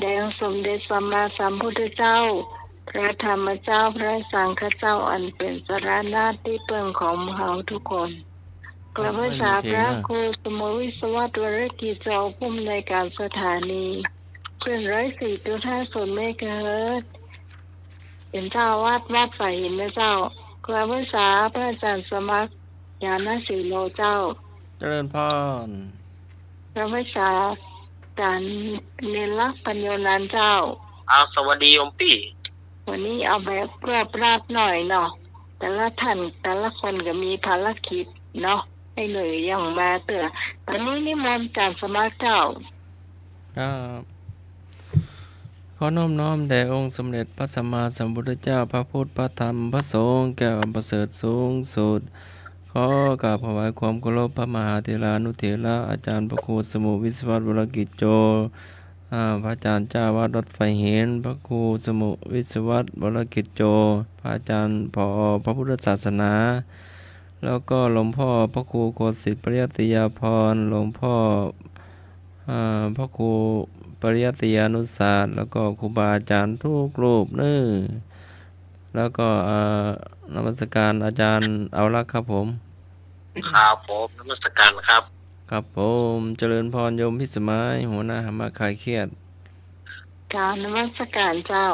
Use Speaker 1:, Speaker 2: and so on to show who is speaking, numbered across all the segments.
Speaker 1: แด่สมเด็จสัมมาสัมพุทธเจ้าพระธรรมเจ้าพระสังฆเจ้าอันเป็นสรณะที่เพิ่งของเราทุกคนกระพระสาพระครูสมุวิศวตวรกิจเจ้าผู้อำนวยการสถานีเพื่อน104.50 เมกะเฮิรตซ์เป็นเจ้าวาดวัดฝ่ายหินนะเจ้ากระพระสาพระอาจารย์สมัครญาณสีโลเจ้า
Speaker 2: เจริญพร
Speaker 1: พระวิชาการเนรปัญโยนันเจ้า
Speaker 3: สวัสดีโยมพี่
Speaker 1: วันนี้เอาแบบราบหน่อยเนาะแต่ละท่านแต่ละคนก็มีภารกิจเนาะให้หน่วยอย่างมาเตือตอนนี้นิมนต์อาจารย์สมัครเจ้า
Speaker 2: ครับขอน้อมน้อมแด่องค์สมเด็จพระสัมมาสัมพุทธเจ้าพระพุทธพระธรรมพระสงฆ์แก้วอันประเสริฐสูงสุดขอกราบถวายความเคารพพระมหาเถรานุเถระอาจารย์พระครูสมุวิศวตวรกิจโจพระอาจารย์เจ้าวาดวัดไฟเห็นพระครูสมุวิศวตวรกิจโจพระอาจารย์ผอพระพุทธศาสนาแล้วก็หลวงพ่อพระครูโคสิทธิ์ปริยัติยาภรณ์หลวงพ่อพระครูปริยัติยานุศาสตร์แล้วก็ครูบาอาจารย์ทุกรูปแล้วก็นมัสการอาจารย์เอาละครับผม
Speaker 3: ครับผมนมัสการครับ
Speaker 2: ครับผมเจริญพรโยมพิสมัยหัวหน้าหามาคลายเครียด
Speaker 1: การนมัสการเจ้า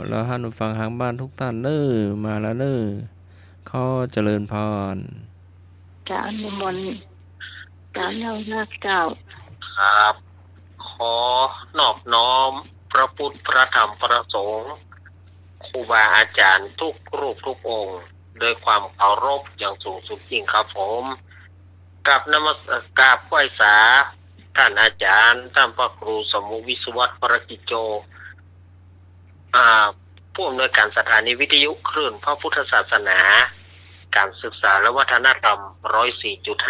Speaker 2: แล้วท่านผู้ฟังทางบ้านทุกท่านมาแล้วขอเจริญพร
Speaker 1: การนิมนต์การเล่ารักเจ้า
Speaker 3: ครับขอนอบน้อมพระพุทธพระธรรมพระสงฆ์ครูบาอาจารย์ทุกรูปทุกองค์โดยความเคารพอย่างสูงสุดยิ่งครับผมกับนมัสการไหว้สาท่านอาจารย์ท่านพระครูสมุวิศวตวรกิจโจผู้อำนวยการสถานีวิทยุคลื่นพระพุทธศาสนาการศึกษาและวัฒนธรรม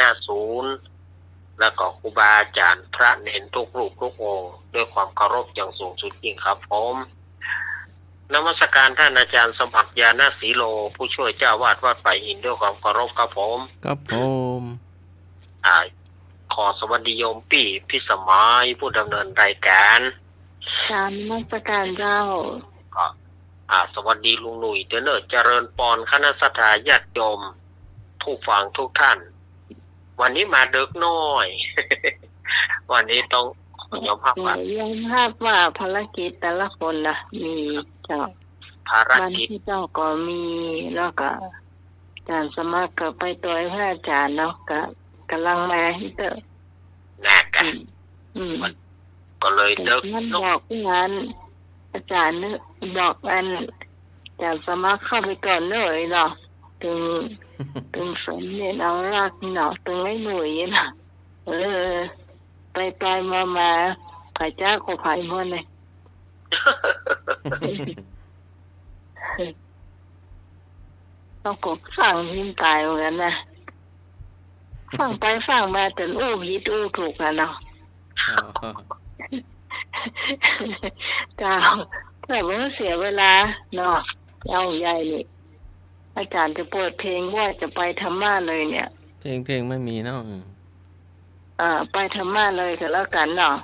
Speaker 3: 104.50 และก็ครูบาอาจารย์พระเนรทุกรูปทุกองค์ด้วยความเคารพอย่างสูงสุดยิ่งครับผมนมัสการท่านอาจารย์สมัครญาณสีโลผู้ช่วยเจ้าวาดวัดป่าหินด้วยความเคารพครับผม
Speaker 2: ครับผม
Speaker 3: ขอสวัสดีโยมพี่พิสมัยผู้ดำเนินรายการ
Speaker 1: การนมัสการเจ้า
Speaker 3: สวัสดีลุงหนุ่ยเดเจริญปอนคณะสัตยาญาติโยมผู้ฟังทุกท่านวันนี้มาดึกน้อย วันนี้ต้องยอมรับ
Speaker 1: ว่าภารกิจแต่ละคนนะมีเจ้า
Speaker 3: ภารกิจ
Speaker 1: เจ้าก็มีแล้วก็อาจารย์สมัครก็ไปตัวพระอาจารย์เนาะก็กำลังมาเตอ
Speaker 3: น่ากันก็เลยดึก
Speaker 1: นั่นบอกงานอาจารย์บอกอาจารย์สมัครเข้าไปก่อนเลยเนาะถึงสมเนี่ยเอารักเนาะถึงไม่หน่วยเนาะไปมาไผ่จ้าก็ไผ่หมดเลยต้องกดฟังพิมพ์ตายเหมือนกันนะฟังไปฟังมาจนผิดถูกแล้วเนาะเจ้าแต่ว่าเสียเวลาเนาะเอาใหญ่นี่อาจารย์จะเปิดเพลงว่าจะไปธรรมะเลยเนี่ย
Speaker 2: เพลงไม่มีเนาะ
Speaker 1: ไปธรรมะเลยก็แล้วกันเนาะ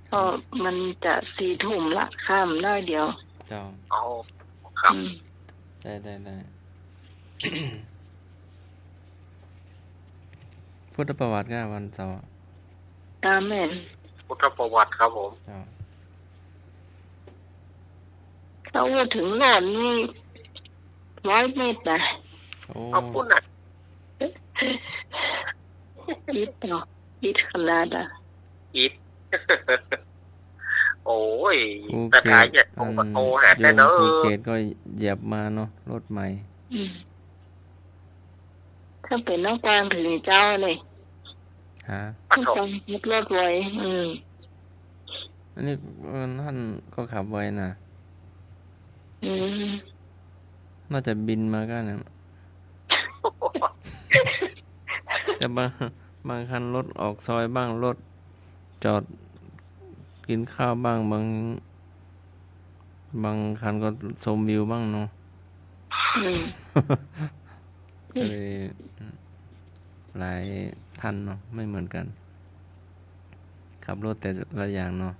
Speaker 1: ก็มันจะ4 ทุ่มละข้ามน้อยเดียว
Speaker 2: เจ้า
Speaker 3: ครับ
Speaker 2: ได้พุทธประวัติวันเสาร์
Speaker 1: อาเมน
Speaker 3: พุทธประวัติครับผม
Speaker 1: เขาว่าถึงโน่นนี่100 เมตรนะ
Speaker 3: ขอบคุณนะ
Speaker 1: อิดเนาะอิดขนาด
Speaker 3: อิดโอ้ยแต่ท้ายจะโตหาแต่เนอะ
Speaker 2: ภูเก็ตก็เหยียบมาเนาะรถใหม่
Speaker 1: ถ้าเป็นน้องกวางถึงเจ้าเลยต้องขับรถไว
Speaker 2: อันนี้ท่านก็ขับไวนะน่าจะบินมาก็เนี่ยแต่บางคันรถออกซอยบ้างรถจอดกินข้าวบ้างบางคันก็ชมวิวบ้างเนาะเลยหลายท่านเนาะไม่เหมือนกัน ขับรถแต่ละอย่างเนาะ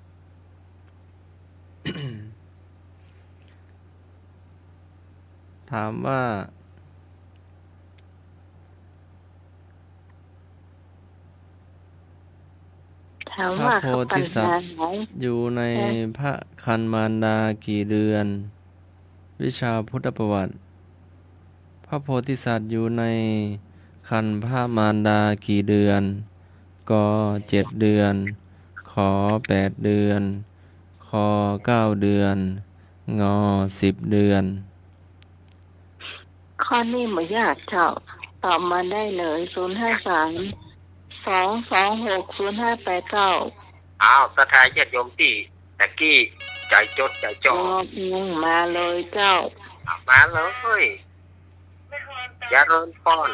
Speaker 2: ถามว่า
Speaker 1: ถาม
Speaker 2: พระ
Speaker 1: ว่า
Speaker 2: โพ
Speaker 1: เขาปั
Speaker 2: ธิ
Speaker 1: ญ
Speaker 2: สัต
Speaker 1: หา
Speaker 2: ว์
Speaker 1: ไหน
Speaker 2: อยู่ในพระคันมารดากี่เดือน วิชาพุทธประวัติ พระโพธิสัตว์อยู่ในคันพระมารดากี่เดือน ก7 เดือน ข8 เดือน ค9 เดือน ง10 เดือน
Speaker 1: ข้อนี้ไม่ยากเจ้าตอบมาได้เลย053 226 0589
Speaker 3: อ้าวสถานญาติโยมที่ตะกี้ใจจดใจจ่อ
Speaker 1: มาเลยเจ้า
Speaker 3: มาเลยเฮ้ยอย่าเรินป้อน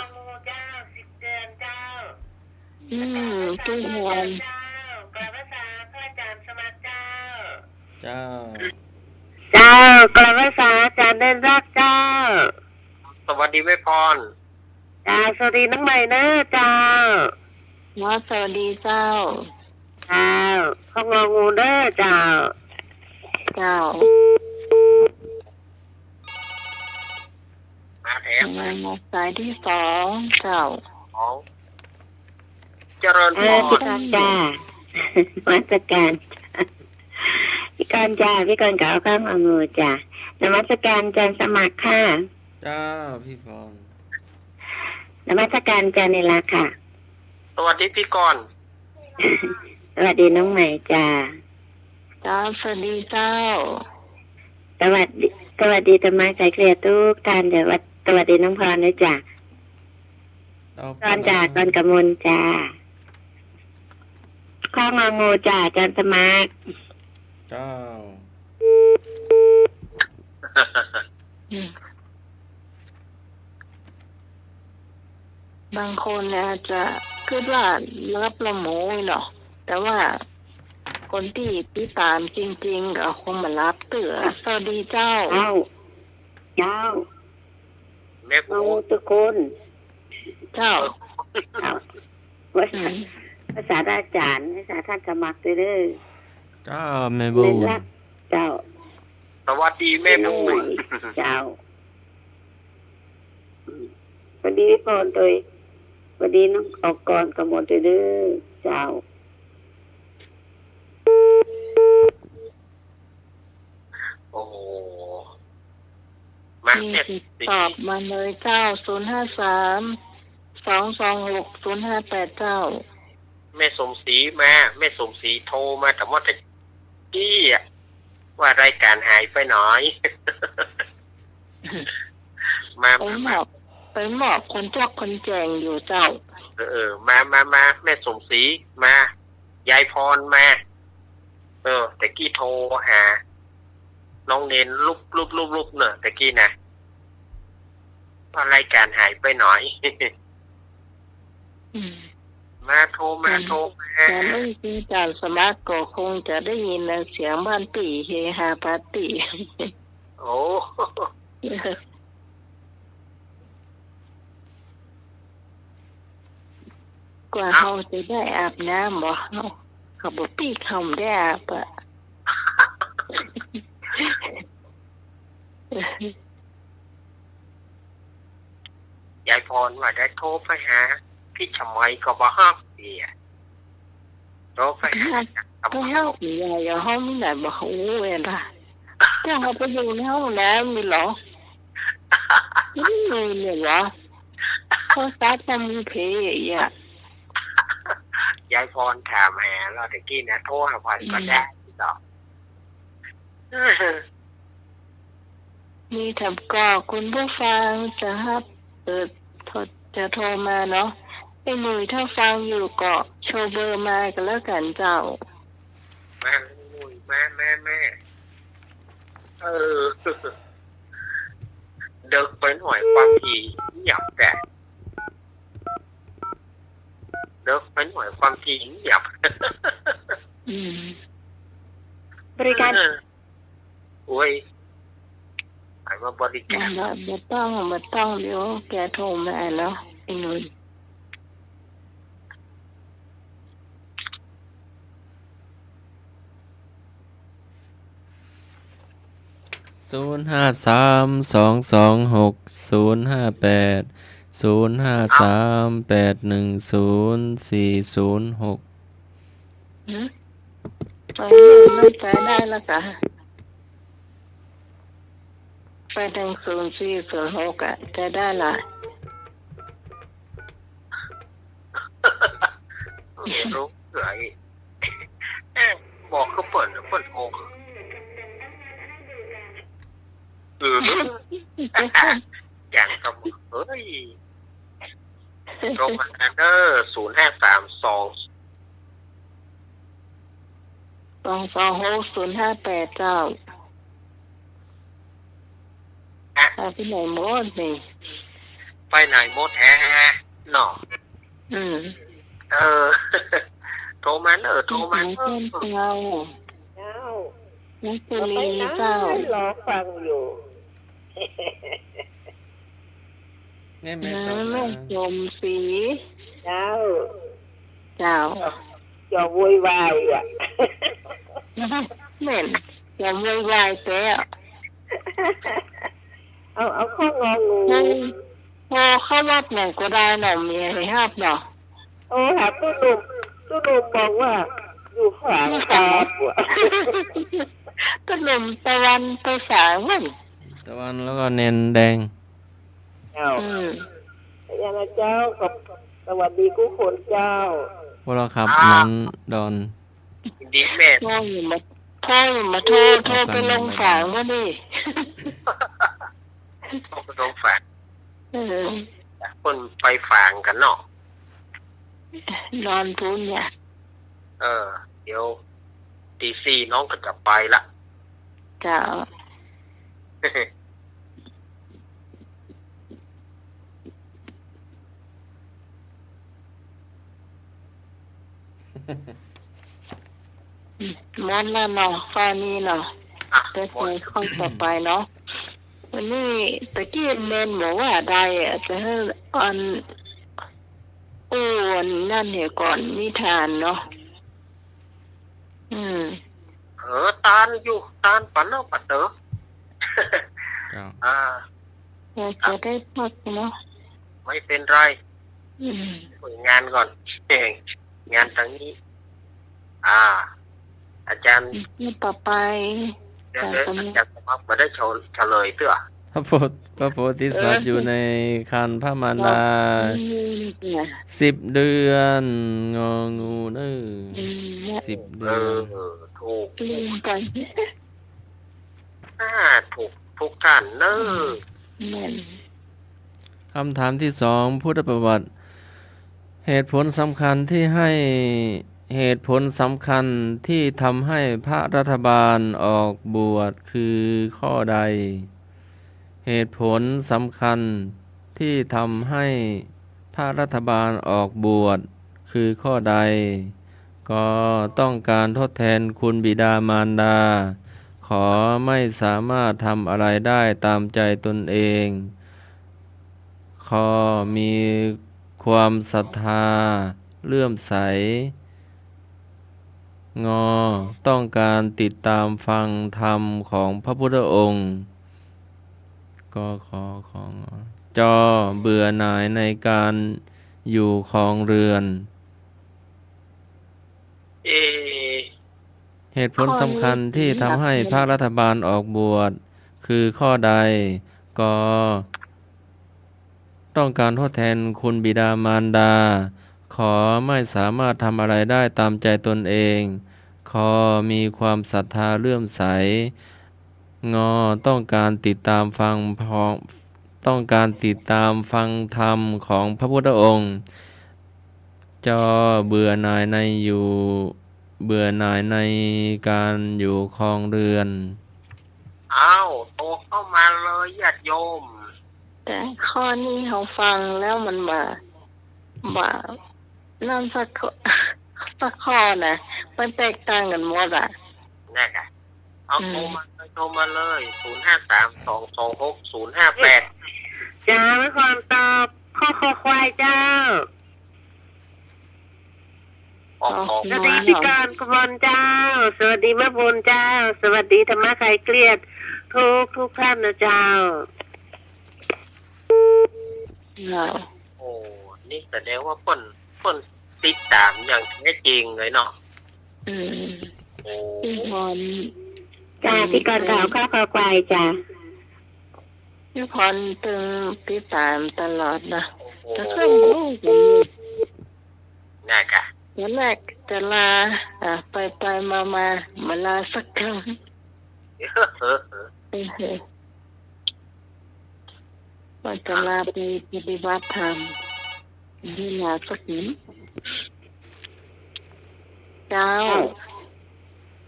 Speaker 1: ทุกวัน
Speaker 2: เจ้า
Speaker 4: เจ้ากลับภาษาอาจารย์เดินรักเจ้า
Speaker 3: สวัสดีแม่พร
Speaker 4: เจ้าสวัสดีน้องใหม่เนอะเจ้า
Speaker 1: สวัสดีเจ้า
Speaker 4: เจ้าข้ององูเด้อเจ้า
Speaker 1: เจ้า
Speaker 3: มาแถม
Speaker 1: มาสายที่2เจ้า
Speaker 3: ของเจริญพ
Speaker 4: พี่
Speaker 3: ร
Speaker 4: กรจ้า มาสการพี่กรจ้าพี่กรเก่าข้างองูจ้านมัสการอาจารย์สมัครค่ะ
Speaker 2: เจ้าพี่พร
Speaker 4: นมัสการอาจารย์นิลาค่ะ
Speaker 3: สวัสดีพี่กรณ์
Speaker 4: สวัสดีน้องใหม่จ้า
Speaker 1: เจ้าสวัสดีเจ้า
Speaker 4: สวัสดีธรรมะใจเคลียร์ทุกท่านเดี๋ยวสวัสดีน้องพรด้วยจ้า
Speaker 2: เอา
Speaker 4: ก่อนจ้าก่อนกมลจ้าข้างองูจ้าอาจารย์สมัคร
Speaker 2: เจ้า
Speaker 1: บางคนเนี่ยจะคิดว่ารับละหมูเนาะแต่ว่าคนที่ติดตามจริงๆก็คงมารับเตือสวัสดีเจ้า
Speaker 4: เจ้า
Speaker 3: แม่
Speaker 4: เอา
Speaker 3: ปู
Speaker 4: ทุกคน
Speaker 1: เจ้า
Speaker 4: ภาษาอาจารย์ภาษาท่านสมัครด้วยเด้อ
Speaker 2: เจ้าแม่บู
Speaker 4: เล่นรักเจ้า
Speaker 3: สวัสดีแม่
Speaker 4: น้อ
Speaker 3: ปู
Speaker 4: งใหม่เจ้าสวัสดีพี่พรตัวสวัสดีน้องออกก่อนกมลด้วยเด้อเจ้า
Speaker 3: โอ้โหมา
Speaker 1: มี
Speaker 3: แม่
Speaker 1: ติดตอบมาเลยเจ้า053 226 0589เจ้า
Speaker 3: แม่สมศรีมาแม่สมศรีโทรมาแต่ว่าแต่กี้อะว่ารายการหายไปหน่อย มา
Speaker 1: ไปหมอบคนจอกคนแจงอยู่เจ้า
Speaker 3: มาแม่สมศรีมายายพรมาแต่กี้โทรหาน้องเนนลุบเนอะแต่กี้นะว่ารายการหายไปหน่อย มาโทรมา
Speaker 1: แต่ไม่จริงจานสมัครก็คงจะได้ยินเสียงบ้านปีเฮฮาปาร์ตี้
Speaker 3: โอ้
Speaker 1: กว่าเขาจะได้อาบน้ำบ่เขาบอกปีเขาไม่ได้อาบอะ
Speaker 3: ยายพรว่าได้โทรไปหาพี่ชมัยก็บ่ฮับดีโทรไปหา
Speaker 1: ก็เฮาใหญ่อย่าห้องไม่ไหนบ่ฮู้เองล่ะถ้าเขาไปอยู่ในห้องน้ำมีเหรอไม่มีเนี่ยเหรอเขาซัดทำเพย์อ่ะ
Speaker 3: ยายพรถามหาเราตะกี้นะโทรหาพันก็ได้ต่อ
Speaker 1: มีทำก็คุณผู้ฟังจะฮับจะโทรมาเนาะไอ้หนุ่ยถ้าฟังอยู่ก็โชว์เบอร์มากันแล้วกันเจ้า
Speaker 3: มาลุยมาแม่เดิกเป็นหอยความทีหยับแต่เดิกเป็นหอยความทีหยับ
Speaker 4: บริการ
Speaker 3: โอ้ยหมายว่าบริการ
Speaker 1: ไม่ต้องเดี๋ยวแกโทรมาแล้วไอ้หนุ่ย
Speaker 2: 05326058053810406
Speaker 1: ไปไม่ไปได้แล้วจ้ะไปถึง0406จะได้ละ
Speaker 3: ไม่รู้เหรอบอกเขาเปิดโอ่งอย่างกับเฮ้ยโรงงานเดอร์
Speaker 1: 226-058เจ้าที่ไหนหมดนี่
Speaker 3: ไปไหนหมดแฮะหนอโทรมาโทรมา
Speaker 1: เจ้านักสุรีเจ้าร
Speaker 4: อฟังอยู่
Speaker 2: แม่
Speaker 1: ชมศรี
Speaker 4: เจ้าอย่าโวยวายอ่ะ
Speaker 1: เหม็นอย่าโวยวายเจ้า
Speaker 4: เอาข้ององู
Speaker 1: พอเข้าวัดไหนก็ได้หน่อมีให้ห้าบเนาะ
Speaker 4: หาตู้นุ่มบอกว่าอยู่ฝั่งตาบัว
Speaker 1: ตู้นุ่มตะวันไปสายวัน
Speaker 2: ตะวันแล้วก็เน้นแดง
Speaker 4: ยังเจ้ากับสวัสดีกู้คนเจ้า
Speaker 2: พวกเราครับนั้นดอน
Speaker 3: ดีแม่
Speaker 1: พ่ออยู่มาโทรไปลงฝางมาดิ
Speaker 3: ไปลงฝางคนไปฝางกันเนาะ
Speaker 1: นอนพูนเนี่ย
Speaker 3: เดี๋ยวตีสี่น้องก็จะไปละ
Speaker 1: จ้ามอนแล้วเนาะฟ้านี้เนาะจะใส่ข้อต่อไปเนาะวันนี้ตะกี้เมนบอกว่าได้จะให้อันอ้วนนั่นเนี่ยก่อนนิทานเนาะ
Speaker 3: ตานอยู่ตานปันเอาปัดเต๋อ
Speaker 1: จะได้พักเนาะ
Speaker 3: ไม่เป็นไร งานก่อนงานทางนี้อาจารย์
Speaker 1: ต่อไป
Speaker 3: อาจารย์สมัครมาได้เฉลยเตื้อ
Speaker 2: พระโพธิสัตว์อยู่ในครรภ์พระมารดา10 เดือนงองู10 เดือน
Speaker 3: ถูกกันถูกทุกท่าน
Speaker 2: คำถามที่2พุทธประวัติเหตุผลสำคัญที่ทำให้พระรัฐบาลออกบวชคือข้อใดเหตุผลสำคัญที่ทำให้พระรัฐบาลออกบวชคือข้อใดก็ต้องการทดแทนคุณบิดามารดาขอไม่สามารถทำอะไรได้ตามใจตนเองขอมีความศรัทธาเลื่อมใสต้องการติดตามฟังธรรมของพระพุทธองค์ก็เบื่อหน่ายในการอยู่ครองเรือนเหตุผลสำคัญที่ทำให้พระรัฐบาลออกบวชคือข้อใดก็ต้องการทดแทนคุณบิดามารดาขอไม่สามารถทำอะไรได้ตามใจตนเองขอมีความศรัทธาเลื่อมใสต้องการติดตามฟังธรรมของพระพุทธองค์เบื่อหน่ายในการอยู่ครองเรือน
Speaker 3: โตเข้ามาเลยญาติโยม
Speaker 1: แต่ข้อนี้เขาฟังแล้วมันมานั่นสักข้อนะมันแตกต่างกันหมด
Speaker 3: แน่ค่ะเอาโทรมาเลย053226058
Speaker 4: จ้าความตอบข้อควายเจ้าสวัสดีพี่กรณ์กบลเจ้าสวัสดีแม่บุญเจ้าสวัสดีธรรมะใครเครียด ทุกท่านนะเจ้า
Speaker 3: โอ้นี่แสดงว่าเปิ้นติดตามอย่างแท้จริงเลยเนาะโอ้
Speaker 1: พี่พร
Speaker 4: จ้าพี่กรข่าวข้าวคอควายจ้า
Speaker 1: พี่พรตึงติดตามตลอดนะ
Speaker 3: โห
Speaker 1: จะเข้ารู้กันนี่
Speaker 3: ง่ายกะ
Speaker 1: ตอนแรกจะลาไปมาลาสักครั้งว่าจะลาไปปฏิบัติธรรมที่ลาสักนิดเจ้า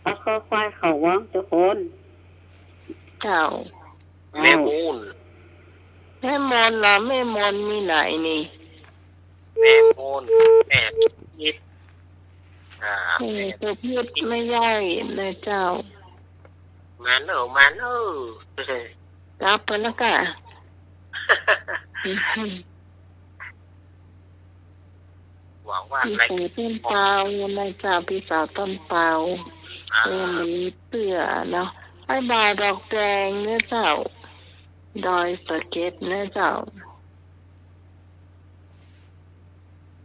Speaker 4: ข้าวคอควายเขาว่างทุกคน
Speaker 1: เจ้า
Speaker 3: แม่มูน
Speaker 1: แม่มนเหรอแม่มนมีไหนนี่
Speaker 3: แม่มูนแม่ยิด
Speaker 1: เฮ้ตัวพีดไม่ย่อยเลยเจ้า
Speaker 3: มาเนอะ
Speaker 1: รับไปแล้วก็
Speaker 3: หวังว่า
Speaker 1: พี่
Speaker 3: ใน
Speaker 1: สาวต้นเปล่ายังไงเจ้าพี่สาวต้นเปล่ามีเสื้อเนาะไอ้บาดอกแดงเนื้อเจ้าดอยสะเก็ดเนื้อเจ้า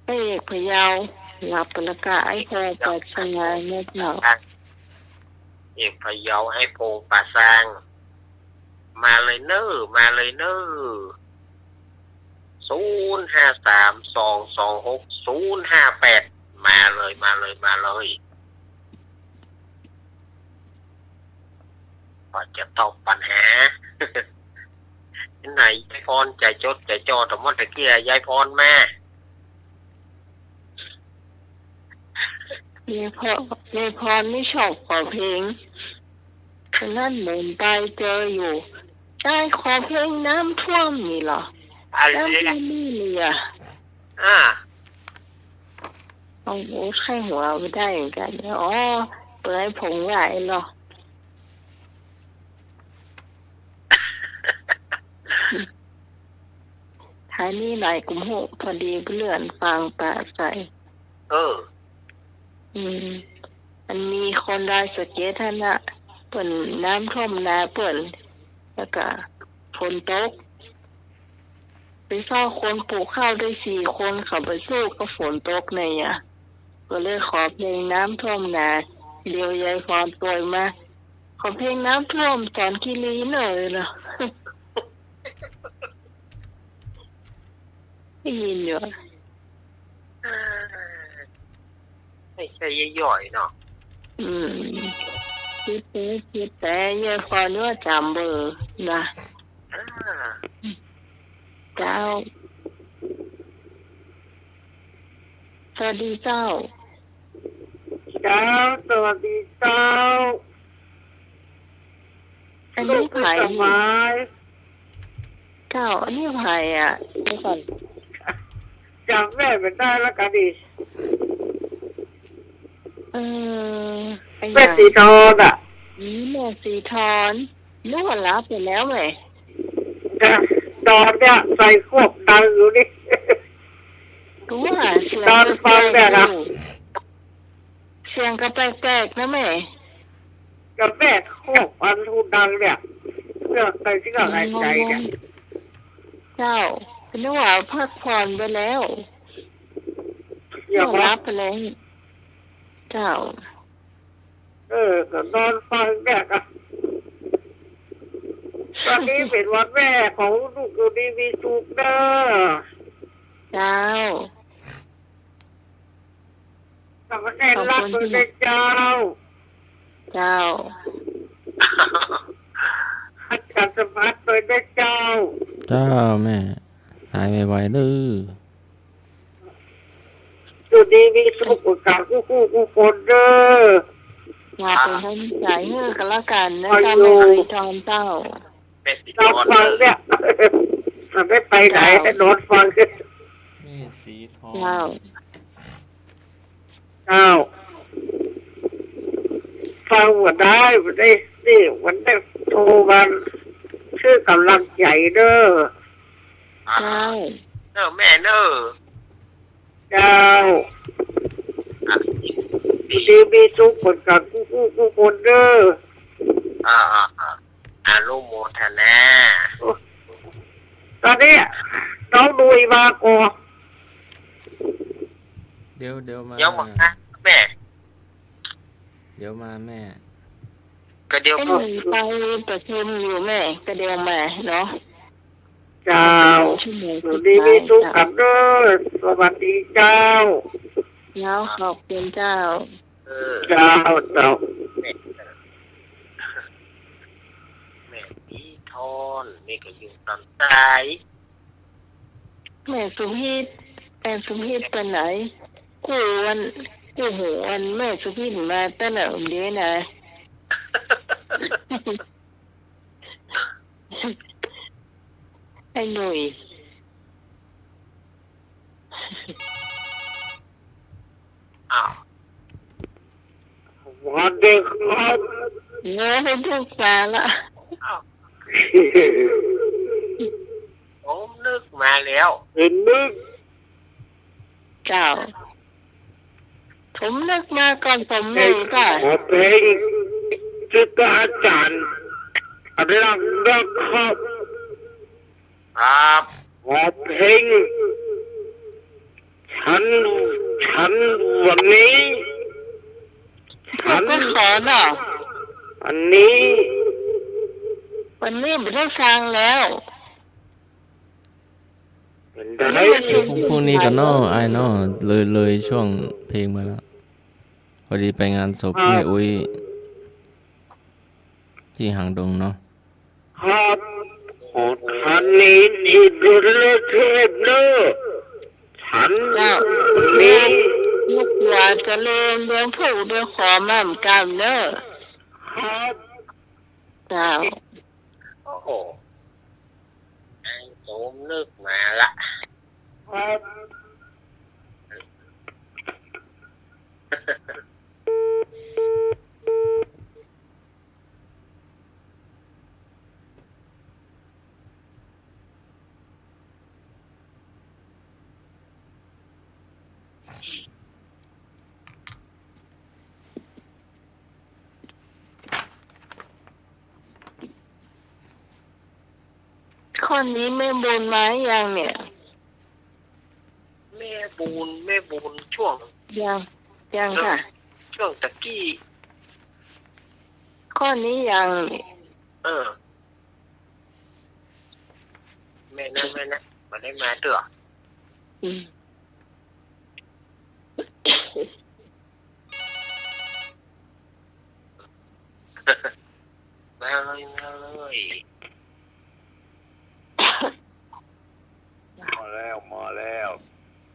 Speaker 1: ไอ้เอกพะเยารับไปแล้วก็ไอ้แค่ปัดสงายเนื้อเจ้า
Speaker 3: เอกพะเยาไอ้โพงป่าซางมาเลยเนอ053226058มาเลยพอจะตอบปัญหา ไหนยายพรใจจดใจจ่อแต่มดตะเกียยายพรแม่
Speaker 1: เยพรไม่ชอบขอเพลงฉะนั้นหมุนไปเจออยู่ได้ขอเพลงน้ำท่วมนี่เหรอ
Speaker 3: อะไร
Speaker 1: น้ำท่วมนี่เลยอ่ะ
Speaker 3: อ่า
Speaker 1: โอ้โหใช่หัวไม่ได้เหมือนกันอ๋อเปิดให้ผงไหลเหรอ ท้ายนี่ไหนกุมโหพอดีเลื่อนฟังปะใส่ มันมีคนได้สเก็ตท่านน่ะเปิ่นน้ำท่วมนาเปิ่นแล้วก็ฝนตกไปเฝ้าคนปลูกข้าวได้4 คนเขาไปสู้กับฝนตกในอ่ะก็เลยขอเพลงน้ำท่วมนาเดียวยายพรตัวมาขอเพลงน้ำท่วมสอนคีรีหน่อยเหรอ ได้ยินอยู่
Speaker 3: ไม่ใช่ย่อยๆเนาะ
Speaker 1: คิดแต่ยายพรนี่ว่าจำเบอร์นะ
Speaker 3: อ่า
Speaker 1: เจ้าสวัสดีเจ้า
Speaker 4: สวัสดีเจ้า
Speaker 1: อันนี้ไผ่
Speaker 4: สบาย
Speaker 1: เจ้าอันนี้ไผ่อ่ะเดี๋ยวก่อน
Speaker 4: จำแม่ไม่ได้แล้วกันดิ
Speaker 1: ไอ้
Speaker 4: แม่
Speaker 1: ยา
Speaker 4: สีทองอ่ะ
Speaker 1: แม่สีทอนนึกว่ารับไปแล้วไหม
Speaker 4: ตอนเนี้ยใส่ควบดังอยู่นี่
Speaker 1: รู้ว่าเสียง
Speaker 4: ตอนฟังเนี่ยนะ
Speaker 1: เสียงก็แปลกๆนะแม่
Speaker 4: กับแม่ควบอันทูดังเนี่ยเรื่องไปที่เราหายใจเนี่ย
Speaker 1: เจ้านึกว่าพักผ่อนไปแล้ว
Speaker 4: อย่า
Speaker 1: รั
Speaker 4: มา
Speaker 1: บไปแล้วเจ้า
Speaker 4: ก็นอนฟังเนี่ยกันตอนนี้เป็นวันแม่ของลูกอยู่ดีมีสุขเด้อ
Speaker 1: เจ้า
Speaker 4: สามเณรรักตัวเจ้า
Speaker 1: เจ้า
Speaker 4: อาจารย์สมัติตัวเจ้า
Speaker 2: เจ้าแม่หายไวๆเด้อ
Speaker 4: อยู่ดีมีสุขกับคู่คนเด้อ
Speaker 1: อยากเป็นท่านใจเงื่อกันละกันนะเจ้าไม่เคยจอมเจ้า
Speaker 3: แม่สี
Speaker 4: นอน
Speaker 3: ทอน
Speaker 4: ฟังเนี่ยมันไม่ไปไหนนอนฟัง
Speaker 2: แม่สีทอง
Speaker 1: เจ้า
Speaker 4: ฟังว่าได้วันได้สิวันได้โทรมาชื่อกำลังใหญ่เด้อ
Speaker 1: เจ้า
Speaker 3: เนอแม่เนอ
Speaker 4: เจ้าดีมีทุกคนกับคู่คนเด้อ
Speaker 3: อ่า อารุโมทนา
Speaker 4: ตอนนี้น้องดุยมาโก
Speaker 2: เดี๋ยวมา
Speaker 3: เดี๋ยวมานะแม่
Speaker 2: เดี๋ยวมาแม่
Speaker 3: ก็เดี๋ยว
Speaker 1: ไอ้ห
Speaker 3: ก็
Speaker 1: นุ่ยไปประชุมอยู่แม่ก็เดียวมาเนาะ
Speaker 4: เจ้า
Speaker 1: ชั่วโมง
Speaker 4: สวัสดีมีสุขกันเด้อสวัสดีเจ้า
Speaker 1: แล้วขอบคุณเจ้า
Speaker 3: เออ
Speaker 4: เจ้าเจ้า
Speaker 3: แม่พี่ทอนนี่ก็อยู่ตอนใต้
Speaker 1: แม่สุพิษแม่สุพิษไปไหนกู้หัวแม่สุพิษมาตั้งแต่เดียวนะ ไอ้หนุ่ย
Speaker 3: อ้าว
Speaker 4: วันเด็กครับ
Speaker 1: เงาให้ทุกสาละ
Speaker 3: อ้าวผมนึกมาแล้ว
Speaker 4: เห็นนึก
Speaker 1: เจ้าผมนึกมาก่อนผมนึกก็
Speaker 4: ขอเพลงจิตอาจารย์รักครับ
Speaker 3: ครับ
Speaker 4: ขอเพลงฉันวันนี้
Speaker 1: ผมก็ขอเนาะ
Speaker 4: อันนี้
Speaker 1: วันนี้ไม่ได้ฟังแล้ว
Speaker 4: เป็นได้
Speaker 2: พรุ่งนี้ก็นอไอ้นอเลยช่วงเพลงมาแล้วพอดีไปงานศพแม่อุ้ยที่หางดงเนาะ
Speaker 4: ครับขอฉันนี้ที่ดูแลเทพเนอะฉัน
Speaker 1: เจ้า
Speaker 4: นี้
Speaker 1: ลูกหลานจะเล่นเลี้ยงผู้เลี้ยงขอม่ำกันเนอะ
Speaker 4: ครับ
Speaker 1: เจ้า
Speaker 3: โอ้โหไอ้ผมนึกมาละ
Speaker 4: ครับ
Speaker 1: คนนี้ไม่บุญไหมยังเนี่ย
Speaker 3: แม่บูนช่วง
Speaker 1: ยังค่ะ
Speaker 3: ช่วงตะกี้
Speaker 1: ข้อนี้ยังเนี่ย
Speaker 3: เออแม่นะมาได้มาเถอะ
Speaker 1: อืม
Speaker 3: มาเลย
Speaker 5: มาแล้ว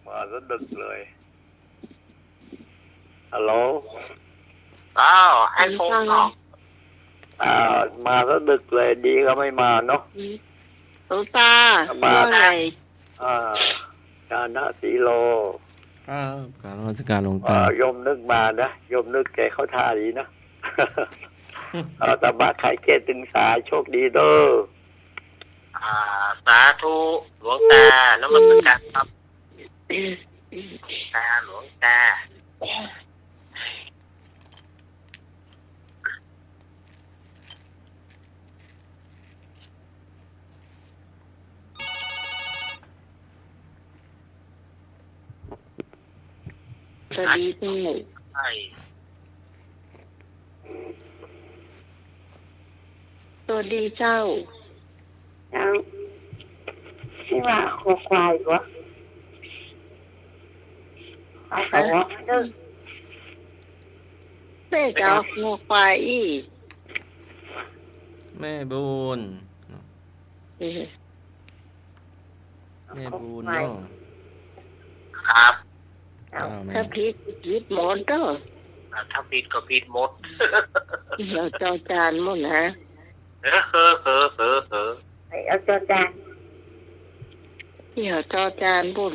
Speaker 5: มาซะดึกเลยฮัลโหล
Speaker 3: อ้าวไอ้ผมเนาะ
Speaker 5: มาซะดึกเลยดีก็ไม่มาเนาะ
Speaker 1: หลวงตาว่าไง
Speaker 5: ชานะสีโล
Speaker 2: การนมัสการหลวงตา
Speaker 5: โยมนึกมานะโยมนึกแกเขาท่าดีนะ ตาบะไข่เกตึงสายโชคดีเด้อ
Speaker 3: สาธุหลวงตาน้ำมันต์การครับตาหลวงตา
Speaker 1: สวัสดีด้วย
Speaker 3: ใช่
Speaker 1: สวัสดีเจ้า
Speaker 4: เจ้าที่ว่าคอควายวะเอาวะเด้อ
Speaker 1: แม่จะเอาหัวควายอีก
Speaker 2: แม่บุญ
Speaker 1: เออ
Speaker 2: แม่บุญเนาะ
Speaker 3: ครับ
Speaker 2: แม่
Speaker 1: ถ้าผิดหมดเด้อ
Speaker 3: ถ้าผิดก็ผิดหมด
Speaker 1: เดี๋ยวเจ้าจานหมดนะ
Speaker 3: เฮ้อ
Speaker 4: ไปเอาจอจาน
Speaker 1: เดี๋ยวเจ้าจานบุญ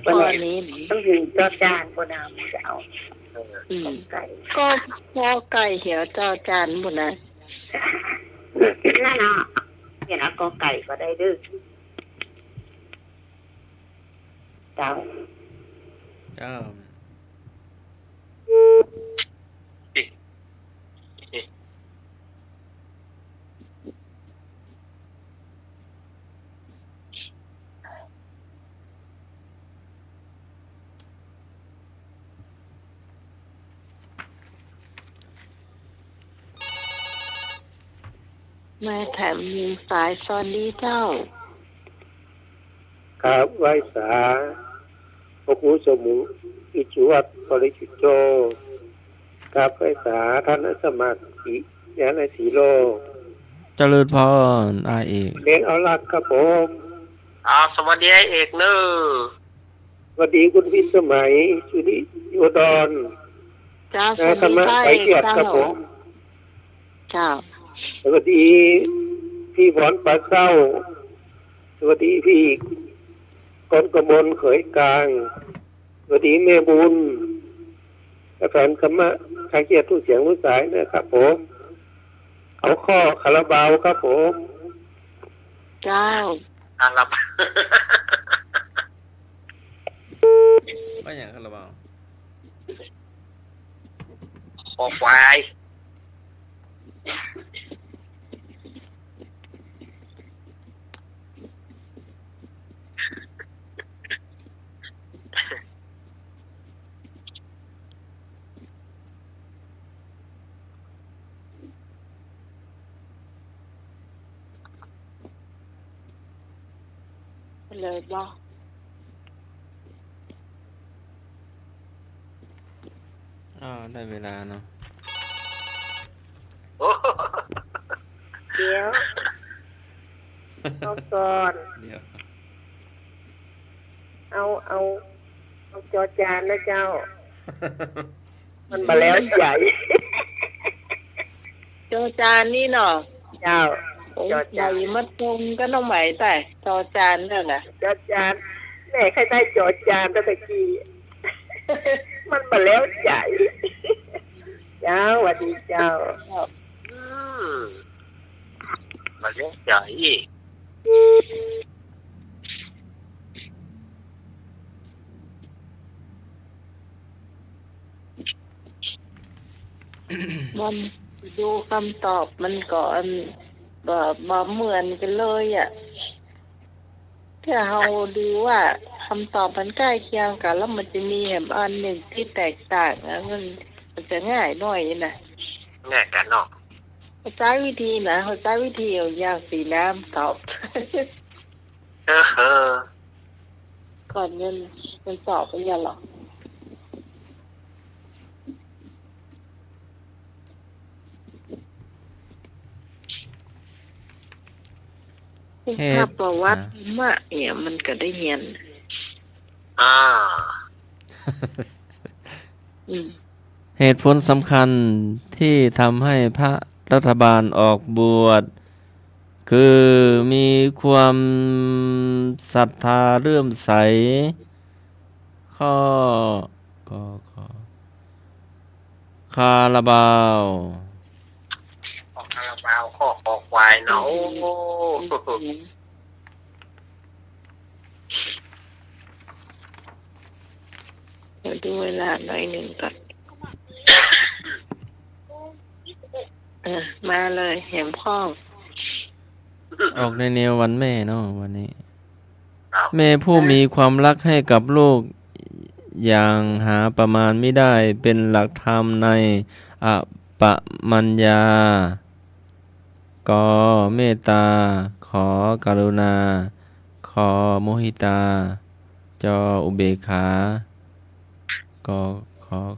Speaker 4: วัน
Speaker 1: ตอน
Speaker 4: นี้
Speaker 1: นี้
Speaker 4: ต้องถึงจอจานบนน้ำจะเอา
Speaker 1: อืม
Speaker 4: ไก่
Speaker 1: ก็พอไก่เหี่ยวเจ้าจานบุญนะ
Speaker 4: นั่นเนาะเห็นเอากอไก่ก็ได้ดื้อเจ้า
Speaker 2: เจ้า
Speaker 1: แม่แถมมีสายซอนดีเจ้า
Speaker 5: ครับไหว้สาพระครูสมุอิจวัตปริจุโจครับไหว้สาท่านสมัครอิยานสีโล
Speaker 2: เจริญพรอาเอก
Speaker 5: เลี้ยงเอารักครับผม
Speaker 3: สวัสดีไอ้เอกเนอ
Speaker 5: สวัสดีคุณพี่สมัยสุริโยดร
Speaker 1: เจ้าส
Speaker 5: นะ
Speaker 1: วัส
Speaker 5: ธรร
Speaker 1: ดี
Speaker 5: มะ
Speaker 1: เจ้า
Speaker 5: ไสเกียรติครับผม
Speaker 1: เจ้า
Speaker 5: สวัสดีพี่หวอนปลาเศร้าสวัสดีพี่กอนกระมลเขยกลางสวัสดีแม่บุญและแฟนธรรมะไสเกียรติทุกเสียงทุกสายนะครับผมเอาข้อคาราบาวครับผม
Speaker 1: เจ้า
Speaker 3: ครับ
Speaker 2: ว่าอย่างคาราบาว
Speaker 3: คอควาย
Speaker 1: เลยบ่
Speaker 2: ได้เวลาเนาะ
Speaker 3: โอ้
Speaker 4: เดี๋ยวเอาก่อน
Speaker 2: เดี๋ยว
Speaker 4: เอาจอจานนะเจ้า มันมาแล้วใหญ่
Speaker 1: โจจานนี่เนาะ
Speaker 4: เจ้า
Speaker 1: โอ้ย
Speaker 4: จอ
Speaker 1: ใหญ่
Speaker 4: จาน
Speaker 1: มัดพุงก็ต้องหมายแต่จอจานนั่นน่ะ
Speaker 4: จอจานแม่ใครได้จอจานตั้งแต่กี้ มันมาแล้วใหญ่ เจ้าสวัสดีเจ้า
Speaker 3: มาเลี้ยงใหญ่
Speaker 1: มันดูคำตอบมันก่อนบ่เหมือนกันเลยอ่ะถ้าเราดูว่าคำตอบมันใกล้เคียงกันแล้วมันจะมีแหมอันหนึ่งที่แตกต่างนะมันจะง่ายหน่อยนะ
Speaker 3: แน่กันเนาะ
Speaker 1: เขาใช้วิธีนะเขาใช้วิธีเอาอย่างสีน้ำตอบ
Speaker 3: เออ
Speaker 1: ก่อนเงินมันสอบไปยังหรอถ้าประวัติมาเนี่ยมันก็ได้เห็น
Speaker 2: เหตุผลสำคัญที่ทำให้พระรัฐบาลออกบวชคือมีความศรัทธาเลื่อมใสข้อคาราบาว
Speaker 3: ออกคาราบาวข้อคอควายเนาะโอ้
Speaker 1: เดี๋ยวดูเวลาหน่อยหนึ่งก่อนมาเลยแหมพ่อง
Speaker 2: ออกในแนววันแม่เนาะวันนี้ แม่ผู้มีความรักให้กับลูกอย่างหาประมาณไม่ได้เป็นหลักธรรมในอปมัญญากเมตตาขอกรุณาขอมุหิตาจอุเบกขาก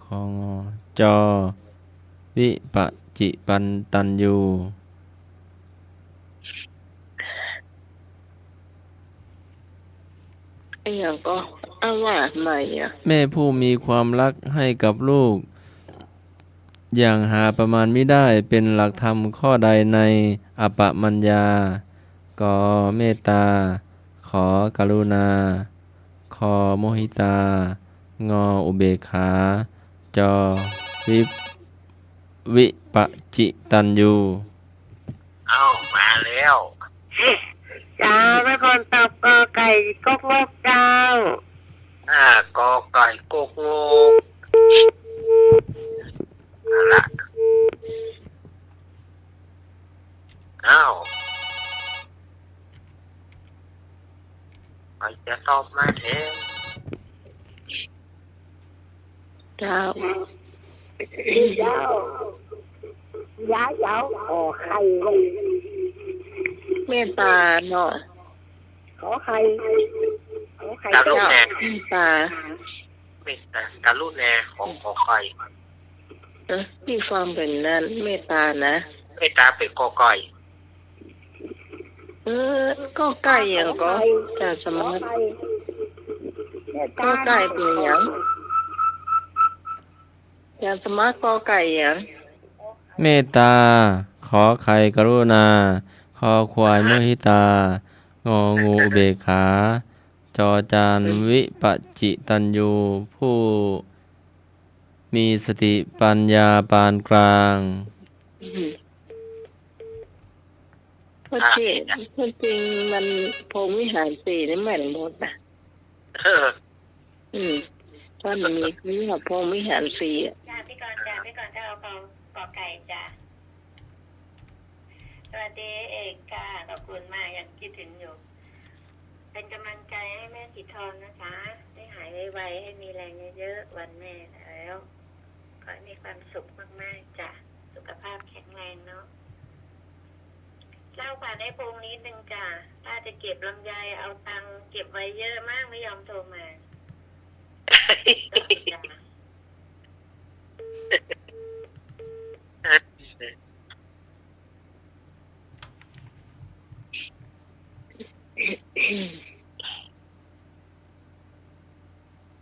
Speaker 2: ของจวิปจิปันตัญญู
Speaker 1: ไอ้อย่างก็เอาว่าใหม่อ่ะ
Speaker 2: แม่ผู้มีความรักให้กับลูกอย่างหาประมาณไม่ได้เป็นหลักธรรมข้อใดในอปมัญญากเมตตาขอกรุณาขอโมหิตางอุเบกขาจวิปจิตัญญู
Speaker 3: เอามาแล้ว
Speaker 4: เจ้าแม่คนตอบกอไก่กกลกเจ้าก
Speaker 3: อไก่กกงูนั่นละไปจะตอบมาเอง
Speaker 1: เจ้า
Speaker 4: เจ้าย้ายเจ้าขอไข่
Speaker 1: เมตตาเนาะ
Speaker 4: ขอใคร
Speaker 3: กาลุ
Speaker 1: เจ้า
Speaker 3: แน
Speaker 1: เมตตา
Speaker 3: เมตตากาลุแนของขอไข่
Speaker 1: ที่ฟังเป็นนั้นเมตตานะ
Speaker 3: เมตตาเป็นกอไก่
Speaker 1: ก็ใกล้อย่างก็จะสมัครก็ใกล้เป็นอย่างจะสมัครก็ใกล้อย่าง
Speaker 2: เมตตาขอไข่กรุณาคอควายมุหิตางองูอุเบกขาจอจานวิปัจจิตัญญูผู้มีสติปัญญาปานกลาง
Speaker 1: เพราะจริงมันพรหมวิหารสี่นี่เหมือนหมดนะ ถ้ามันมีคำว่าพรหมวิหารสี่อ่ะ
Speaker 4: จ้าพี่กรณ์ถ้าเอากอไก่จ้าสวัสดีเอกค่ะขอบคุณมากยังคิดถึงอยู่เป็นกำลังใจให้แม่สีทองนะคะได้หายไวๆให้มีแรงเยอะๆวันแม่แล้วขอให้มีความสุขมากๆจ้ะสุขภาพแข็งแรงเนาะเล่าผ่านให้พงนิดนึงจ้ะถ้าจะเก็บลำไยเอาตังค์เก็บไว้เยอะมากไม่ยอมโทรมา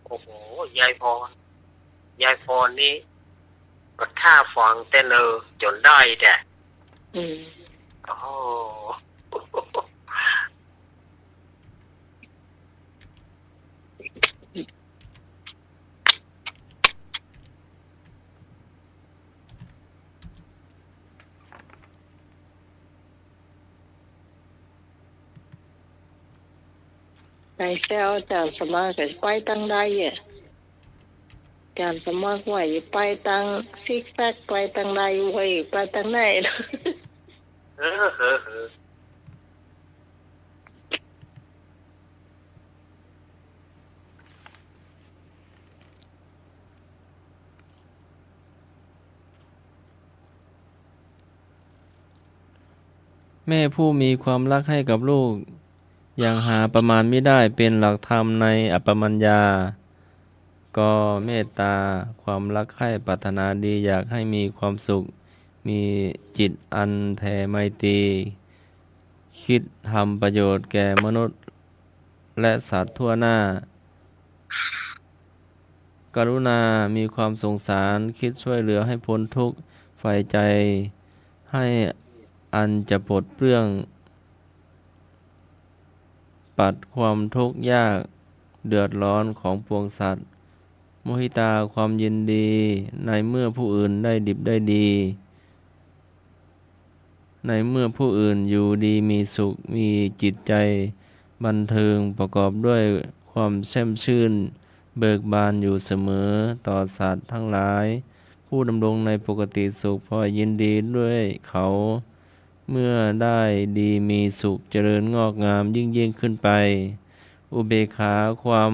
Speaker 3: โอ้โหยายพรนี่ก็ท่าฟังแต่เนอจนได้แต่โอ้โห
Speaker 1: ไปแซวจานสมัครก็ไปตั้งได้อ่ะจานสมัครไว้ไปตั้งซิกแซกไปตั้งได้ไว้ไปตั้งไหน
Speaker 2: แม่ผู้มีความรักให้กับลูกอย่างหาประมาณไม่ได้เป็นหลักธรรมในอัปปมัญญาก็เมตตาความรักใคร่ปรารถนาดีอยากให้มีความสุขมีจิตอันแผ่ไมตรีคิดทำประโยชน์แก่มนุษย์และสัตว์ทั่วหน้ากรุณามีความสงสารคิดช่วยเหลือให้พ้นทุกข์ใฝ่ใจให้อันจะปลดเปลื้องปัดความทุกข์ยากเดือดร้อนของปวงสัตว์มุหิตาความยินดีในเมื่อผู้อื่นได้ดิบได้ดีในเมื่อผู้อื่นอยู่ดีมีสุขมีจิตใจบันเทิงประกอบด้วยความแช่มชื่นเบิกบานอยู่เสมอต่อสัตว์ทั้งหลายผู้ดำรงในปกติสุขพอยินดีด้วยเขาเมื่อได้ดีมีสุขเจริญงอกงามยิ่งขึ้นไปอุเบกขาความ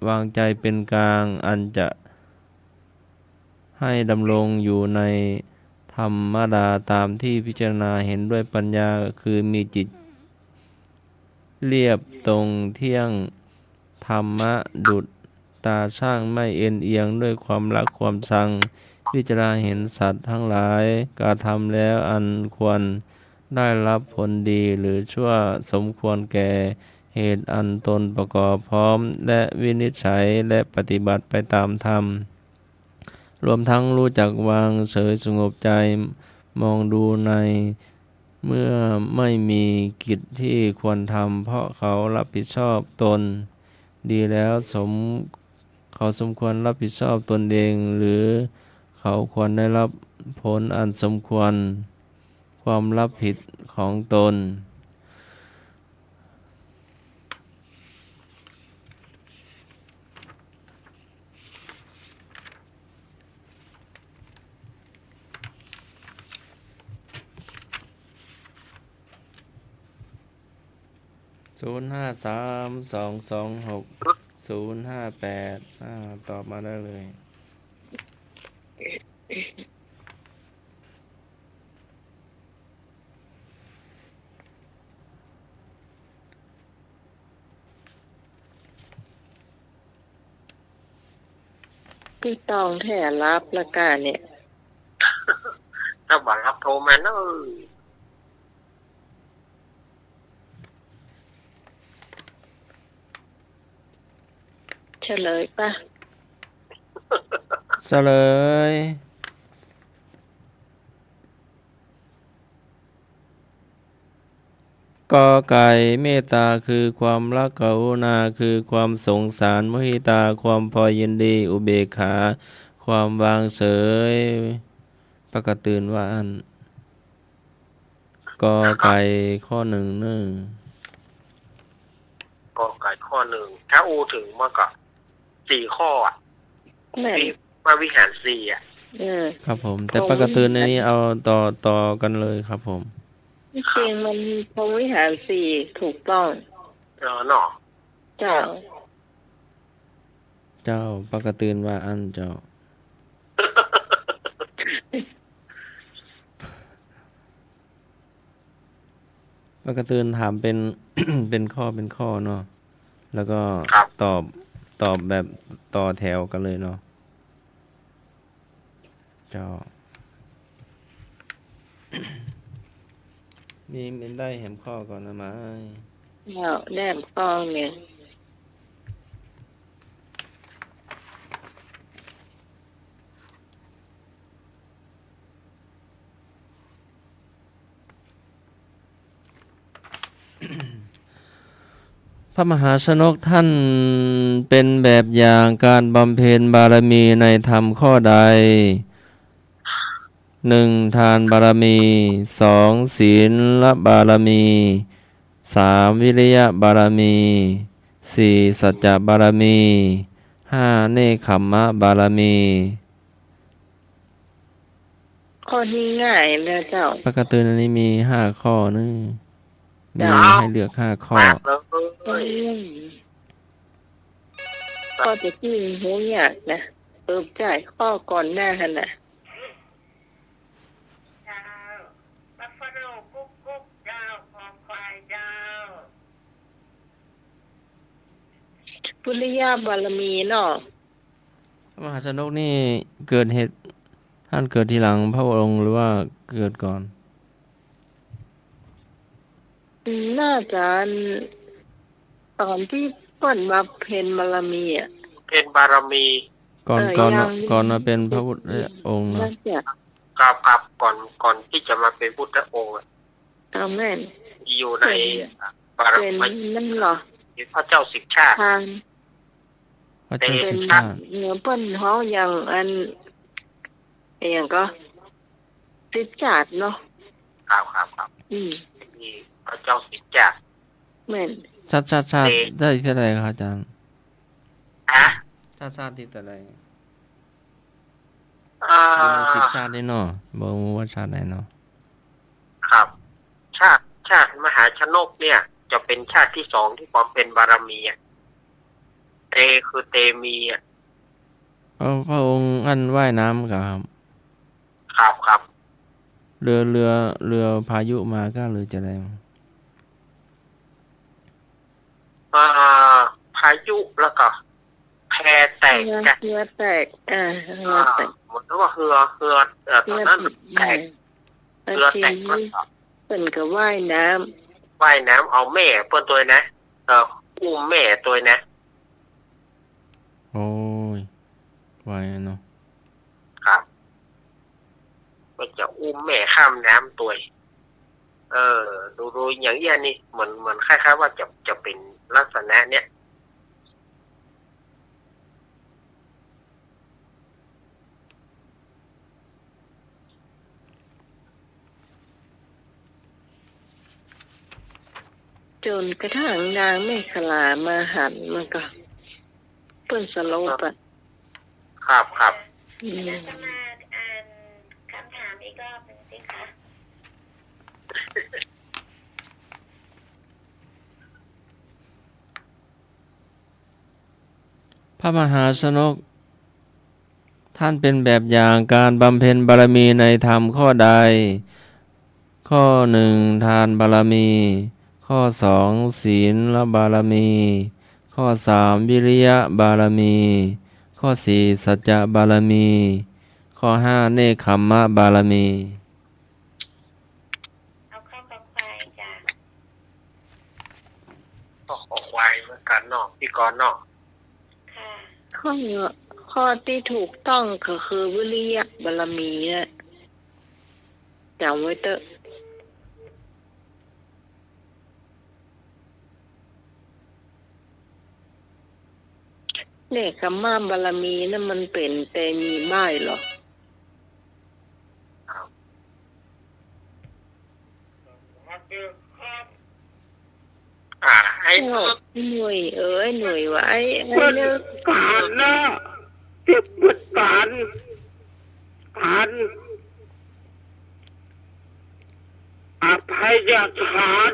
Speaker 2: วางใจเป็นกลางอันจะให้ดำรงอยู่ในธรรมดาตามที่พิจารณาเห็นด้วยปัญญาคือมีจิตเรียบตรงเที่ยงธรรมะดุจตาช่างไม่เอ็นเอียงด้วยความรักความชังพิจารณาเห็นสัตว์ทั้งหลายกระทำแล้วอันควรได้รับผลดีหรือชั่วสมควรแก่เหตุอันตนประกอบพร้อมและวินิจฉัยและปฏิบัติไปตามธรรมรวมทั้งรู้จักวางเฉยสงบใจมองดูในเมื่อไม่มีกิจที่ควรทำเพราะเขารับผิดชอบตนดีแล้วเขาสมควรรับผิดชอบตนเองหรือเขาควรได้รับผลอันสมควรความรับผิดของตน0532260585ตอบมาได้เลย
Speaker 1: พี่ตองแท่รับละกาเนี่ย
Speaker 3: ถ้าบอกรับโทรมาเนอะ
Speaker 1: เฉลยป่ะ
Speaker 2: เฉลยกอไก่เมตตาคือความรักกรุณาคือความสงสารมุทิตาความพอยินดีอุเบกขาความวางเฉยประกาศตื่นว่าอันกอไก่ข้อหนึ่งนึ่ง
Speaker 3: ก็ไก่ข้อหนึ่งถ้าอูถึงมาก็4 ข้ออ่ะ
Speaker 1: แม่น
Speaker 3: มาวิหาร4อ่ะ
Speaker 2: ครับผมแต่ประกาศตื่นในนี้เอาต่อกันเลยครับผม
Speaker 1: ที่จริงมันพรหมวิหารสี่ถูกต้อง
Speaker 3: เนาะ
Speaker 1: เจ้า
Speaker 2: เจ้าประกาศตื่นว่าอันเจ้า ประกาศตื่นถามเป็น เป็นข้อเนาะแล้วก็ตอบแบบต่อแถวกันเลยเนาะเจ้า มีเป็นได้แหมข้อก่อนนะไหม
Speaker 1: แล้วแนมฟองเนี่ย
Speaker 2: พระมหาชนกท่านเป็นแบบอย่างการบำเพ็ญบารมีในธรรมข้อใด 1. ทานบารมี 2. ศีลบารมี 3. วิริยะบารมี 4. สัจจะบารมี 5. เนคขมมะบารมี
Speaker 1: ข้อนี้ง่ายเลยเจ้า
Speaker 2: พระกตือนันนี้มี5 ข้อนึงมีให้เลือก5 ข้อ
Speaker 3: มากเลย
Speaker 1: ข้อจะที่หูยากนะจ่ายข้อก่อนหน้าขนาด
Speaker 4: เจ้าบัฟฟาโลกุ๊กกุ๊กเจ้าคอควายเจ้า
Speaker 1: ปุริยาบารมีเนาะ
Speaker 2: พระมหาชนกนี่เกิดเหตุท่านเกิดทีหลังพระองค์หรือว่าเกิดก่อน
Speaker 1: น่าจะตอนที่เปิ้นมาเพนบารมีอ่ะ
Speaker 3: เป็นบารมี
Speaker 2: ก่อน
Speaker 1: ยัง
Speaker 2: ก่อนมาเป็นพระพุทธองค์
Speaker 1: น่า
Speaker 2: เนาะ
Speaker 1: จะ
Speaker 3: กับก่อนที่จะมาเป็นพุทธองค์อะ
Speaker 1: เอาแม่น
Speaker 3: อยู่ในบาร
Speaker 1: เป็น
Speaker 3: มี
Speaker 1: นั่นเหรอ
Speaker 3: พระเจ้าสิบชาติ
Speaker 1: ทาง
Speaker 2: พระเจ้า
Speaker 1: เป็
Speaker 2: สิ
Speaker 1: น
Speaker 2: บชาติ
Speaker 1: เนื้อเปิ้นเฮาอย่างอันอย่างก็สิจาดเนาะ
Speaker 3: ครับ มีพระเจ้าสิบชาติ
Speaker 1: แม่น
Speaker 2: ชาติได้ที่เท่าไหร่ครับอาจารย์
Speaker 3: ฮะ
Speaker 2: ชาติที่เท่าไหร่
Speaker 3: อ่า
Speaker 2: อยู่ใน10 ชาติได้เนาะบอกว่าชาติไหนเนาะ
Speaker 3: ครับ ชาติมหาชนกเนี่ย จะเป็นชาติที่2ที่ความเป็นบารมีอะเตคือเตมีอ่ะ
Speaker 2: พระองค์อันว่ายน้ำครับ
Speaker 3: ครับ
Speaker 2: เรือพายุมาก็หรือจะอะไร
Speaker 3: พายุแล้วก็แพแตกกัน
Speaker 1: เรือแตกเรือแตก
Speaker 3: เหมือนว่าเรือตอนนั้นแตก
Speaker 1: แล้ว
Speaker 3: เรือ
Speaker 1: ที
Speaker 3: แตกก็
Speaker 1: นี้เปิ้นก็ว่ายน้ำ
Speaker 3: ว่ายน้ำเอาแม่เปิ้นตัวนะอุ้มแม่ตัวนะ
Speaker 2: โอ้ยว่ายเนาะ
Speaker 3: ครับก็จะอุ้มแม่ข้ามน้ำตัวดูอย่างเงี้ยนี่เหมือนคล้ายๆว่าจะเป็นลักษณะเนี้ย
Speaker 1: จนกระทั่งนางเมขลามาหันมันก็เปิ้นสลบอ่ะ
Speaker 3: ครับ
Speaker 4: จะมาอ่านคำถามอีกรอบหนึ่งสิคะ
Speaker 2: พระมหาชนก ท่านเป็นแบบอย่างการบำเพ็ญบารมีในธรรมข้อใด ข้อ 1. ทานบารมี ข้อ 2. ศีลบารมี ข้อ 3. วิริยะบารมี ข้อสี่สัจจะบารมี ข้อห้าเนคขมมะบารมี
Speaker 4: เอาเข้ากับควายจ้ะ
Speaker 3: ก็ขอควายเหมือนกันเนาะพี่กรณ์เนาะ
Speaker 4: ค่ะ
Speaker 1: ข้อที่ถูกต้องก็คือวิริยะบารมีนะจำไว้เถอะเนคขมมะบารมีนั่นมันเป็นแต่มีไม่หรอก
Speaker 3: ให้
Speaker 1: หน่วยหน่วยไว้ไอ้
Speaker 5: เพื่อน
Speaker 1: เนี่ย
Speaker 5: การนะเจ็บเพื่อนการอภัยทาน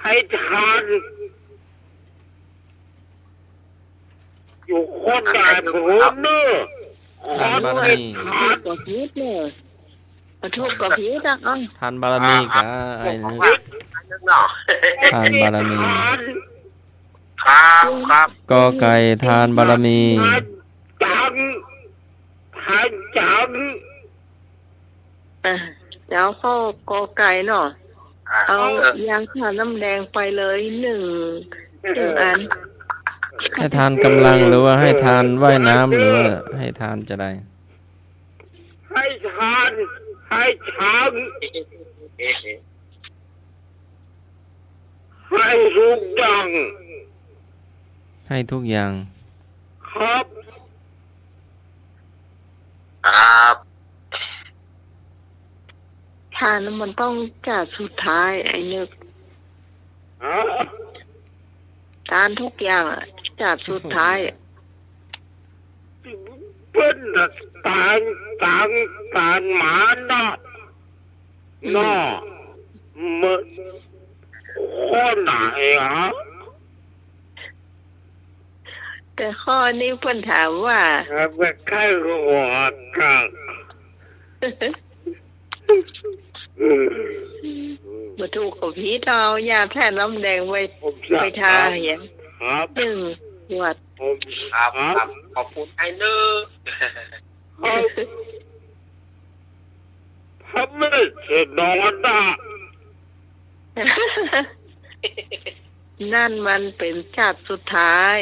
Speaker 5: ให้ทานอยู่คนใดคนเนอะขอ
Speaker 2: ทานบารมี
Speaker 5: ให้ทาน
Speaker 1: กับพีทเนี่ยกระทุกกับพีทอ่ะอ่ะ
Speaker 2: ทานบารมีกะไอ้นึก
Speaker 3: นึกเนาะ
Speaker 2: ทานบารมี
Speaker 3: ครับ
Speaker 2: กอไก่ทานบารมี
Speaker 5: ทานจัง
Speaker 1: เดี๋ยวข้อกอไก่เนาะเอายางข้าน้ำแดงไปเลยหนึ่งอัน
Speaker 2: ให้ทานกำลังหรือว่าให้ทานว่ายน้ำหรือว่าให้ทานจะได้
Speaker 5: ให้ทานให้ช้างให้ทุกอย่าง
Speaker 2: ให้ทุกอย่าง
Speaker 5: ครับ
Speaker 3: ครับ
Speaker 1: ทานนั้นมันต้องจัดสุดท้ายไอ้นึก
Speaker 5: อ่ะ
Speaker 1: ทานทุกอย่างอะจัดสุดท้ายอะ
Speaker 5: เป็นต่างหมานะเนาะมันคนไหนอ่ะ
Speaker 1: แต่ข้อนี้เพิ่นถามว่า
Speaker 5: เป็นใครหัวกัน
Speaker 1: มาถูกกับพีทเอายาแท้น้ำแดงไว้ไปทาเห็น
Speaker 5: ครับ
Speaker 1: หนึ่งขวด
Speaker 5: ผม
Speaker 3: ครับขอบคุณไอ้เนอ
Speaker 5: ทำไม่เสร็จนอนนะ
Speaker 1: นั่นมันเป็นจัดสุดท้าย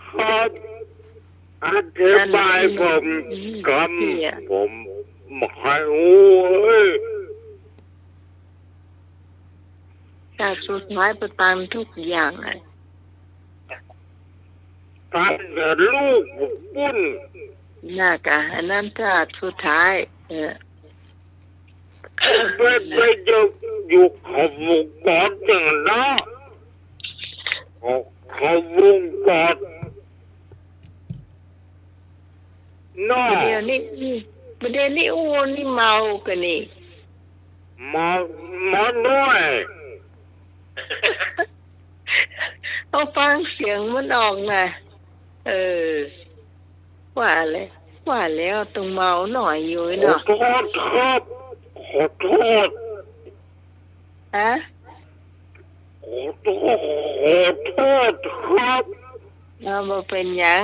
Speaker 5: ครับอธิบายผมผมไม่รู้เอ้ย
Speaker 1: จัดสุดท้ายประตามทุกอย่างอ่ะ
Speaker 5: การเห็นลูกปุ้น
Speaker 1: น่ากะอันนั้นจัดสุดท้าย
Speaker 5: ไปอยู่ขบวงกอดอย่างนะขบวงกอดน้อ
Speaker 1: ประเดี๋ยวนี้อ้วนนี่เมากันนี่
Speaker 5: มาน้อย
Speaker 1: เอาฟังเสียงมันออกนะว่าแล้วต้องเมาหน่อยอยู่
Speaker 5: ขอ
Speaker 1: เนาะ
Speaker 5: โทษครับขอโทษ
Speaker 1: ฮะ
Speaker 5: ขอโทษครับ
Speaker 1: เรามาเป็นหยัง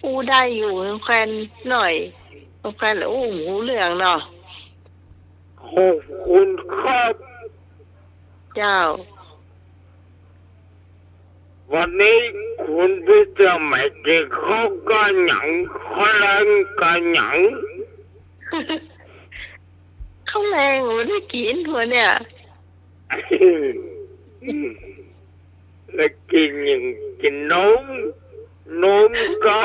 Speaker 1: อู้ได้อยู่แควนหน่อยแควนแล้วหูเหลืองเนาะ
Speaker 5: ขอบคุณครับ
Speaker 1: เจ้า
Speaker 5: วันนี้คุณพี่จะไม่กินข้าวกันหยังข้าวแรงกันหยัง
Speaker 1: ข้าวแรงหนูได้กินหัวเนี่ย
Speaker 5: แล้วกินยังกินนมก็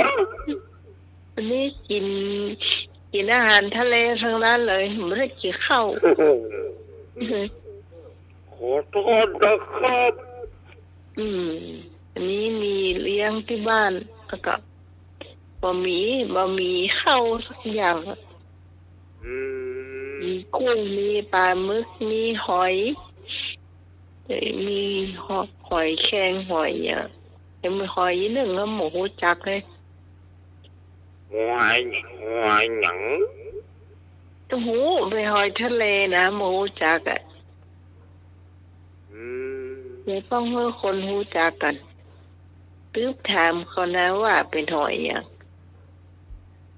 Speaker 1: วันนี้กินอาหารทะเลทั้งนั้นเลยไม่ได้กินข้าว
Speaker 5: ขอโทษนะครับ
Speaker 1: อันนี้มีเลี้ยงที่บ้านแล้วก็บะหมี่ข้าวสักอย่างมีกุ้งมีปลาหมึกมีหอยมีหอยแครงหอยอ่ะยังมีหอยหนึ่งแล้วหมูจักเลย
Speaker 5: หอยหยัง
Speaker 1: โอ้โหไปหอยทะเลนะหมูจักอ่ะเดี๋ยวต้องให้คนหูจักกัน ตื้บถามเขานะว่าเป็นหอยอย่าง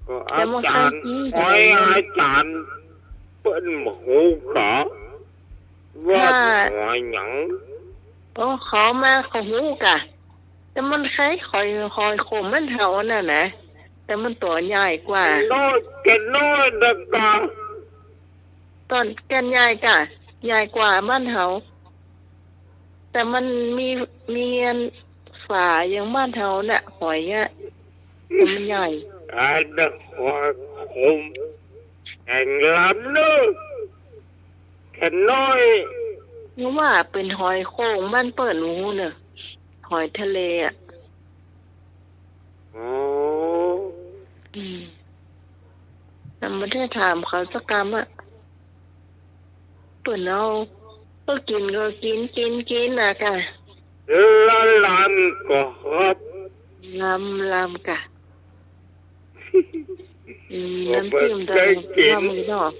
Speaker 5: ก็อาจารย์หอยอาจารย์เป็นหูขาว่าหอยหยัง
Speaker 1: โอ้ขอมาขอหูกะแต่มันคล้ายหอยขมมันเท่าน่ะนะแต่มันตัวใหญ่กว่า
Speaker 5: น้อยแกน้อยนะกะ
Speaker 1: ตอนแกันใหญ่กะใหญ่กว่าบ้านเฮาแต่มันมีอันฝาอย่างบ้านเฮาน่ะหอยอ่ะแต่มันใหญ่
Speaker 5: อันนั้นหอยขมแห่งลำเนอะแค่น้อย
Speaker 1: เพราะว่าเป็นหอยโข่งบ้านเปิดหนูเนี่ยหอยทะเลอ่ะ
Speaker 5: อ๋อ
Speaker 1: แต่ไม่ได้ถามเขาสักคำอ่ะเปิดเอาก็กินนะกะ
Speaker 5: ละลำก็ครับ
Speaker 1: ลำกะน้ำจิ้มตอนทำมือดอก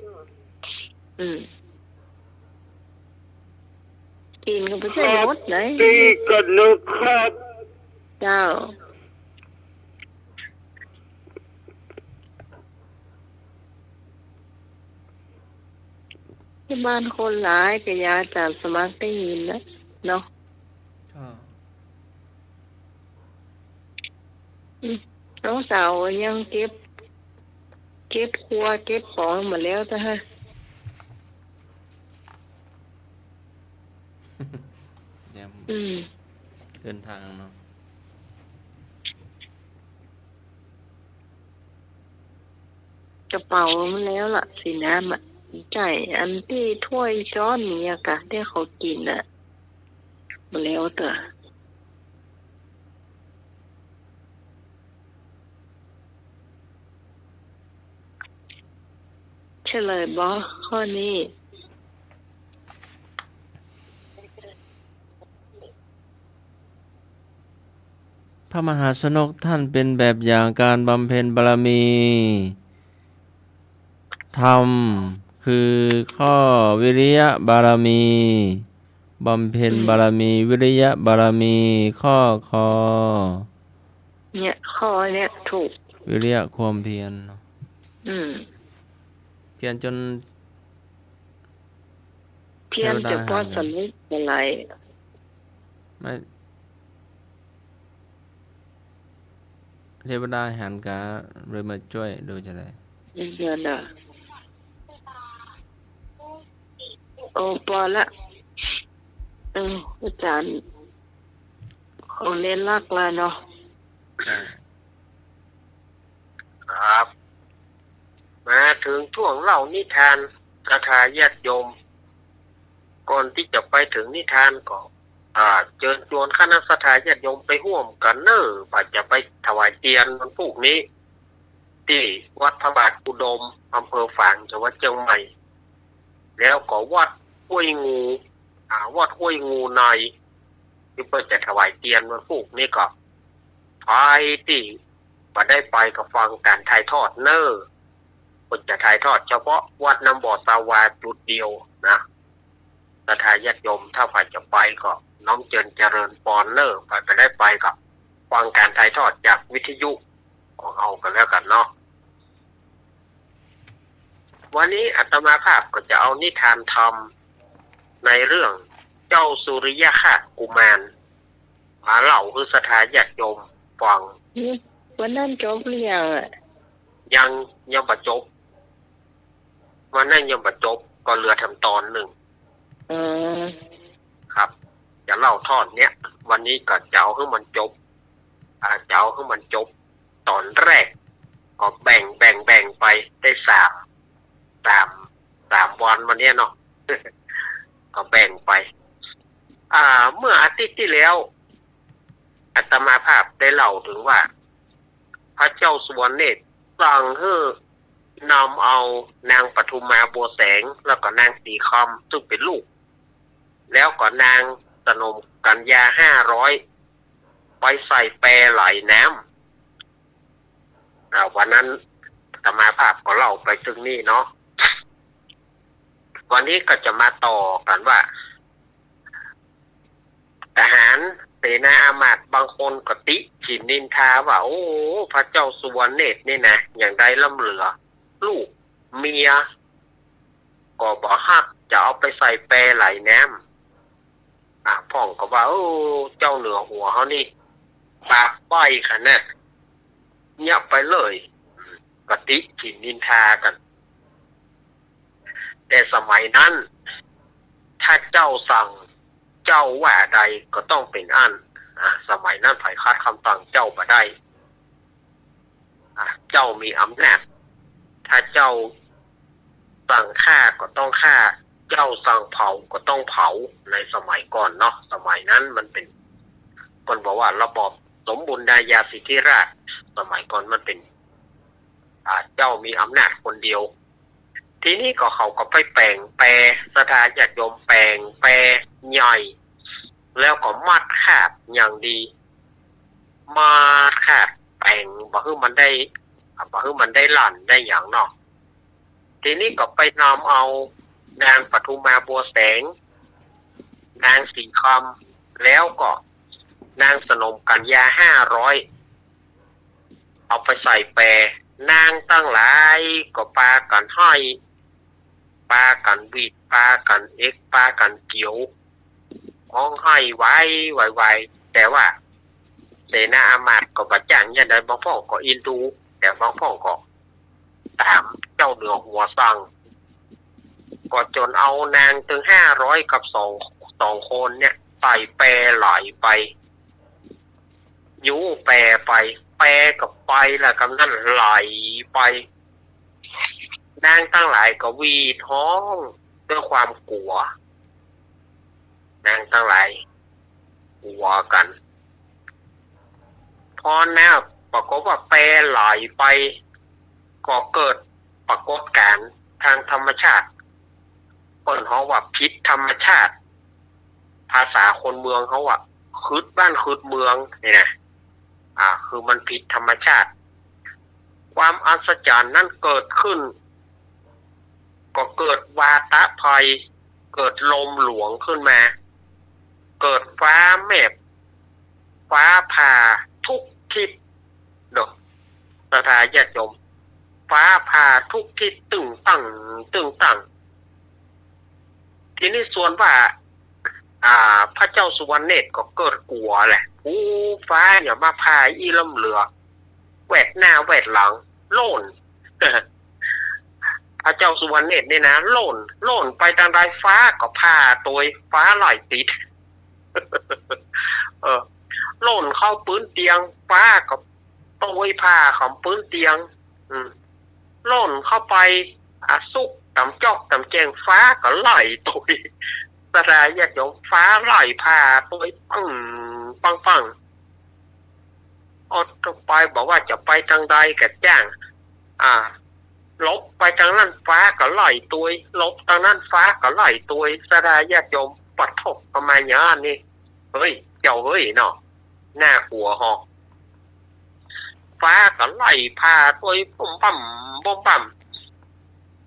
Speaker 1: กินก็ไม่ใช่รสไหน
Speaker 5: ตีกันนะครับ
Speaker 1: เจ้าที่บ้านคนหลายกะยาอาจารย์สมัครได้ยินนะเนาะน้องสาวยังเก็บครัวเก็บของหมดแล้วจ้ะฮะ
Speaker 2: ยัง
Speaker 1: อืม
Speaker 2: เดินทางเนาะ
Speaker 1: กระเป๋ามันแล้วล่ะสีน้ำอ่ะไก่อันที่ถ้วยช้อนนี้อะกะที่เขากินอ่ะหมดแล้วเถอะเฉลยบอข้อนี้
Speaker 2: พระมหาชนกท่านเป็นแบบอย่างการบำเพ็ญบารมีธรรมคือข้อวิริยะบารมีบำเพ็ญบารมีวิริยะบารมีข้อคอ
Speaker 1: เนี่ยข้อเนี่ยถูก
Speaker 2: วิริยะความเพียรเนาะ เพียรจน
Speaker 1: เพียงแต่พอสำนึกอะไร
Speaker 2: ไม่เทวดาหันกาเลยมาช่วยดูจะได้
Speaker 1: เดือนอ่ะโอ้พอละอาจารย์ของเล่นลักแล้วเนาะ
Speaker 3: ครับ มาถึงช่วงเล่านิทานคาถาญาติโยม ก่อนที่จะไปถึงนิทานก็เชิญชวนคณะสัตยาญาติโยมไปร่วมกันเนอะว่าจะไปถวายเทียนวันพรุ่งนี้ ที่วัดพระบาทอุดมอำเภอฝางจังหวัดเชียงใหม่ แล้วก็วัดห้วยงูวัดห้วยงูในที่เปิดจะถวายเทียนวันพรุ่งนี้ก็ไปที่มาได้ไปก็ฟังการถ่ายทอดเนอะเปิดจะถ่ายทอดเฉพาะวัดน้ำบ่อสาวาจุดเดียวนะสัตยาญาติโยมถ้าฝ่ายจะไปก็น้อมเจริญปอนเนอร์ไปได้ไปกับฟังการถ่ายทอดจากวิทยุของเอากันแล้วกันเนาะวันนี้อาตมาภาพก็จะเอานิทานธรรมในเรื่องเจ้าสุริยคกุมารมาเล่าคือสัตยาญาติโยมฟัง
Speaker 1: วันนั้นจบหรือยังอ่ะ
Speaker 3: ยังประจบวันนั้นยังประจบก็เหลือทำตอนหนึ่งครับจะเล่าทอดเนี้ยวันนี้ก็เจ้าให้มันจบเจ้าให้มันจบตอนแรกก็แบ่งไปได้สามวันวันนี้เนาะ ก็แบ่งไปเมื่ออาทิตย์ที่แล้วอาตมาภาพได้เล่าถึงว่าพระเจ้าสุวรรณเนตรสั่งให้นำเอานางปทุมมาบัวแสงแล้วก็นางสีคำซึ่งเป็นลูกแล้วก็นางสนมกัญญา500ไปใส่แปรไหลน้ำวันนั้นอาตมาภาพก็เล่าไปถึงนี่เนาะวันนี้ก็จะมาต่อกันว่าทหารไป นาอามาตย์บางคนก็ติฉินนินทาว่าโอ้พระเจ้าสุวรรณเนตรนี่นะอย่างใดล่ำเหลือลูกเมียก็บ่ฮักจะเอาไปใส่แปรไหลแหนมพ่องก็ว่าโอ้เจ้าเหนือหัวเขานี่ปากใบขนาดเงียบไปเลยกติฉินนินทากันแต่สมัยนั้นถ้าเจ้าสั่งเจ้าว่าใดก็ต้องเป็นอันสมัยนั้นไผ่คัดคำสั่งเจ้าบ่ได้เจ้ามีอำนาจถ้าเจ้าสั่งฆ่าก็ต้องฆ่าเจ้าสั่งเผาก็ต้องเผาในสมัยก่อนเนาะสมัยนั้นมันเป็นคนบอกว่าระบอบสมบูรณาญาสิทธิราชย์สมัยก่อนมันเป็นเจ้ามีอำนาจคนเดียวทีนี้ก็เขาก็ไปแปลงแปรสถานญาติโยมแปลงแปรใหญ่แล้วก็มัดขาดอย่างดีมาขาดแปลงบ่คือมันได้หลั่นได้อย่างเนาะทีนี้ก็ไปนำเอานางปทุมาบัวแสงนางสีคำแล้วก็นางสนมกัญญา500เอาไปใส่แปรนางตั้งหลายก็ปากันห้อยปากันวีดปากันเอ็กปากันเกี่ยวห้องห้อยไว้แต่ว่าเสนาอามาตย์ก็บัดจังยันใดบางพ่อก็อินดูแต่บางพ่อก็ตามเจ้าเหนือหัวสั่งก็จนเอานางถึง500กับสองคนเนี่ยใส่แปรไหลไปยูแปรไปแปรกับไปแล้วกำนั้นไหลไปนางตั้งหลายก็วีท้องด้วยความกลัวนางตั้งหลายกลัวกันพอแล้วปรากฏว่าแปรไหลไปก็เกิดปรากฏการณ์ทางธรรมชาติคนเขาว่าพิษธรรมชาติภาษาคนเมืองเขาว่าคืดบ้านคืดเมืองนี่นะคือมันผิดธรรมชาติความอัศจรรย์นั้นเกิดขึ้นก็เกิดวาตภัยเกิดลมหลวงขึ้นมาเกิดฟ้าแมบฟ้าผ่าทุกทิศเด้อสถานญาติโยมฟ้าผ่าทุกทิศตึงตั้งทีนี้ส่วนว่าพระเจ้าสุวรรณเนตรก็เกิดกลัวแหละผู้ฟ้าอย่ามาพาอีล่ำเหลือแวดหน้าแวดหลังโล่น พระเจ้าสุวรรณเนตรนี่นะโล่นไปทางใดฟ้าก็พาตัวฟ้าไหลติด โล่นเข้าปืนเตียงฟ้าก็ตัวพาของปืนเตียงโล่นเข้าไปสุกตำจอกตำแจงฟ้าก็ไหลตัวสถานญาติโยมฟ้าไหลพาตัวปังอดไปบอกว่าจะไปทางใดก็จ้างลบไปทางนั้นฟ้าก็ไหลตัวลบทางนั้นฟ้าก็ไหลตัวสถานญาติโยมปัดทบประมาณนี้นี่เฮ้ยเจ้าเฮ้ยเนาะหน้าหัวหอกฟ้าก็ไหลพาตัวปุ่มปั่ม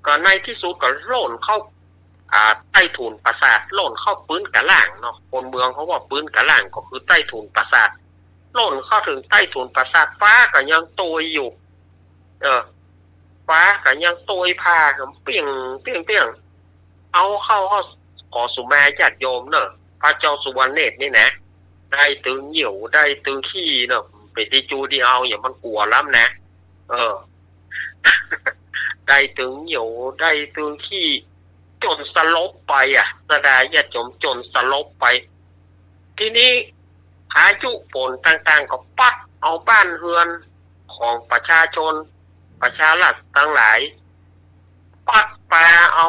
Speaker 3: ก็ในที่สุดก็โล่นเข้าใต้ถุนปราสาทโล่นเข้าปืนกระล่างเนาะคนเมืองเขาว่าปืนกระล่างก็คือใต้ถุนปราสาทโล่นเข้าถึงใต้ถุนปราสาทฟ้าก็ยังโตยอยู่ฟ้าก็ยังโตยพาเปี้ยงเอาเข้าขอสุมาญาติโยมเนอะพระเจ้าสุวรรณเนตรนี่นะได้ตึงเหี่ยวได้ตึงขี้เนอะไปที่จูดีเอาอย่ามันกลัวล้ำนะได้ตึงเหี่ยวได้ตึงขี้จนสลบไปสดายญาติโยมจนสลบไปทีนี้พายุฝนต่างๆก็ปัดเอาบ้านเรือนของประชาชนประชารัฐทั้งหลายปัดปลาเอา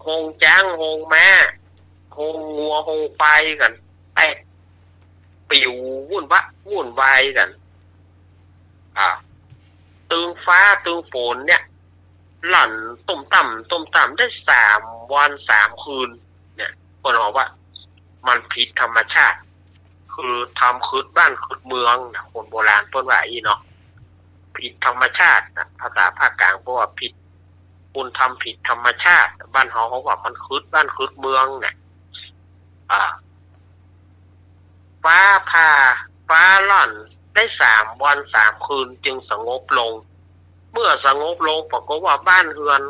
Speaker 3: โฮงจ้างโฮงแม่โฮงงัวโฮงไปกันแตกปิววุ่นวายกันตึงฟ้าตึงฝนเนี่ยหลั่นต้มต่ำได้3 วัน 3 คืนเนี่ยคนบอกว่ามันผิดธรรมชาติคือทำคืดบ้านคืดเมืองนะคนโบราณต้นว่าอีเนาะผิดธรรมชาตินะภาษาภาคกลางเพราะว่าผิดคุณทำผิดธรรมชาติบ้านเขาว่ามันคืดบ้านคืดเมืองเนี่ย ฟ้าผ่าฟ้าลั่นได้3 วัน 3 คืนจึงสงบลง เมื่อสงบลงปรากฏว่าบ้านเรือน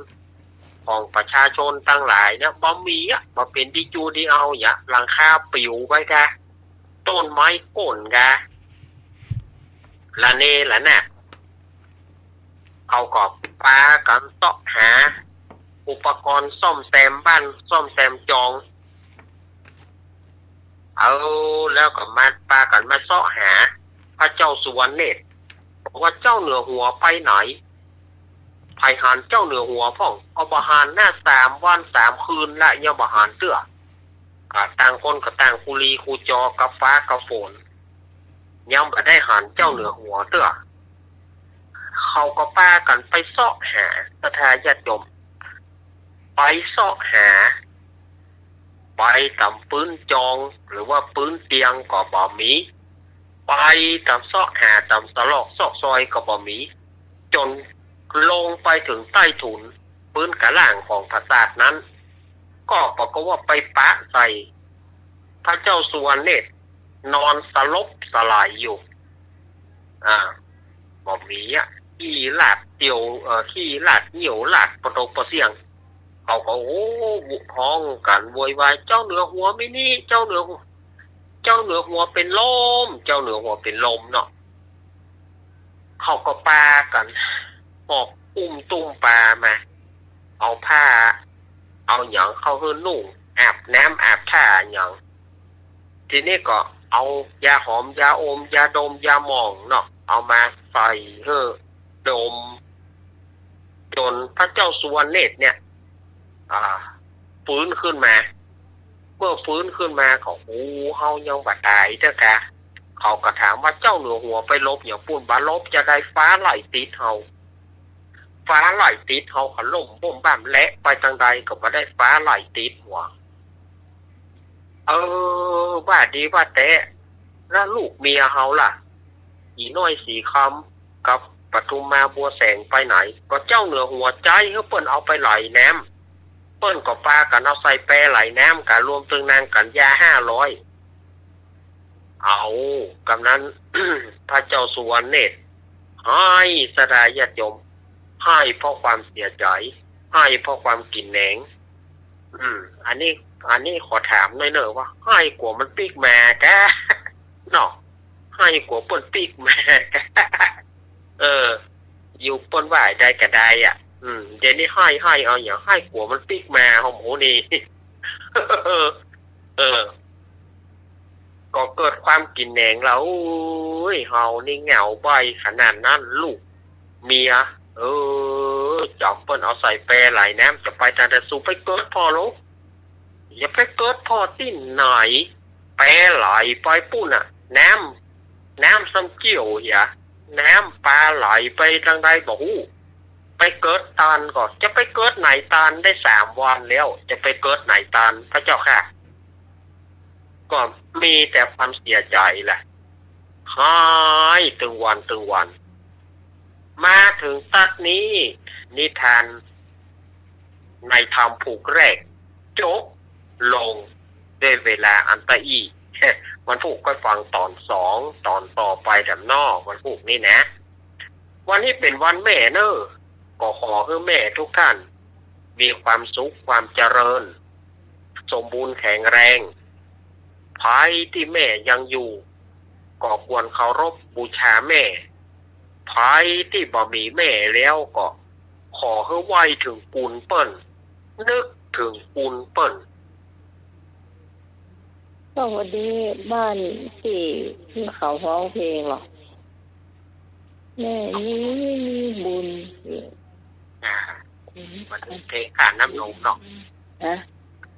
Speaker 3: ของประชาชนทั้งหลายเนี่ยบ่มีบ่เป็นที่จูที่เอาหลังคาปลิวไปกะต้นไม้โค่นกะละเนละน่ะเขาก็ปากันเสาะหาอุปกรณ์ซ่อมแซมบ้านซ่อมแซมจองเอาแล้วก็มาปากันมาเสาะหาพระเจ้าสุวรรณเนตรบอกว่าเจ้าเหนือหัวไปไหนไผหานเจ้าเหนือหัวพ่องเอาบหารหน้า3 วัน 3 คืนละยังบหารเตื้อก็ต่างคนก็ต่างคุลีคูจอกับฟ้ากับฝนยังบ่ได้หารเจ้าเหนือหัวเตื้อเขาก็ป้ากันไปเสาะหาสถาญาติโยมไปเสาะหาไปตำปืนจองหรือว่าปืนเตียงก็บ่มีไปตำเสาะหาตำสลอกซอกซอยก็บ่มีจนลงไปถึงใต้ถุนปืนกระล่างของปราสาทนั้นก็ปรากฏว่าไปปะใส่พระเจ้าสุวรรณเนตรนอนสลบสลายอยู่บ่มีที่ลาดเตียวที่ลาดเหนียวลาดประตกประเสียงเขาก็บุกห้องกันโวยวายเจ้าเหนือหัวไม่นี่เจ้าเหนือหัวเป็นลมเจ้าเหนือหัวเป็นลมเนาะเขาก็ปากันหอบอุ้มตุ้มปลามาเอาผ้าเอาหยังเข้าหื้อนุ่งอาบน้ำอาบท่าหยังทีนี้ก็เอายาหอมยาอมยาดมยาหม่องเนาะเอามาใส่เฮ้อดมจนพระเจ้าสุวรรณเนตรเนี่ยฟื้นขึ้นมาเมื่อฟื้นขึ้นมาเขาเฮายังบ่ตายเด้อกะเขาก็ถามว่าเจ้าเหนือหัวไปลบอย่างปุ่นบ่ลบจะได้ฟ้าไหลติดเฮาฟ้าไหลติดเฮาขล่มบ่มบ้ามและไปทางใดก็บ่ได้ฟ้าไหลติดหัวว่าดีว่าแต่แล้วลูกเมียเฮาล่ะอีน้อยสีคำกับปทุมมาบัวแสงไปไหนก็เจ้าเหนือหัวใจเฮาเปิ้นเอาไปไหลน้ำเปิ้นก็ปากันเอาใส่แปรไหลน้ำกันรวมถึงนางกันยา500เอากำนั้น พระเจ้าสุวรรณเนตรให้สดาญาติโยมให้เพราะความเสียใจให้เพราะความกินแหนงอันนี้ขอถามหน่อยเนอะว่าให้กว่ามันปีกแม่แกเนาะให้กว่าเปิ้นปีกแม่แกอยู่เปิ้นว่าได้ก็ได้เดี๋ยวนี้ให้เอาอย่างให้กว่ามันปีกแม่ของหมูนี่ ก็เกิดความกินแหนงแล้วเฮานี่เหงาไปขนาดนั้นลูกเมียจอมเปิ้นเอาใส่แปรไหลน้ำจะไปแต่สูไปเกิดพอลูกอย่าไปเกิดพอที่ไหนแปรไหลไปปุ้นน้ำซ้ำเกี่ยวน้ำปลาไหลไปทางใดบอกไปเกิดตานก่อนจะไปเกิดไหนตานได้3 วันแล้วจะไปเกิดไหนตานพระเจ้าค่ะก็มีแต่ความเสียใจแหละหายถึงวันมาถึงตัดนี้นิทานในธรรมผูกแรกจบลงด้วยเวลาอันตะอีวันผูกก็ฟังตอน2ตอนต่อไปแบบนอกวันผูกนี่นะวันนี้เป็นวันแม่เนอะก็ขอให้แม่ทุกท่านมีความสุขความเจริญสมบูรณ์แข็งแรงภายที่แม่ยังอยู่ก็ควรเคารพบูชาแม่ภายที่บ่มีแม่แล้วก็ขอให้ไหวถึงปูนเปิ้นนึกถึงปูนเปิ้น
Speaker 1: ก็วันนี้บ้านที่เขาร้องเพลงหรอแม่นี้มีบุญ
Speaker 3: มันเพลงข้าน้ำนมเนาะ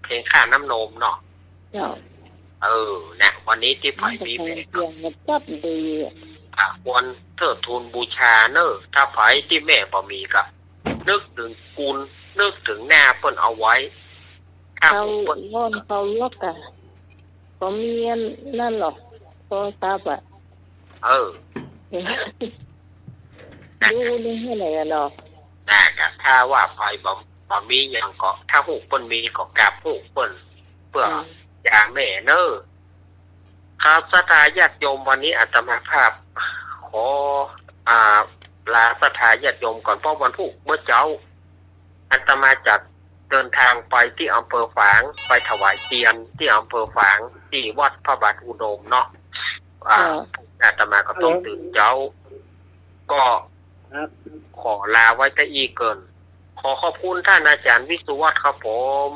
Speaker 3: เพลงข้าน้ำนมเนาะนะวันนี้ที่ไผ่มีเพลง
Speaker 1: มันจับดี
Speaker 3: ควรเทิดทูนบูชาเนอะถ้าไผ่ที่แม่บ่มีก็นึกถึงกุลนึกถึงหน้าเปิ้นเอาไว้
Speaker 1: เขานอนเขาล็อกเขามีนั่นหรอกโทรศัพท์ดูนี่ให้ไหนกันเนาะ
Speaker 3: ก็ถ้าว่าไผ่บ่มีอย่างก็ถ้าหูเปิ้นมีก็กราบหูเปิ้นเพื่ออย่างแม่เนอะ ครับศรัทธาญาติโยมวันนี้อาตมาภาพขอลาศรัทธาญาติโยมก่อนเพราะวันพรุ่งเมื่อเช้าอาตมาจัดเดินทางไปที่อำเภอฝางไปถวายเทียนที่อำเภอฝางที่วัดพระบาทอุดมเนาะอาตมาก็ต้องตื่นเช้าก็ขอลาไว้แต่อีเกินขอขอบคุณท่านอาจารย์วิสุวัฒน์ครับผม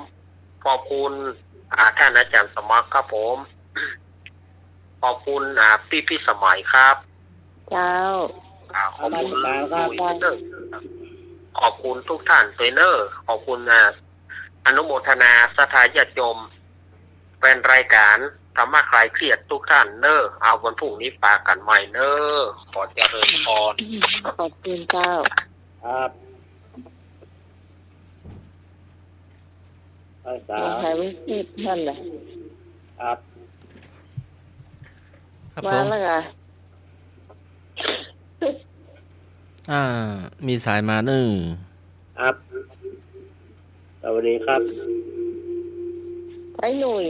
Speaker 3: ขอบคุณท่านอาจารย์สมัครครับผมขอบคุณพี่สมัยครับ
Speaker 1: เจ้า
Speaker 3: ขอบคุณขอบคุณทุกท่านเทรนเนอร์ขอบคุณอนุโมทนาศรัทธาญาติโยมเป็นรายการธรรมะคลายเครียดทุกท่านเนอเอาวันพรุ่งนี้ปากันใหม่เนอขอเจริญพร
Speaker 1: ขอบคุณเจ้า
Speaker 5: ครับภาษา
Speaker 1: วิสิตนั่นแหละ
Speaker 5: ครับ
Speaker 1: มาแล้วอ่ะ
Speaker 2: มีสายมาเนอ
Speaker 5: ครับสวัสดีครับ
Speaker 1: ไอ้หนุ่ย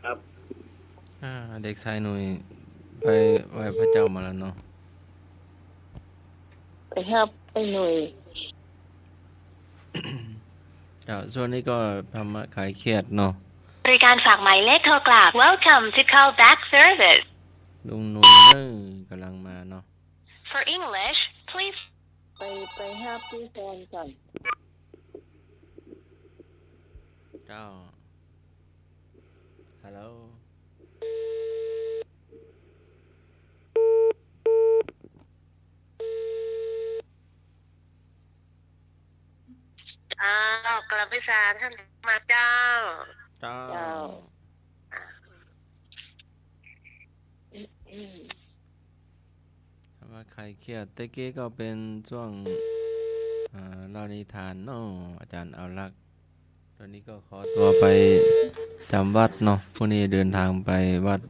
Speaker 5: ครับ
Speaker 2: เด็กชายหนุ่ยไปไหว้พระเจ้ามาแล้วเนาะ
Speaker 1: ไปครับไอ้หนุ่ย
Speaker 2: ส่วนนี้ก็ทำมาขายเครียดเนาะ
Speaker 6: บริการฝากหมายเลขโทรกลับ Welcome to call back service
Speaker 2: ลุงหนุ่ยกำลังมาเนาะ
Speaker 6: For English please
Speaker 1: ไปห้าพี่แฟนก่อน
Speaker 2: เจ้าฮัลโหล
Speaker 3: กลับพิสารท่านมาเจ้า
Speaker 2: มาใครเครียดตะกี้ก็เป็นช่วงเล่านิทานเนาะอาจารย์เอาลักตอนนี้ก็ขอตัวไปจำวัดเนาะพรุ่งนี้เดินทางไปวัด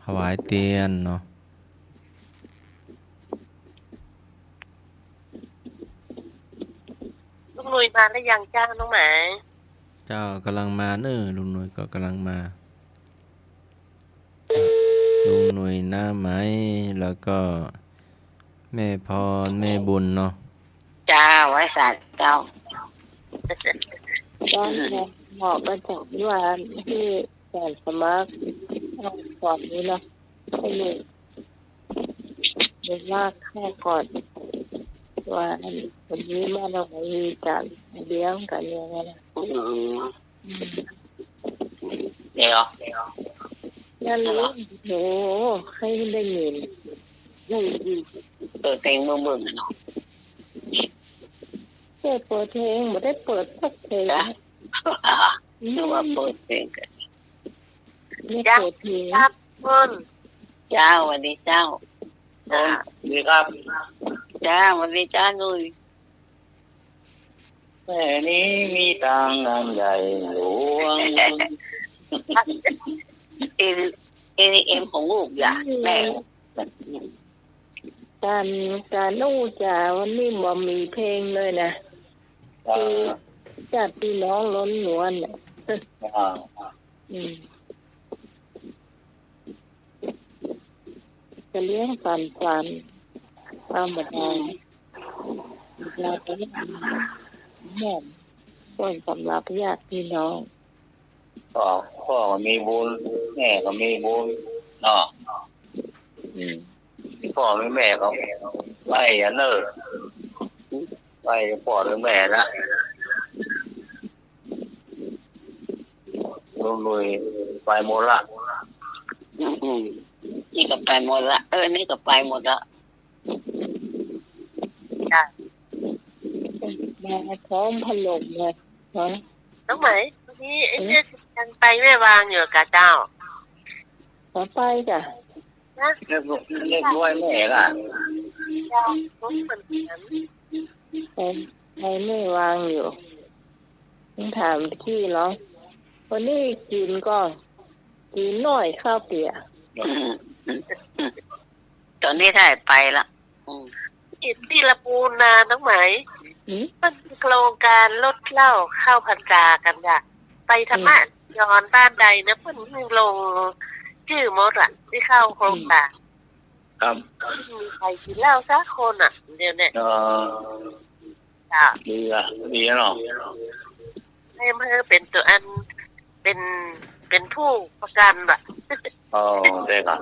Speaker 2: ถวายเตียนเนาะ
Speaker 3: ลุงหนุ่ยมาแล้วยังเจ้าน้องหมา
Speaker 2: เจ้ากำลังมาลุงหนุ่ยก็กำลังมาลุงหนุ่ยหน้าไหมแล้วก็แม่พรแม่บุญเนาะ
Speaker 3: เจ้าไว้สัตว์เจ้า
Speaker 1: ตอนเหมาะมาจากว่าที่แสนสมัครก่อนนี้เนาะไอ้หนุ่ยเดี๋ยวลากแค่ก่อนว่าวันนี้แม่เรามีการเลี้ยงกันยังไงนะ
Speaker 3: เดี๋ยว
Speaker 1: นั่นรู้โหใครได้ยิน
Speaker 3: เปิดเพลงเมื่อเนาะ
Speaker 1: เปิดเพลงไม่ได้เปิดสักเพลง
Speaker 3: นึกว่าเปิดเพลงกัน
Speaker 1: ไม่เปิดเพลง
Speaker 3: ครับคุณเจ้าวันนี้เจ้าดีครับจ้าวันนี้จ้าหนุ่ยแม่นี้มีตังงานใหญ่หลวงเอ็มของลูกอย่าแม่
Speaker 1: การนู่จ่าวันนี้บ่มีเพลงเลยนะคือจัดพี่น้องล้นหนวนจะเลี้ยงฟันธรรมดาเราไปแม่ต้นสำหรับญาติพี่น้อง
Speaker 3: พ่อมีบุญแม่ก็มีบุญเนาะพ่อไม่แม่เขาไปเนอไปพ่อหรือแม่ละลุยไปหมดละนี่ก็ไปหมดละนี่ก็ไปหมดละ
Speaker 1: มาพร้อมพลงเลยฮะ
Speaker 3: น้องไหมวันนี้ไอ้เจ้ากันไปแม่วางอยู่กับเจ้า
Speaker 1: ไปจ้ะ
Speaker 3: นะเรียกด้วยแม่ล่ะเจ้าต้องเหมือนกัน
Speaker 1: ให้แม่วางอยู่ต้องถามพี่เหรอวันนี้กินน้อยข้าวเปียก
Speaker 3: ตอนนี้ถ่ายไปละที่ละปูนนาน้องไหมมันโครงการลดเหล้าเข้าพรรษากันจ้ะไปธรรมะ ย้อนบ้านใดนะเพิ่นเพิ่งลงชื่อหมดอ่ะที่เข้าโครงการ
Speaker 7: ครับ
Speaker 3: มีใครกินเหล้าสักคนอ่ะเดี๋ยวเนี่ยจ้ะ
Speaker 7: ดีอ่ะดีเนาะ
Speaker 3: ให้เพื่อเป็นตัวอันเป็นผู้ประกันแบบ
Speaker 7: อ๋อได้ค่ะ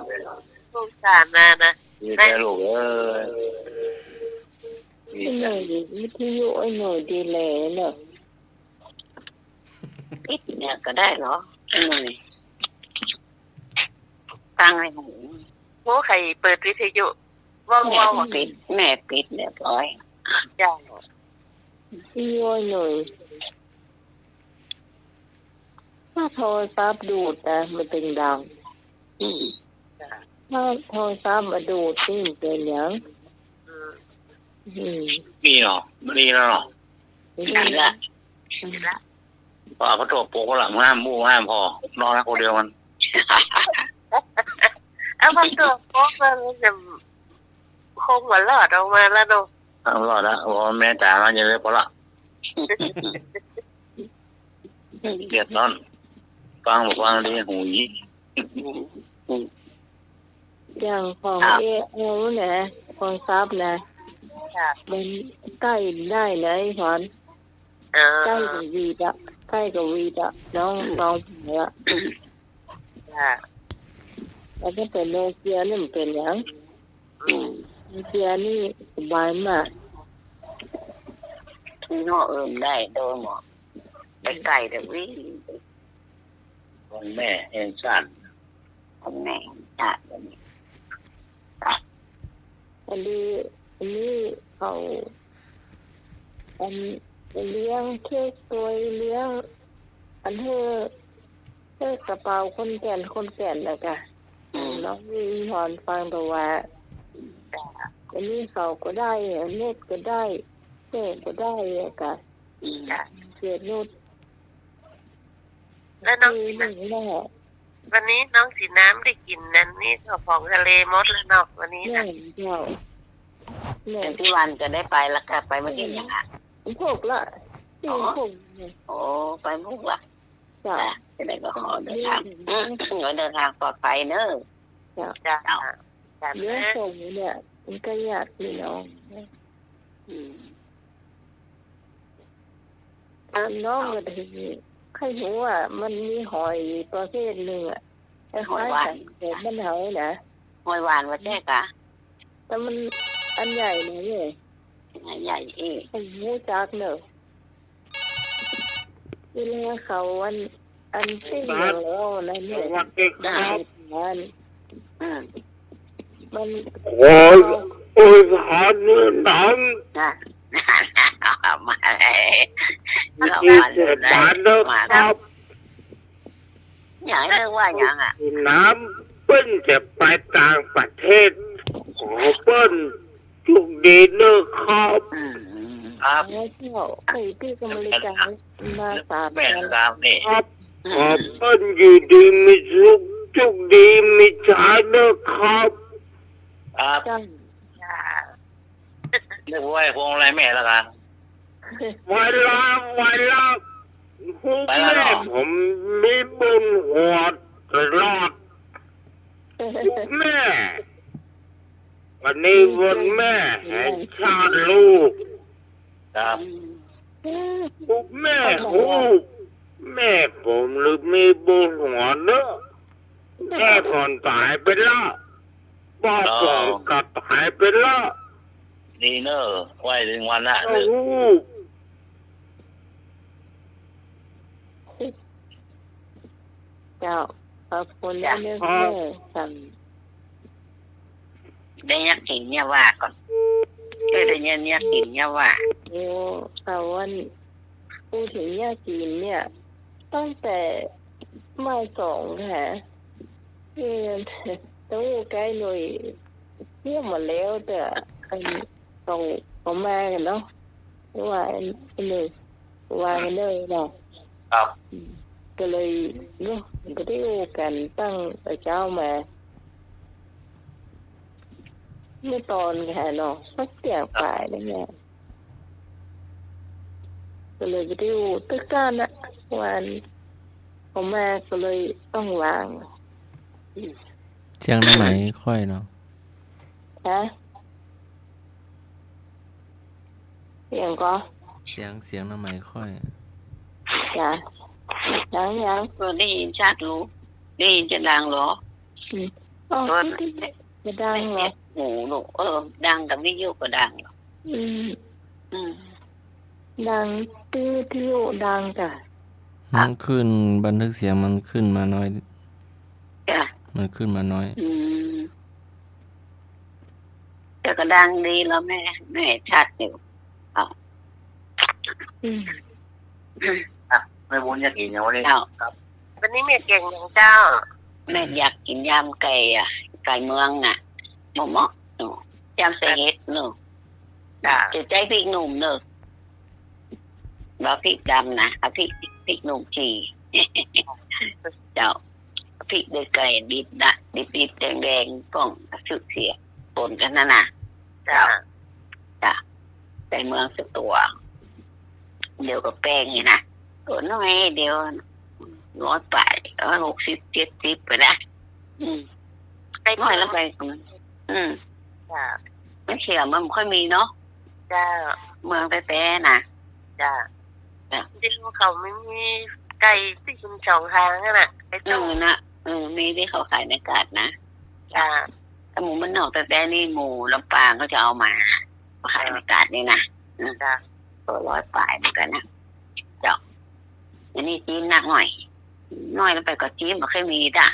Speaker 3: ผู้ประกันนะ
Speaker 7: ดีแต่ลูกดี
Speaker 1: ไอ้หน่อยวิทยุไอ้หน่อยดีแลเนอะ
Speaker 4: ปิดเนี่ยก็ได้เหรอไอ้หน่อยตั้งไอ้หนู
Speaker 3: โอ้ใครเปิดวิทยุว่าง
Speaker 4: แม่
Speaker 3: ว่าง
Speaker 4: ปิดแม่ปิดเรียบร้อย
Speaker 3: จ้ะ
Speaker 1: วิทยุไอ้หน่อยถ้าโทรศัพท์ดูดนะมันเป็นดังถ้าโทรศัพท์มาดูดนี่มันเป็นหยัง
Speaker 7: ดีเนาะดีแล้วเนาะ
Speaker 4: ดีละ
Speaker 7: ว่าเขาตัวโปกหลังห้ามมู่ห้ามพอนอนนะคนเดียวมัน
Speaker 3: เอาบางตัวพวกมันจะคงหวานหลอดออกมาแล้วเนาะ
Speaker 7: ทำรอดละบอกแม่จ๋ามาอย่าเลยพอละเดือดร้อนฟังบอกฟังดีหูย
Speaker 1: อย่างของเอลนะโทรศัพท์นะมันใกล้ได้เลยหอนใกล้กับวีดอะใกล้กับวีดอะน้องเนี่ย
Speaker 3: จ้ะ
Speaker 1: แล้วก็เป็นโนเกียนี่มันเป็นหยังโนเกียนี่สบายมาก
Speaker 4: ที่นอกอื่นได้โดนหมดไปไก่แต่วิ่ง
Speaker 7: คนแม่เองสั้น
Speaker 4: คนแม่จัด
Speaker 1: อันนี้เขาอันเลี้ยงเค้กตัวเลี้ยงอันเธอกระเป๋าคนแก่นแล้วก็น้องวิหอนฟังตัวว่าอันนี้เขาก็ได้เน็ตก็ได้เทก็ได้ก็เสียนุด
Speaker 3: แล้วน้อง
Speaker 1: นี่แหละ
Speaker 3: วันนี้น้องสีน้ำได้กินนั่นนี่ของทะเลมดแล้วเนาะวันนี้
Speaker 1: แม่
Speaker 3: นะ
Speaker 1: เจ้าแม่
Speaker 4: พี่วันจะได้ไปแล้วก็ไปเมื่อกี้ยังอ่ะ
Speaker 1: พวกละที่พวก
Speaker 4: โอ้ไปมุกละ
Speaker 1: จ้ะ
Speaker 4: จะได้ก็ขอเดินทางเดินทางปลอดภัยเนอะ
Speaker 3: จ้ะจ้ะ
Speaker 1: เลี้ยงส่งเนี่ยมันก็ยากพี่น้องน้องก็ถึงใครรู้ว่ามันมีหอยประเภทหนึ่งอ่ะคล้ายๆกันแต่มันหอยนะ
Speaker 4: หอยวานว่าแจ๊กะ
Speaker 1: แต่มันอันใหญ่เลยเนี่ย
Speaker 4: ใหญ่เอ๊ะ
Speaker 1: ไอ้หมูจักเนอะเวลาเขาอันซิ่งแล้วอะไรเนี่ยได้มัน มัน
Speaker 5: โอ้ยโอ้ยหาเนื้อหนัง
Speaker 4: นะมาเลย
Speaker 5: ที่เจ็บบาทนะครับ
Speaker 4: อย่างเรียกว่าอย่างอ่ะ
Speaker 5: น้ำเปิ้นจะไปต่างประเทศขอเปิ้นจุกดีเนอะครับ
Speaker 7: ครับ
Speaker 1: แล้วเจ้าไอ้ที่อเมริกามา3
Speaker 7: แม่
Speaker 1: เดือน
Speaker 7: ตามนี่
Speaker 5: ครับขอเปิ้นอยู่ดีมีสุขจุกดีมีใจเนอะครับ
Speaker 7: ครับ
Speaker 1: จ้า
Speaker 7: เรียกว่าพวงอะไรแม่ละกัน
Speaker 5: ไว้ละคุณแม่ผมมีบุญหัวตลอดคุณแม่ วันนี้วันแม่แห่งชาติลูก
Speaker 7: ครับ
Speaker 5: คุณแม่ฮู้แม่ผมหรือมีบุญหัวเนอะแม่ผมตายไปแล้วพ่อผมก็ตายไปแล้ว
Speaker 7: ดีเนอะไหวถึงวันละ
Speaker 5: โอ้โห
Speaker 1: เจ้าขอบคุณนะแม่สั่ง
Speaker 4: ได้ยักษ์หินเนี่ยว่าก่อนได้ยักษ์หินเนี่ยว่า
Speaker 1: โอ้แต่วันพูดถึงยาจีนเนี่ยตั้งแต่มา2ค่ะตู้ใกล้หน่อยเที่ยวมาแล้วแต่อันต้องมากันเนาะว่าอันนี้ว่ากันเลยเนาะ
Speaker 7: ครับ
Speaker 1: ก็เลยเนาะก็ได้โอกันตั้งแต่เจ้ามาเมื่อตอนค่ะเนาะสักเสียงฝ่ายนั่นแหละก็เลยก็ได้โอตึกการนะวัน ของแม่ก็เลยต้องวาง
Speaker 2: เสียงน้ำไหมค่อยเนาะ
Speaker 1: ฮะเสียงก็
Speaker 2: เสียงน้ำไหมค่อย
Speaker 1: จ้ะยัง
Speaker 7: ได้ยินชัดรู้ได้ยินจะดังเหรอ
Speaker 1: อ๋อ
Speaker 7: ตัว
Speaker 1: จะดังเหรอ
Speaker 7: หมูลูกดังกับวิทยุก็ดัง
Speaker 1: อืม
Speaker 7: อืม
Speaker 1: ดังที่อยู่ดังจ้ะ
Speaker 2: มันขึ้นบันทึกเสียงมันขึ้นมาน้อย
Speaker 7: จ้ะ
Speaker 2: มันขึ้นมาน้อย
Speaker 7: แต่ก็ดังดีแล้วแม่ชัดอยู่
Speaker 1: อืม
Speaker 7: ไม่วุ้นอยากกินอย่างนี้ครับ
Speaker 3: วันนี้เมียเก่งอย่างเจ้า
Speaker 7: แม่อยากกินยำไก่ไก่เมืองหมกยำใส่เห็ดจะใจพริกหนุ่มแล้วพริกดำนะเอาพริกหนุ่มจีเจ้าพริกด้วยไก่ดิบดิบแดงๆป้องสุดเสียปนกันน่ะเจ้าไก่เมืองสักตัวเดียวกับแป้งนี่นะตัวน้อยเดียว100 ไป60 70ไปนะไก่น้อยแล้วไปไม่เชื่อมันค่อยมีเนาะ
Speaker 3: จ้า
Speaker 7: เมืองแต่ๆนะ
Speaker 3: จ้าจริงเขาไม่มีไก่ที่คุณสองทางน่ะไอ้ต้ม
Speaker 7: มีที่เขาขายในกาดนะ
Speaker 3: จ้า
Speaker 7: แต่หมูมันนอกแต่นี่หมูลำปางก็จะเอามาขายในกาดนี่นะ
Speaker 3: จ้า
Speaker 7: ตัว100 ปลายเหมือนกันนะเจ้าอันนี้จิ้มหนักหน่อยแล้วไปก็จิ้มมันเคยมีด่ะ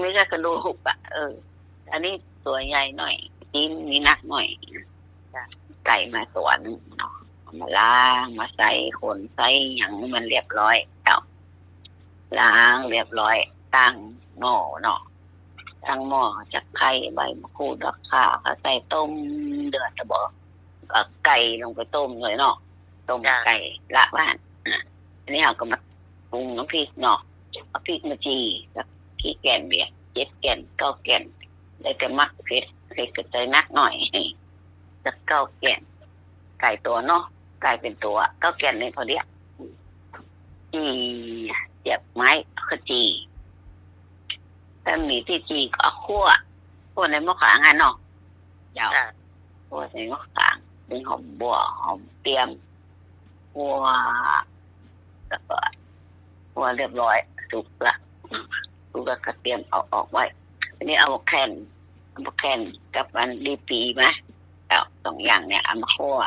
Speaker 7: ไม่ใช่กระดูกอันนี้ตัวใหญ่หน่อยจิ้มมีหนักหน่อยไก่มาสวนเนาะมาล้างมาใส่คนใส่อย่างมันเรียบร้อยเจ้าล้างเรียบร้อยตั้งหม้อเนาะตั้งหม้อจากไข่ใบมะกรูดรักข่าก็ใส่ต้มเดือดจะบอกก็ไก่ลงไปต้มเลยเนาะต้มไก่ละบ้านอันนี้เราก็มาปรุงน้ำพริกเนาะเอาพริกมาจีกับขี้แกนเบียร์7 แกน 9 แกนได้แต่มักเผ็ดก็ใจนักหน่อยจะ9 แกนไก่ตัวเนาะไก่เป็นตัว9 แกนเลยพอดีจีเจ็บไม้ก็จีถ้ามีที่จีก็เอาคั่วในหม้อขางเนาะเจ้าคั่วในหม้อขางเป็นหอมบัวหอมเตรียมคั่วแล้วก็คั่วเรียบร้อยสุกละก็เตรียมเอาออกไว้อันนี้เอาแคนกับอันดีปีมาเอา2 อย่างเนี่ยเอามาคั่ว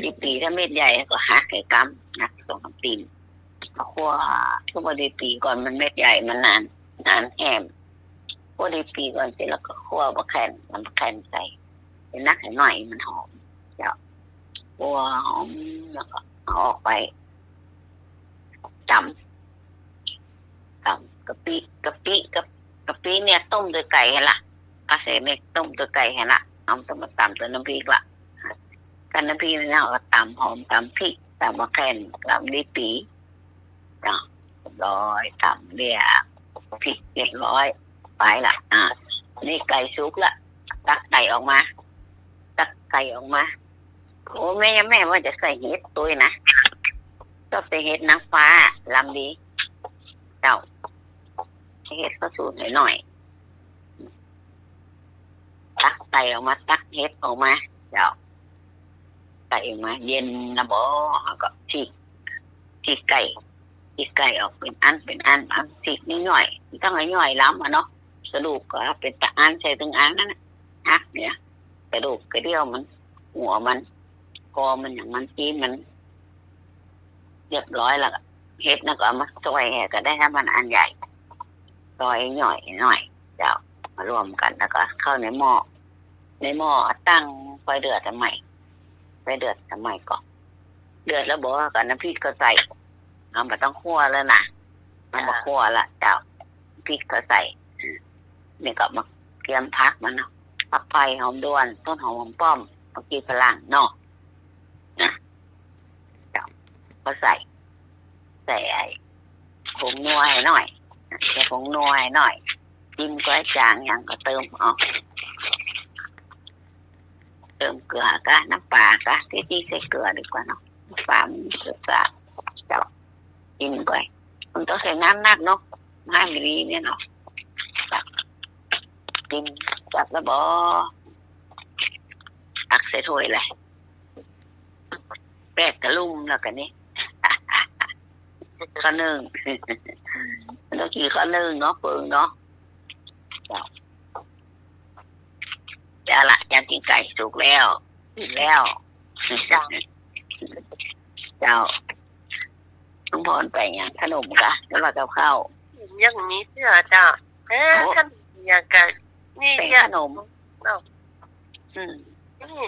Speaker 7: ดีปีถ้าเม็ดใหญ่ก็หักไข่กำหัก2-3 ตีนเอาคั่วดีปีก่อนมันเม็ดใหญ่มันนานแหมคั่วดีปีก่อนเสร็จแล้วก็คั่วบะแคนใส่เป็นนักหน่อยมันหอมเจ้าคั่วหอมแล้วก็เอาออกไปจำกะปิเนี่ยต้มด้วยไก่ให้ละอาเสเมกต้มด้วยไก่ให้ละเอาต้มมาตำตัวน้ำพริกละกันน้ำพริกเนี่ยเราก็ตำหอมตำพริกตำมะแคนตำดีปีจ้ะร้อยตำเรียพริกเรียบร้อยไปละนี่ไก่สุกละตักไก่ออกมาโอ้แม่ว่าจะใส่เห็ดตัวนะชอบใส่เห็ดนางฟ้าลำดีเจ้าเห็ดก็สูตรหน่อยตักไก่ออกมาตักเห็ดออกมาเจ้าไก่ออกมาเย็นนะบ่ก็ฉีกไก่ออกเป็นอันฉีกนิดหน่อยต้องให้ย่อยล้ำเนาะกระดูกก็เป็นตะอันใส่ตึงอันนั่นหักเนี่ยกระดูกกระเดี่ยวมันหัวมันคอมันอย่างมันจีนมันเรียบร้อยแล้วเห็ดนะก็เอามาซอยก็ได้ถ้ามันอันใหญ่ซอยหน่อยเจ้ามารวมกันแล้วก็เข้าในหม้อตั้งไฟเดือดทำไมก่อนเดือดแล้วบอกว่าก่อนน้ำพริกก็ใส่เราไม่ต้องคั่วแล้วนะมันมาคั่วละเจ้าพริกก็ใส่นี่ก็มาเตรียมพักมันเนาะผักไผ่หอมด้วนต้นหอมป้อมผักชีฝรั่งเนาะนะเจ้าก็ใส่ผงนัวให้หน่อยจิ้มก็จางอย่างก็เติมเติมเกลือก็น้ำปลาก็ที่ใส่เกลือดีกว่าเนาะปลามันเกลือเจ้า กินไปมันต้องใส่น้ำหนักเนาะ5 มิลลิเนี่ยเนาะตักกินจับแล้วบ่ตักใส่ถ้วยเลยแปดกระลุ่มแล้วกันนี่ข้อหนึ่งต้องกินข้อหนึ่งเนาะเปิงเนาะจะละอยากกินไก่สุกแล้วกินแล้วเจ้าลุงพรไปอย่างขนมกะแล้วเราจะเข้า
Speaker 3: ยังมีเสื้อจ้าท่านอยากกันนี่
Speaker 7: เป็น
Speaker 3: อยา
Speaker 7: ข
Speaker 3: ก
Speaker 7: นม
Speaker 3: นี่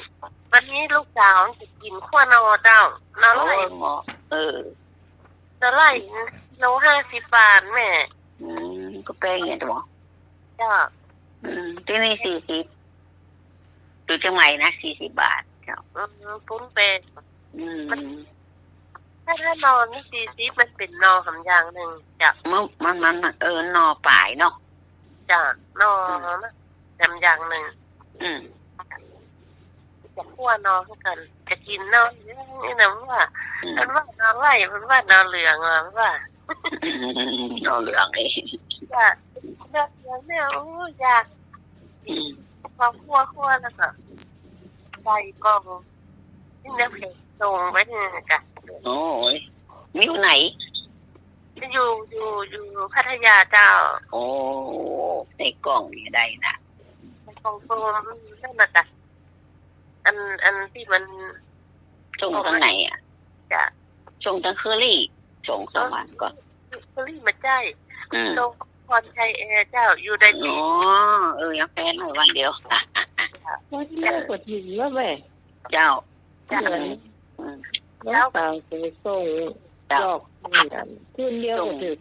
Speaker 3: วันนี้ลูกสาวจะกินขั้วนอเจ้านอ
Speaker 7: โอ้
Speaker 3: ไร่
Speaker 7: หมอ
Speaker 3: นอไร่โล50 บาทแม่
Speaker 7: ก็เป็นอย่างนี้หมอ
Speaker 3: จ้า
Speaker 7: ที่นี่40ดูจังไหมนะ40 บาทเจ้า
Speaker 3: ปุ้นเป็น ถ้านอนนี่40มันเป็นนอหำอย่างหนึ่งจ้ะ
Speaker 7: มันนอป่ายเนาะ
Speaker 3: จ้ะนอนะจำอย่างหนึ่งจะขั้วนอให้กันจะกินนอนี่นะว่ามันว่านอไร่มันว่านอเหลืองอ่ะมันว่าน
Speaker 7: อเหลืองเอง
Speaker 3: จ้ะนอเหลืองเนี่ยโอ้อยากพอคั่วแล้วก็ใส่กล่องนี่นะเพจส่งไว้นี่จ้ะ
Speaker 7: โอ้ยมีอยู่ไหน
Speaker 3: อยู่พัทยาเจ้า
Speaker 7: โอ้ในกล่องนี่ได้นะ
Speaker 3: กล่องโฟมนั่นน่ะจ้ะอันที่มัน
Speaker 7: ส่งทางไหนอ่ะ
Speaker 3: จะ
Speaker 7: ส่งทางเคอรี่ส่ง2 วันก่อน
Speaker 3: เคอรี่มาใจส่งพรชัยแอร์เจ้าอยู่ได้
Speaker 7: อ๋อยังแฟนหน่อยวันเดียว
Speaker 1: ว่าที่แม่กดหินว่าแม่
Speaker 7: เจ้า
Speaker 1: เหมือนน้องสาวไปส่งจอกนี่กันคืนเดียวก็ถึง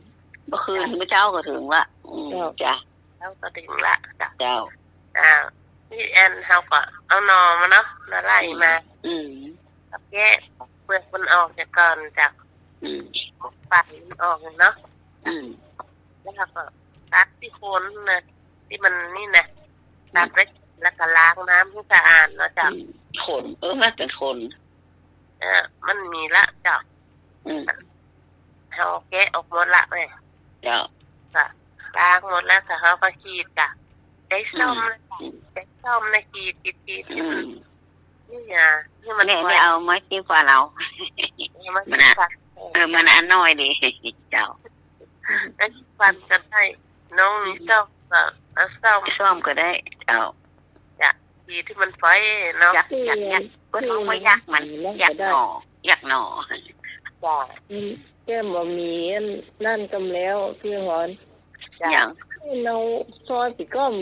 Speaker 7: เมื่อคืนเมื่อเช้าก็ถึงว่าจ้ะ
Speaker 3: แล้วก็ถึงละจ้ะ
Speaker 7: เจ้า
Speaker 3: พี่แอนเขาก็เอานอมาเนาะมาไล่มากับแยะเปลือกมันออกจากก่อนจากปากมันออกเนาะแล้วก็ตักที่โคนนะที่มันนี่นะตักแล้วก็ล้างน้ำให้สะอาดเนาะจ้ะ
Speaker 7: ขนมันเป็นขน
Speaker 3: มันมีละจ้ะเขาแกะออกหมดละแม่
Speaker 7: เจ้า
Speaker 3: ก็ล้างหมดแล้วแต่เขาก็ขีดจ้ะได้ซ่อมนะขีดนี่ไงนี่มัน
Speaker 7: ไม่เอาไม้จิ้มฟ้าเรามันอันน้อยดีเจ้า
Speaker 3: แล้วฟันกันให้น้องนี่ซ่อมก็ซ่อม
Speaker 7: ก็ได้เจ้า
Speaker 3: ขีดที่มันไฟเนาะ
Speaker 7: ยักก็ต้องมายักมันยักหน่อจ้ะ
Speaker 1: แก้มบ่มีนั่นกำแล้วพี่หอน
Speaker 7: อย่าง
Speaker 1: เราซอยปีก้อม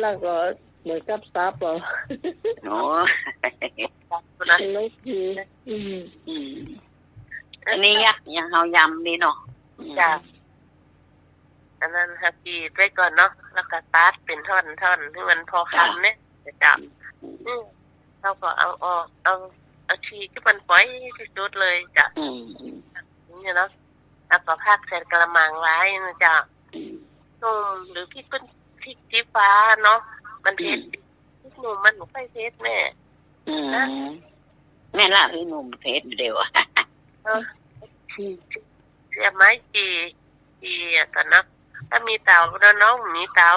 Speaker 1: แล้วก็เหมือนกับซับเหรอ
Speaker 7: โอ้
Speaker 1: เป็นลูกที
Speaker 7: อันนี้ยักยังเฮายำนี่เนาะ
Speaker 3: จ้ะอันนั้นฮะขีดไว้ก่อนเนาะแล้วก็ตัดเป็นท่อนที่มันพอคำเนี่ยจะจับเราก็เอาออกเอาชีที่มันปล่อยที่สุดเลยจ้ะนี่เนาะแล้วก็พักใส่กระมังไว้นะจ้ะนุ่มหรือพริกชี้ฟ้าเนาะมันเผ็ดพริกหนุ่มมันหนูไปเผ็ดแม่
Speaker 7: แม่ล่ะพี่หนุ่มเพชรเดียว
Speaker 3: เสียบไม้จีกันนะถ้ามีเตาแล้วน้องมีเตา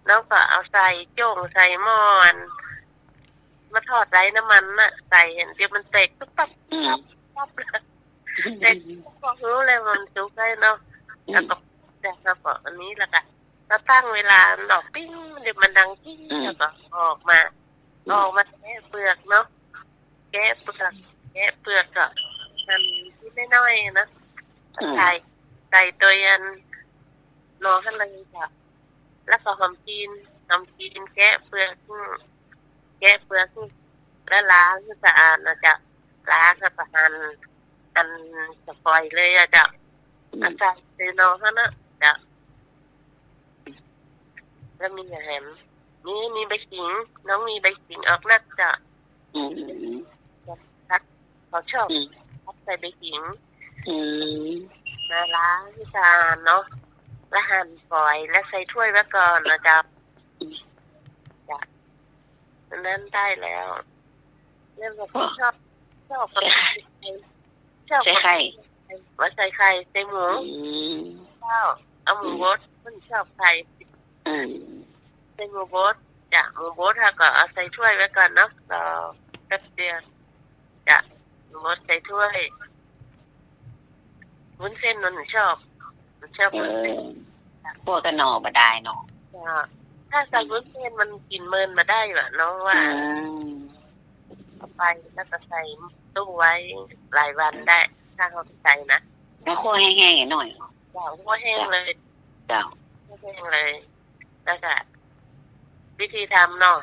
Speaker 3: น้องก็เอาใส่จ้งใส่หม้อมาทอดไร้น้ำมันน่ะใส่เห็นเดี๋ยวมันเตกตุ๊บปั๊บเด็กก็รู้เลยมันสุกได้เนาะแล้วก็แล้วก็อันนี้แล้วก็แล้วตั้งเวลาดอกปิ้งเดี๋ยวมันดังกิ้งแล้วก็ออกมาแกะเปลือกเนาะแกะเปลือกก็ทำที่น้อยๆนะใส่ตัวยันนอขึ้นเลยจ้ะแล้วก็หอมจีนแกะเปลือกแล้วล้างให้สะอาดนะจ๊ะล้างแล้วก็หั่นจะปล่อยเลยอะจ้ะใส่ในนอขึ้นนะจ้ะแล้วมีแหมมีใบขิงน้องมีใบขิงออกนักจ้ะเขาชอบใส่ใบขิงมาล้างให้สะอาดเนาะแล้วหั่นฝอยแล้วใส่ถ้วยไว้ก่อนนะจ๊ะนั้นได้แล้วเรื่องของชอบใส่ไข่ ว่าใส่ไข่ใส่หมู เจ้าเอาหมูบดมันชอบไข่ใส่หมูบดจ้ะหมูบดถ้าก็เอาใส่ถ้วยไว้ก่อนเนาะรอแป๊บเดียวจ้ะหมูบดใส่ถ้วยวุ้นเส้นมันชอบวุ้นเส้น
Speaker 7: พวกกันหนอมาได้เนาะ
Speaker 3: จ้ะถ้าใส่วุ้นเส้นมันกินเมินมาได้หรอน้องว่าเอาไปแล้วก็ใส่ตู้ไว้หลายวันได้ถ้าเขาใส่นะ
Speaker 7: แล้วคั่วแห้งๆหน่อย
Speaker 3: จ้ะหัวแห้งเลย
Speaker 7: เจ้า
Speaker 3: แห้งเลยแล้วก็วิธีทำเนาะ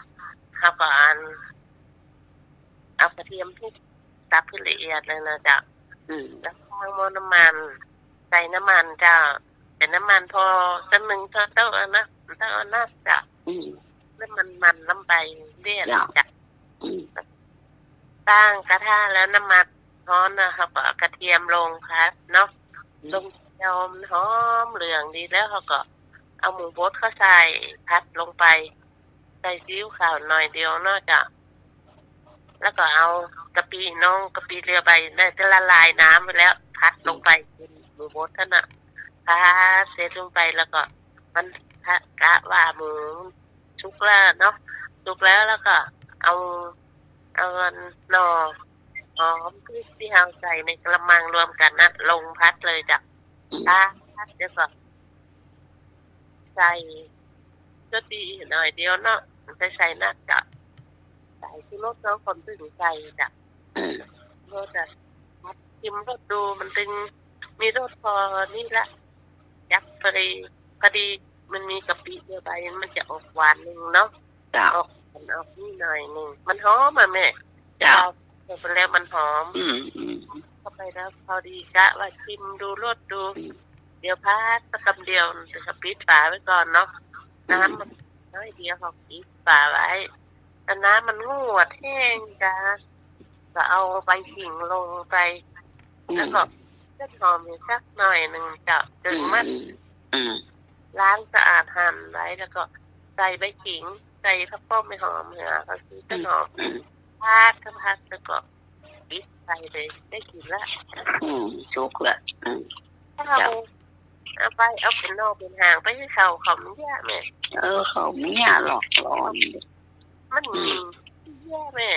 Speaker 3: เขาก็เอากระเทียมทุบตับให้ละเอียดเลยนะจ๊ะแล้วข้างหม้อน้ำมันใส่น้ำมันจ้ะแต่น้ำมันพอสักหนึ่งช้อนโต๊ะนะเท่านั้นจ้ะน้ำมันน้ำไปเรียกจ้ะตั้งกระทะแล้วน้ำมันร้อนนะเขาก็กระเทียมลงครับเนาะลงยอมหอมเหลืองดีแล้วเขาก็เอาหมูบดเขาใส่พัดลงไปใส่ซีอิ๊วขาวหน่อยเดียวเนาะจ้ะแล้วก็เอากะปิน้องกะปิเรือใบได้จะละลายน้ำไปแล้วพัดลงไปหมูบดท่านน่ะพัดเสร็จลงไปแล้วก็มันกะว่าหมูชุกแล้วเนาะชุกแล้วก็เอาหน่อหอมที่เราใส่ในกระมังรวมกันนะลงพัดเลยจ้ะพัดเดี๋ยวก็ใส่ก็ดีหน่อยเดียวเนาะใส่นักจ้ะใส่ที่รสน้องคนถึงใส่จ้ะรสจะชิมรสดูมันเป็นมีรสพอนี่ละยักษ์พอดีมันมีกะปิเยอะไปมันจะออกหวานนึงเนาะออกนี่หน่อยนึงมันหอมอ่ะแม่จ้ะไปแล้วมันหอมเข้าไปแล้วพอดีกะว่าชิมดูรสดูเดี๋ยวพัดสักคำเดียวจะปิดฝาไว้ก่อนเนาะน้ำมันน้อยเดียวเขาปิดฝาไว้แต่น้ำมันงวดแห้งจ้ะก็เอาใบขิงลงไปแล้วก็เส้นหอมอีกสักหน่อยหนึ่งจะจึงมันล้างสะอาดหั่นไว้แล้วก็ใส่ใบขิงใส่ผักป้อมไม่หอมเหรอก็คือเส้นหอมพัดแล้วก็ปิดใส่เลยได้กินละ
Speaker 7: ชุกละ
Speaker 3: ถ้าเอาไปเอาเป็นนอกเป็นหางไปให้เขาไม่แย่แม่
Speaker 7: เขาไม่ยาหลอกร้อน
Speaker 3: มันแย่แม่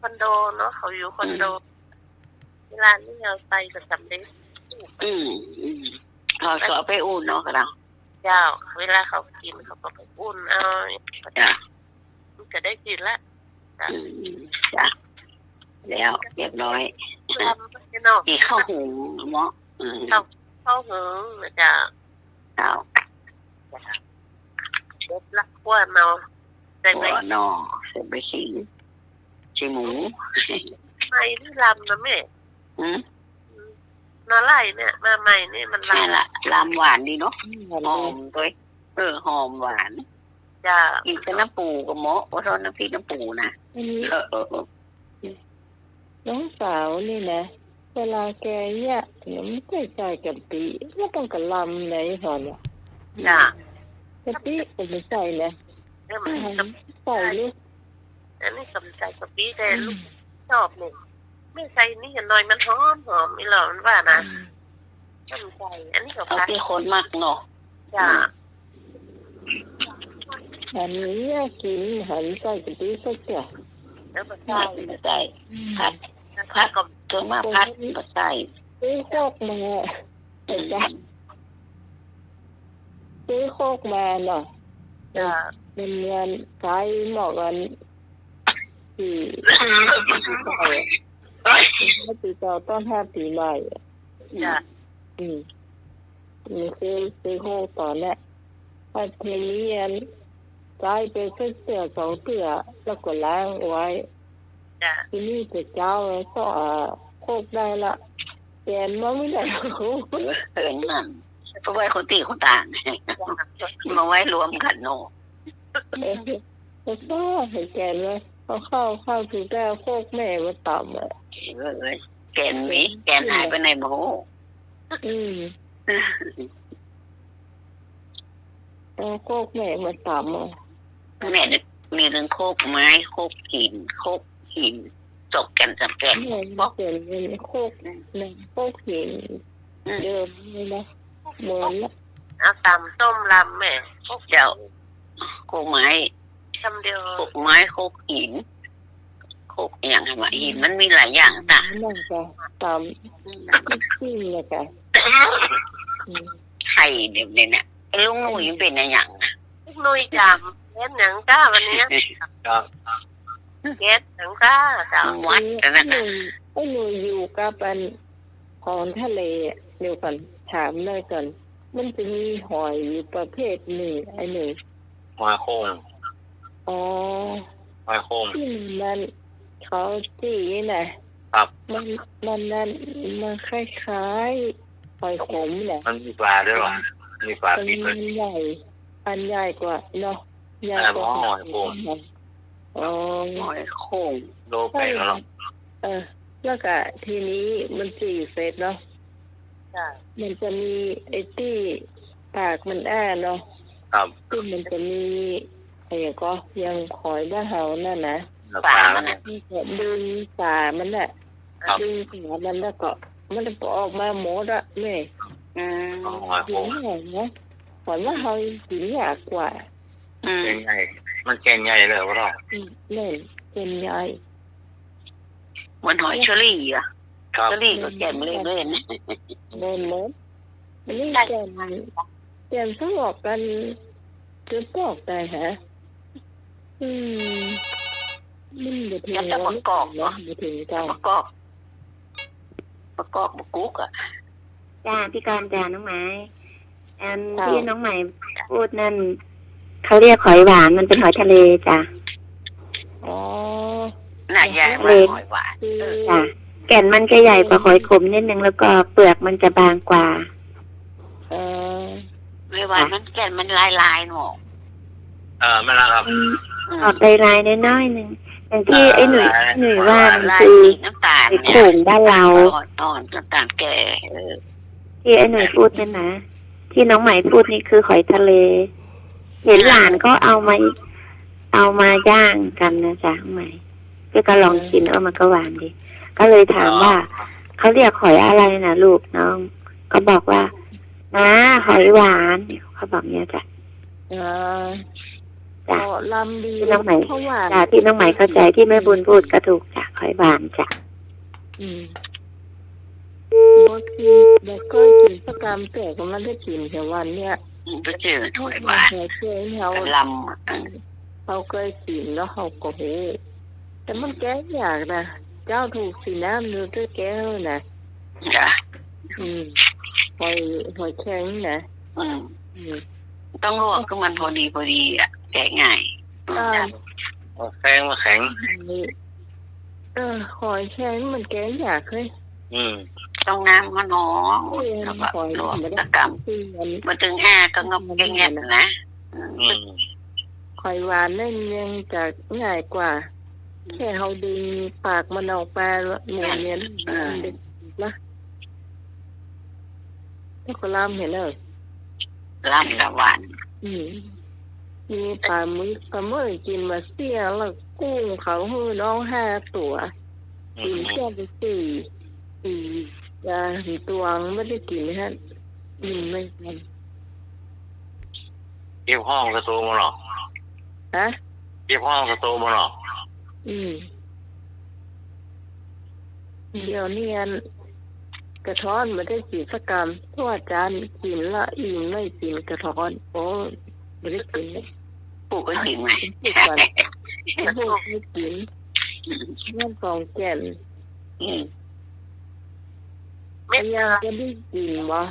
Speaker 3: คอนโดเนาะเขาอยู่คอนโดเวลานี่เราไปก็สำเร็จ
Speaker 7: เขาไปอุ่นเนาะกระดัง
Speaker 3: เจ้าเวลาเขากินเขาก็ไปอุ่นเอามันจะได้กินละ
Speaker 7: จ้ะแล้วเรียบร้อยอีกข้าวหุงเนาะ
Speaker 3: ข้าวหุงนะจ๊ะ
Speaker 7: เจ้า
Speaker 3: เด็ดละขั้วเนาะ
Speaker 7: ใส่ใบนอใส่ใบขิงใส่หมู
Speaker 3: ไม่ที่ลำนะแม่นาไล่เนี่ยมาใหม่เนี่ยมัน
Speaker 7: ลำหวานดีเนาะหอมด้วยหอมหวาน
Speaker 3: จ้ะ
Speaker 7: กินกับน้ำปูกับหม้อว่าทอดน้ำพริกน้ำปูนะ
Speaker 1: น้องสาวนี่นะเวลาแกเนี่ยเนี่ยไม่ใช่ใจกะปิไม่ต้องกระลำไหนหรอเนี่ย
Speaker 3: จ้ะ
Speaker 1: กะปิผมไม่ใส่นะใส่ลูก
Speaker 3: อันนี้สนใจกะปิแต่ลูกชอบเนี่ยไม่ใส่นี่หน่อยมันหอมไม่หรอมันว่านะสนใจอันนี้ก็
Speaker 7: ที่คนมากเนาะ
Speaker 3: จ้ะ
Speaker 1: อันนี้กินหันใส่กะปิสักเดียว
Speaker 3: แล้วก็ใส่
Speaker 7: พัดกับตัวมาพัดก็ใส่
Speaker 1: ซื้อโคกมาเห็นจ้ะซื้อโคกมาเนาะเป็นเงินใช้หมอกกันที่ปีเก่าต้น5 ปีใหม่นี่ซื้อโคกตอนนี้ถ้าทีนี้ใช้ไปสักเตือ2 เตือแล้วก็ล้างไว้ทีนี้จะเจ้าก็โคกได้ละแกนมาไม่ได้
Speaker 7: นั่นเพราะว่าคนตีคนต่างมาไว้รวมกันโน่
Speaker 1: แล้วก็ให้แกนเลยเข้าถึงแต่โคกแม่มาต่ำอ่ะ
Speaker 7: แกนนี้แกนหายไปในหมู
Speaker 1: โคกแม่มาต่ำอ่ะ
Speaker 7: แม่มีเรื่องโคกไม้โคกหินโคกหิน จบกันสับแกน
Speaker 1: แม่
Speaker 7: บอ
Speaker 1: เปลี่ยนเป็นโคกหนึ่งโคกหินเดิมเลยนะเหมือน
Speaker 3: เอาตำต้มลำแม่
Speaker 7: เจ้าโคกไม้
Speaker 3: คำเดียว
Speaker 7: โคกไม้โคกหินโคกอย่างไรวะหินมันมีหลายอย่างต่าง
Speaker 1: นั่นก็ตามที่เลยค่ะ
Speaker 7: ไข่เดี๋ยวนี้เนี่ยไอ้ลุงหนุ่ยเป็นอะไรอย่างนะ
Speaker 3: นุยจำเฮ็ดหนังก้าวันนี้เฮ็ดหนังก้าจำ
Speaker 7: วัด
Speaker 1: ไอ้
Speaker 7: นั่น
Speaker 1: ห
Speaker 7: น่ะ
Speaker 1: นูอยู่กับเป็นของทะเลเดี๋ยวก่อนถามเลยก่อนมันจะมีหอยอยู่ประเภทหนึ่งไอ้หนึ่ง
Speaker 3: หอยโคง
Speaker 1: อ๋อ
Speaker 3: หอยโคง
Speaker 1: ที่มันเขาจี้นะครับ มันนั่นมันคล้ายๆหอยขมแหละ
Speaker 3: มันมีปลาด้วยหรอมีปลา
Speaker 1: มัน
Speaker 3: ปีกเลย
Speaker 1: ใหญ่อันใหญ่กว่าเนาะใหญ่กว่า
Speaker 3: หอยโขง
Speaker 1: อ๋อ
Speaker 7: หอยโคง
Speaker 3: โลไปแล้ว
Speaker 1: แล้วก็ทีนี้มัน4 เซตเนาะมันจะมีไอ้ที่ปากมันเนาะ
Speaker 3: ครับ
Speaker 1: ที่มันจะมีอะไรก็ยังหอยบ้าเฮานั่นนะ
Speaker 7: ปลามันน่ะ
Speaker 1: มันก็ดึงปลามันน่ะดึงขามันแล้วก็มันจะออกมาหมดอะแม่
Speaker 7: อืม
Speaker 3: หอยโค
Speaker 1: กิน
Speaker 3: ง
Speaker 1: ใหญ่นะหอยบ้าเฮากินยากกว่า
Speaker 7: อืม
Speaker 3: เก่งใหญ่มันเก่งใหญ่เลยวะเรา
Speaker 1: เล่นเป็นใหญ่
Speaker 7: เหมือนหอยเชอรี่อ่ะ
Speaker 3: ครับ
Speaker 7: เชอรี่ก็แกมเล่นเล่น
Speaker 1: เล่นมดอันนี้แกนสลบกันจนปอกได้ฮะมันจะถึงแล้วไม่ถึงกัน
Speaker 7: ประกอบมะกุ๊กอ่ะ
Speaker 4: จ้าพี่การจ้าน้องไม้ที่น้องใหม่พูดนั่นเขาเรียกหอยหวานมันเป็นหอยทะเลจ้ะ
Speaker 1: อ๋อ
Speaker 7: น่าใหญ่กว่าหอยหวาน
Speaker 1: คือ
Speaker 4: จ้ะแก่นมันจะใหญ่กว่าหอยขมนิดนึงแล้วก็เปลือกมันจะบางกว่า
Speaker 1: เออ
Speaker 7: หอยหวานมันแก่นมันลายๆหนู
Speaker 3: ไม่ละครับ
Speaker 4: ออกลายๆน้อยๆนึงอย่างที่ไอ้หนุ่ยว่ามัน
Speaker 7: ลาย
Speaker 4: คือ
Speaker 7: สีน้ำตาล
Speaker 4: ไอ้
Speaker 7: เนี่
Speaker 4: โข่
Speaker 7: ย
Speaker 4: งบ้านเรา
Speaker 7: อ่อนน้ำตาลแก่
Speaker 4: ที่ไอ้หนุ่ยพูดนั่นนะที่น้องใหม่พูดนี่คือหอยทะเล เห็นหลานก็เอามาย่างกันนะจ๊ะน้องใหม่ก็ลองกินมันก็หวานดีก็เลยถามว่าเขาเรียกหอยอะไรนะลูกน้องก็บอกว่าหอยหวานเขาบอกเนี่ยจ้ะ จ้ะ
Speaker 1: ลำดี
Speaker 4: ที่น้องใหม่
Speaker 1: เพราะว่า
Speaker 4: จ้ะที่น้องใหม่เข้าใจที่แม่บุญพูดก็ถูกจ้ะหอยหวานจ้ะ
Speaker 1: บางทีเด็กก็กินประกำแต่ก็ไม่ได้กินแต่วันเนี้ย
Speaker 7: ไปเจอหอยหวาน
Speaker 1: เคยเขา
Speaker 7: กับลำ
Speaker 1: เขาเคยกินแล้วเขาก็หูแต่มันแก้ยากนะเจ้าถูกสีน้ำดูด้วยแก้วนะ
Speaker 7: จ้ะ
Speaker 1: หอยแข็งนะ
Speaker 7: ต้องลวกก็มันพอดีอ่ะแกะง่าย
Speaker 3: แข็งมาแข็ง
Speaker 1: หอยแข็งมันแก้ยากเลย
Speaker 7: ต้องน้ำมันหอมแล้วก็ลวกตะกำมาถึงก็งบแง่ๆนะ
Speaker 1: หอยหวานนั่นยังจะง่ายกว่าแค่เขาดึงปากมันออกไปหมูเนี้ยดึงนะแล้วก็ล่ามเห็นเลย
Speaker 7: ลำกับหวาน
Speaker 1: มีปลาหมึกกินมาเสียแล้วกุ้งเขาหื้อน้อง5 ตัวกินแค่ไป4ตัวไม่ได้กินฮะไม่ทัน
Speaker 3: เก็บห้องกระตูมาหรอ
Speaker 1: ฮะ
Speaker 3: เก็บห้องกระตูมาหรอ
Speaker 1: เดี๋ยวนี้กระท้อนไม่ได้กินสักกรรมเพราะอาจารย์กินละอิ่มไม่กินกระท้อนโอ้ไม่ได้กินเลย
Speaker 7: ปลูกก็กินไหม
Speaker 1: กินกันพวกไม่กินนั่นกองแก่นไม่ยังจะได้กินวะ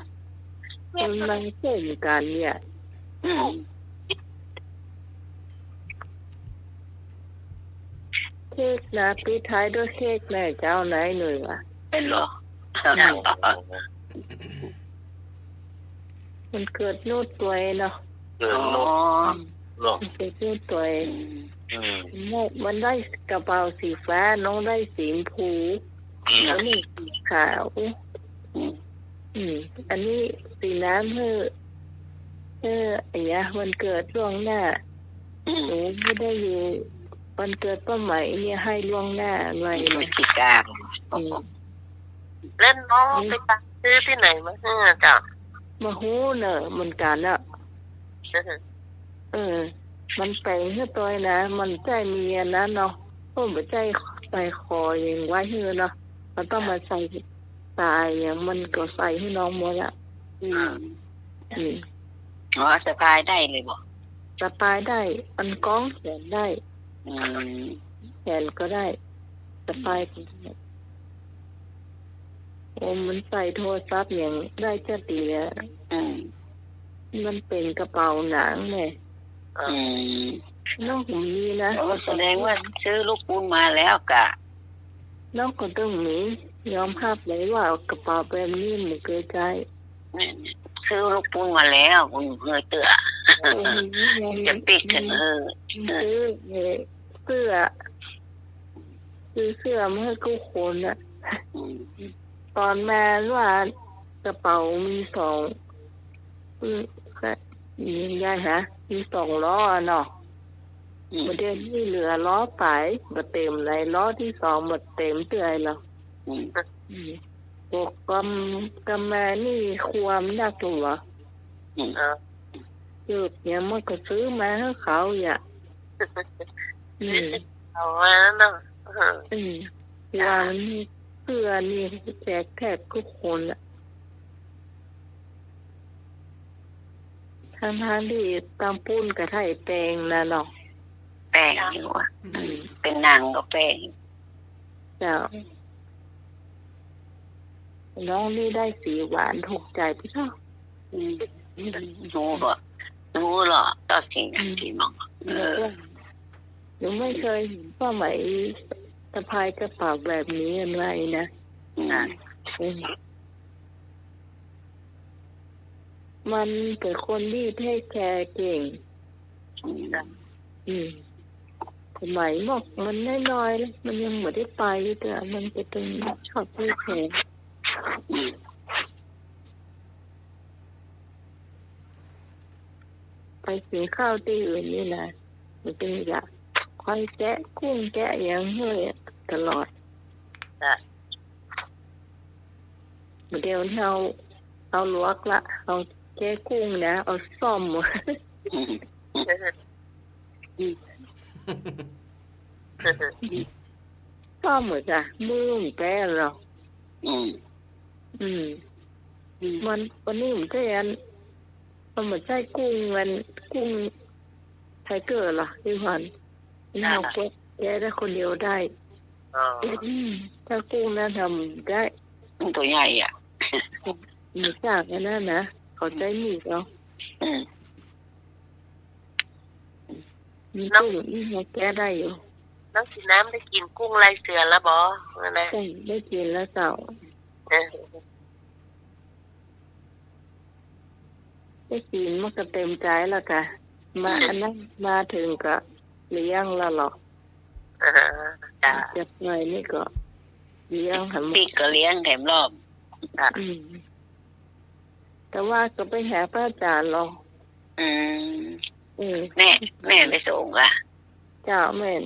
Speaker 1: มันมาเช่นกันเนี่ยเค้กนะปิดท้ายด้วยเค้กแม่เจ้าไหนหน่อยวะ
Speaker 7: เป็นหรอ
Speaker 1: มันเกิดนูดตัวเนาะ
Speaker 3: มัน
Speaker 1: เกิดนูดตัวมันได้กระเป๋าสีฟ้าน้องได้สีชมพูแล้วนี่สีขาวอันนี้สีน้ำไอ้ยะมันเกิดช่วงหน้าหนูไม่ได้อยู่ วันเกิดป้าไหมเนี่ยให้ล่วงหน้าไว้
Speaker 7: พฤ
Speaker 1: นะ
Speaker 7: ศจิกา
Speaker 1: อืม
Speaker 3: เล่นน้องไปตัดซื้อที่ไหนมาจ้ะ
Speaker 1: มาหูเนอะเหมือนกันอะมันแปลงให้ตัวนะมันใจมีอันนั้นเนาะเพราะมันใจใส่คออย่างไว้ให้เนาะมันต้องมาใส่ตายอย่างมันก็ใส่ให้น้องหมดละ
Speaker 7: อืม
Speaker 1: อืม
Speaker 7: สะพายได้เลยบอก
Speaker 1: สปายได้อันก้องแขนได้
Speaker 7: อืม
Speaker 1: แขนก็ได้สปายก็ได้โอ้มันใส่โทรศัพท์อย่างได้จะตีอะ
Speaker 7: อืม
Speaker 1: มันเป็นกระเป๋าหนังไง
Speaker 7: อืม
Speaker 1: น้องผมมีนะ
Speaker 7: แสดงว่าซื้อลูกปูนมาแล้วกะ
Speaker 1: น้องก็ต้องมียอมภาพเลยว่ากระเป๋าแบบนี้มันเกิดใจ
Speaker 7: ซื้อลูกปูนมาแล้วคุณเฮ้ยเตือจะปิดเถอะ
Speaker 1: ซื้อเสื้อเสื้อมาให้กู้คนอะตอนแม่ว่ากระเป๋ามีสองยังไงฮะมี2 ล้อเนาะประเด็นที่เหลือล้อไปมาเต็มเลยล้อที่2หมดเต็มเตือยแล้วปกกำแม่นี่ความยากตัวจุดเนี่ยมันก็ซื้อมาให้เขาอย่า
Speaker 3: เอามาเนาะ
Speaker 1: วางนี่เสื้อนี่แจกแทบทุกคนอะทั้งที่ตามปุ้นกับไทยแปลงนะเนาะ
Speaker 7: แป้งอยู่อ่ะเป็นนางก็แป้ง
Speaker 1: เจ้าน้องนี่ได้สีหวานถูกใจพี่ชอบ
Speaker 7: รู้หรอต่อสิ่งที่น้อง
Speaker 1: หนูไม่เคยเห็นป้าไหมสะพายกระเป๋าแบบนี้อะไรนะมันเป็นคนที่เทคแคร์เก่งสมัยบอกมันน้อยๆมันยังไม่ได้ไปแต่มันจะเป็นชอบเทคแคร์ไปกินข้าวที่อื่นนี่นะมันเป็นอยากคอยแกะกุ้งแกะอย่างเฮ้ยตลอดเดี๋ยวเอาลวกละเอาแกะกุ้งนะเอาซ่อมซ่อมเหมือนจ้ะมือแกะหรอมันวันนี้ผมแกะมันเหมือนใช้กุ้งไทเกอร์เหรอพี่พันน่าแกะได้คนเดียวได้ถ้ากุ้งนั้นทำได้
Speaker 7: ตัวใหญ่อ่ะ
Speaker 1: มีจากนั่นนะเขาใจมีดเนาะมีกุ้งนี่เขาแก้ได้อยู่
Speaker 3: น้องสีน้ำได้กินกุ้งลายเสือแล้วบออะไร
Speaker 1: ได้กินแล้วเจ้าได้กินมันก็เต็มใจแล้วค่ะมาอันนั้นมาถึงก็เลี้ยงแล้วหรอกจะไงนี่ก็เลี้ยงหัน
Speaker 7: ปีกก็เลี้ยงแถมรอบ
Speaker 1: แต่ว่าก็ไปหาพระอาจารย์หรอก
Speaker 7: แม่ไปส่งอ่ะ
Speaker 1: เจ้าแม่น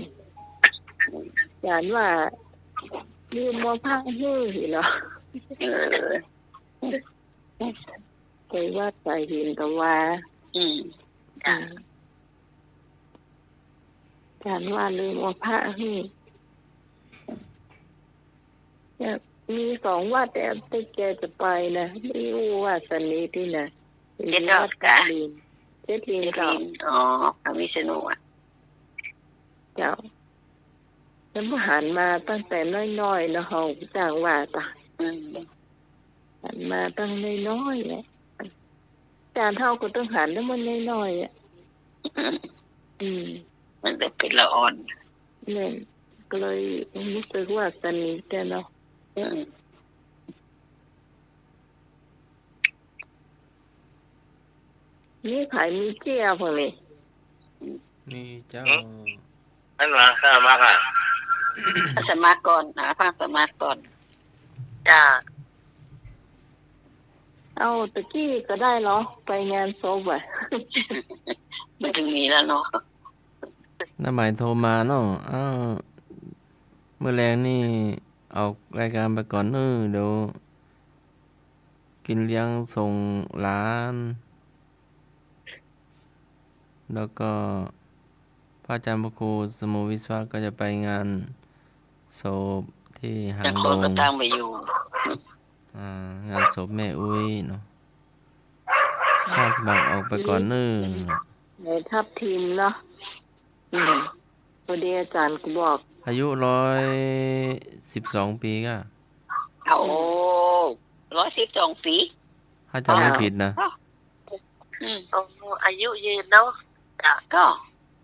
Speaker 1: อาจารย์ว่าลืมมาพักหื้อเหรอไปว่าใส่หินตะว่าอาจารย์ว่าลืมมาพักหื้อมี2 วัดแต่ที่แกจะไปนะไม่รู้ว่าสนิทที่นะ
Speaker 7: เจ็ดดอกกะ
Speaker 1: เจ็ดลิงเจ้า
Speaker 7: พระวิษณุอ่ะ
Speaker 1: เจ้าฉันหันมาตั้งแต่น้อยๆนะเขาจ้างว่าตาหันมาตั้งน้อยๆเนี่ยจานเท่าก็ต้องหันแล้วมันน้อยๆอ่ะ
Speaker 7: มันจะเป็นละอ่อน
Speaker 1: เนี่ยก็เลยรู้สึกว่าสนิทกันเนาะนี่ขายมีเจียวพวกนี้
Speaker 2: นี่เจ้า
Speaker 3: อันว่าข้ามาค่ะ
Speaker 7: สมาก่อนนะฟังสมาก่อน
Speaker 3: จ้า
Speaker 1: เอาตะกี้ก็ได้เหรอไปงานศพอ่ะ
Speaker 7: ไม่ถึงมีแล้วเนาะ
Speaker 2: น้าหมายโทรมาเนาะเมื่อแรงนี่ออกรายการไปก่อนเดี๋ยวกินเลี้ยงส่งหลาน แล้วก็พระอาจารย์พระครูสมุวิศวะก็จะไปงานศพที่หา
Speaker 7: แต่
Speaker 2: ง
Speaker 7: ค
Speaker 2: ด
Speaker 7: น
Speaker 2: ง
Speaker 7: ก็ตั้งไปอยู่
Speaker 2: งานศพแม่อุ้ยเนาะข้าสมัครออกไปก่อน
Speaker 1: ในทัพทีมเนาะพอดีอาจารย์ก็บอก
Speaker 2: อายุ112 ปีก็
Speaker 7: โอ้112 ปี
Speaker 2: ถ้าจำไม่ผิดนะ
Speaker 7: อายุยืนเนาะก็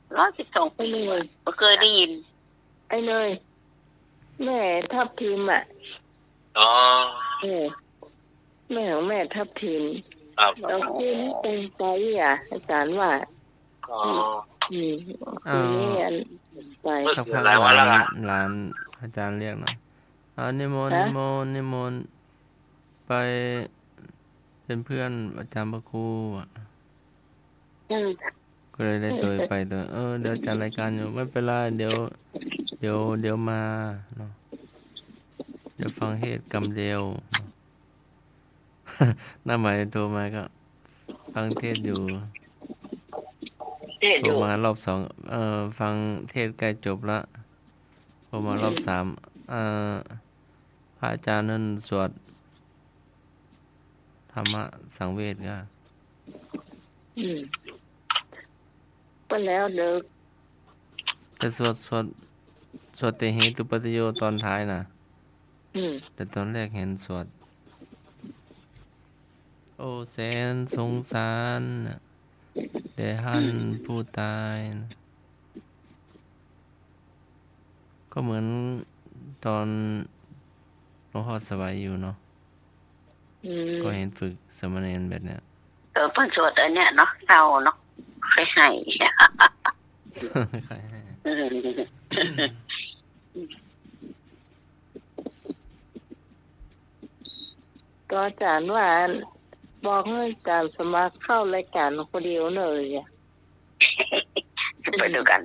Speaker 7: 112 ปีก็เคยได้ยิน
Speaker 1: ไอ้เลยแม่ทัพทีมอ่ะ
Speaker 3: อ๋อ
Speaker 1: แม่ของแม่ทัพทีม
Speaker 3: ครับ
Speaker 1: เราขึ้นเป็นไซอาจารย์ว่า
Speaker 3: อ๋อ
Speaker 1: ทีนี้อันไป
Speaker 2: สักพักหลานอาจารย์เรียกหน่อยนิมนต์ไปเป็นเพื่อนอาจารย์พระครูก็เลยได้ตัวไปเดี๋ยวจัดรายการอยู่ไม่เป็นไรเดี๋ยวมาเนาะเดี๋ยวฟังเหตุกรรมเดียว หน้าหมายโทรมาก็ฟังเทศอยู่โทรมารอบ2ฟังเทศใกล้จบละโทรมารอบ3พระอาจารย์นั่นสวดธรรมะสังเวชก็
Speaker 1: ก็แล้วเด้อ
Speaker 2: แต่สวดเตหิตุปัฏฐโยตอนท้ายน่ะแต่ตอนแรกเห็นสวดโอ้แสนสงสารแด่ท่านผู้ตายนะก็เหมือนตอนหลวงพ่อสบายอยู่เนาะก็เห็นฝึกสมณเณรแบบเนี้ย
Speaker 7: เพิ่นสวดอันเนี้ยเนาะเศร้าเนาะไปให้
Speaker 1: ก็อาจารย์ว่าบอกให้อาจารย์สมัครเข้ารายการคนเดียวเลยอ่ะ
Speaker 7: ไปดูกัน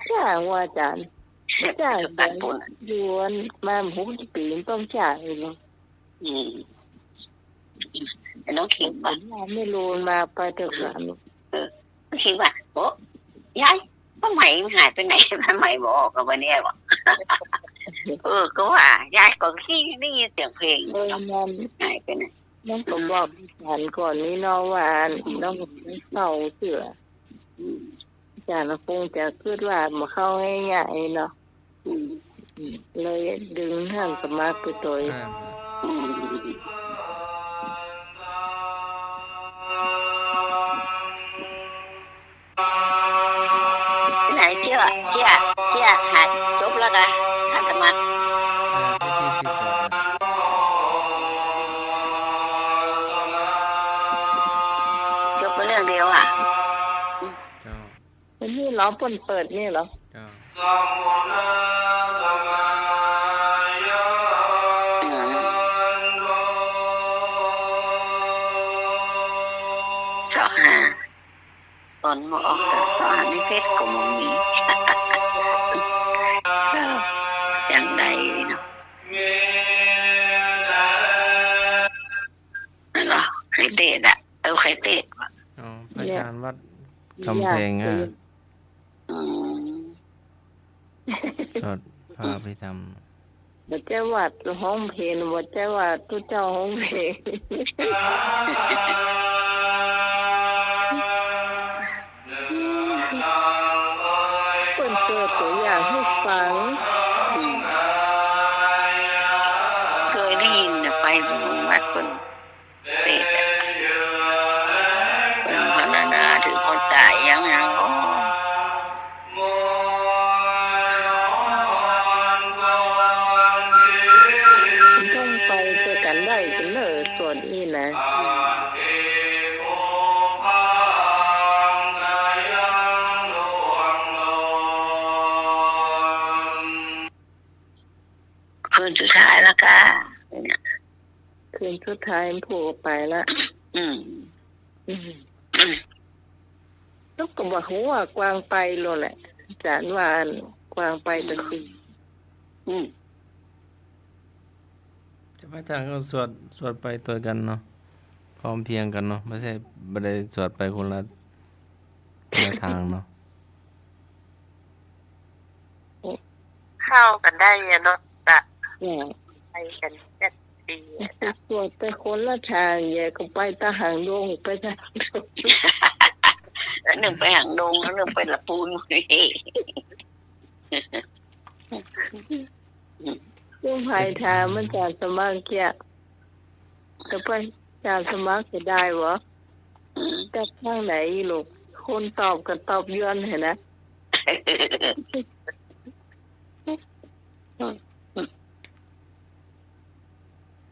Speaker 1: จ้างว่าอาจารย์จ้างยวนมา60 ปีต้องจ่ายเนาะ
Speaker 7: น้องขิงว่า
Speaker 1: ไม่รู้มาไปเถอะค่ะ
Speaker 7: น้องขิงว่าโอ้ยายทำไมหายไปไหนทำไมบอกกับวันนี้วะ ก็ว่ายายก็ขี้ได้ยินเสียงเพลง
Speaker 1: มัน
Speaker 7: หายไปไหน
Speaker 1: น้องผมบอกฉันก่อนนี้เนาะว่าน้องไม่เข้าเสืออาจารย์คงจะคิดว่ามาเข้าง่ายๆเนาะเลยดึงท่านสมาธิไปตัว
Speaker 7: ไหนเชื่อหายจบแล้วกันท่านสมาธิ
Speaker 2: ที่สวด
Speaker 7: จบไปเรื่องเดียวอ่ะ
Speaker 2: เจ้า
Speaker 1: นี่เหรอเปิดนี่เหรอ
Speaker 2: เจ้า
Speaker 7: ตอนมาออกสอนในเฟซก็มันมีอย่างใดเนาะนั่นเหรอใครเตะอ่ะใครเตะวะ
Speaker 2: พระอาจารย์วัดกำแพงสดพาไปทำ
Speaker 1: บัดเจ้าวัดห้องเพลงบัดเจ้าวัดทุกเจ้าห้องเพลงคนเปิดตัวอย่างให้ฟัง
Speaker 7: เคยได้ยินไปวัดคนเตะเป็นพนานาถือคนตายยัง
Speaker 1: ต้องไปเจอกันได้กันเนอะส่วนนี้นะ
Speaker 7: คืนสุดท้ายแล้วก็
Speaker 1: คืนสุดท้ายผูกไปแล้ว ต้องก็บอกว่ากวางไปโลแหละอาจารย์ว่ากวางไปแต่คือ
Speaker 2: แต่พระอาจารย์ก็สวดไปตัวกันเนาะพร้อมเพรียงกันเนาะไม่ใช่บ่ได้สวดไปคนละทางเนาะ
Speaker 3: เข้ากันได้เนาะจะ
Speaker 1: เนี่ย
Speaker 3: ไปกันจะดี
Speaker 1: สวดไปคนละทางแย่ก็ไปตาหางดงไปทางดง
Speaker 7: แล้วหนึ่งไปหางดงแล้วหนึ่งไปละปูน
Speaker 1: ผู้ภัยถามมันจะสมัครเกียแต่ไปจะสมัครจะได้วะจากทางไหนลูกคนตอบกับตอบย้อนเห็นนะ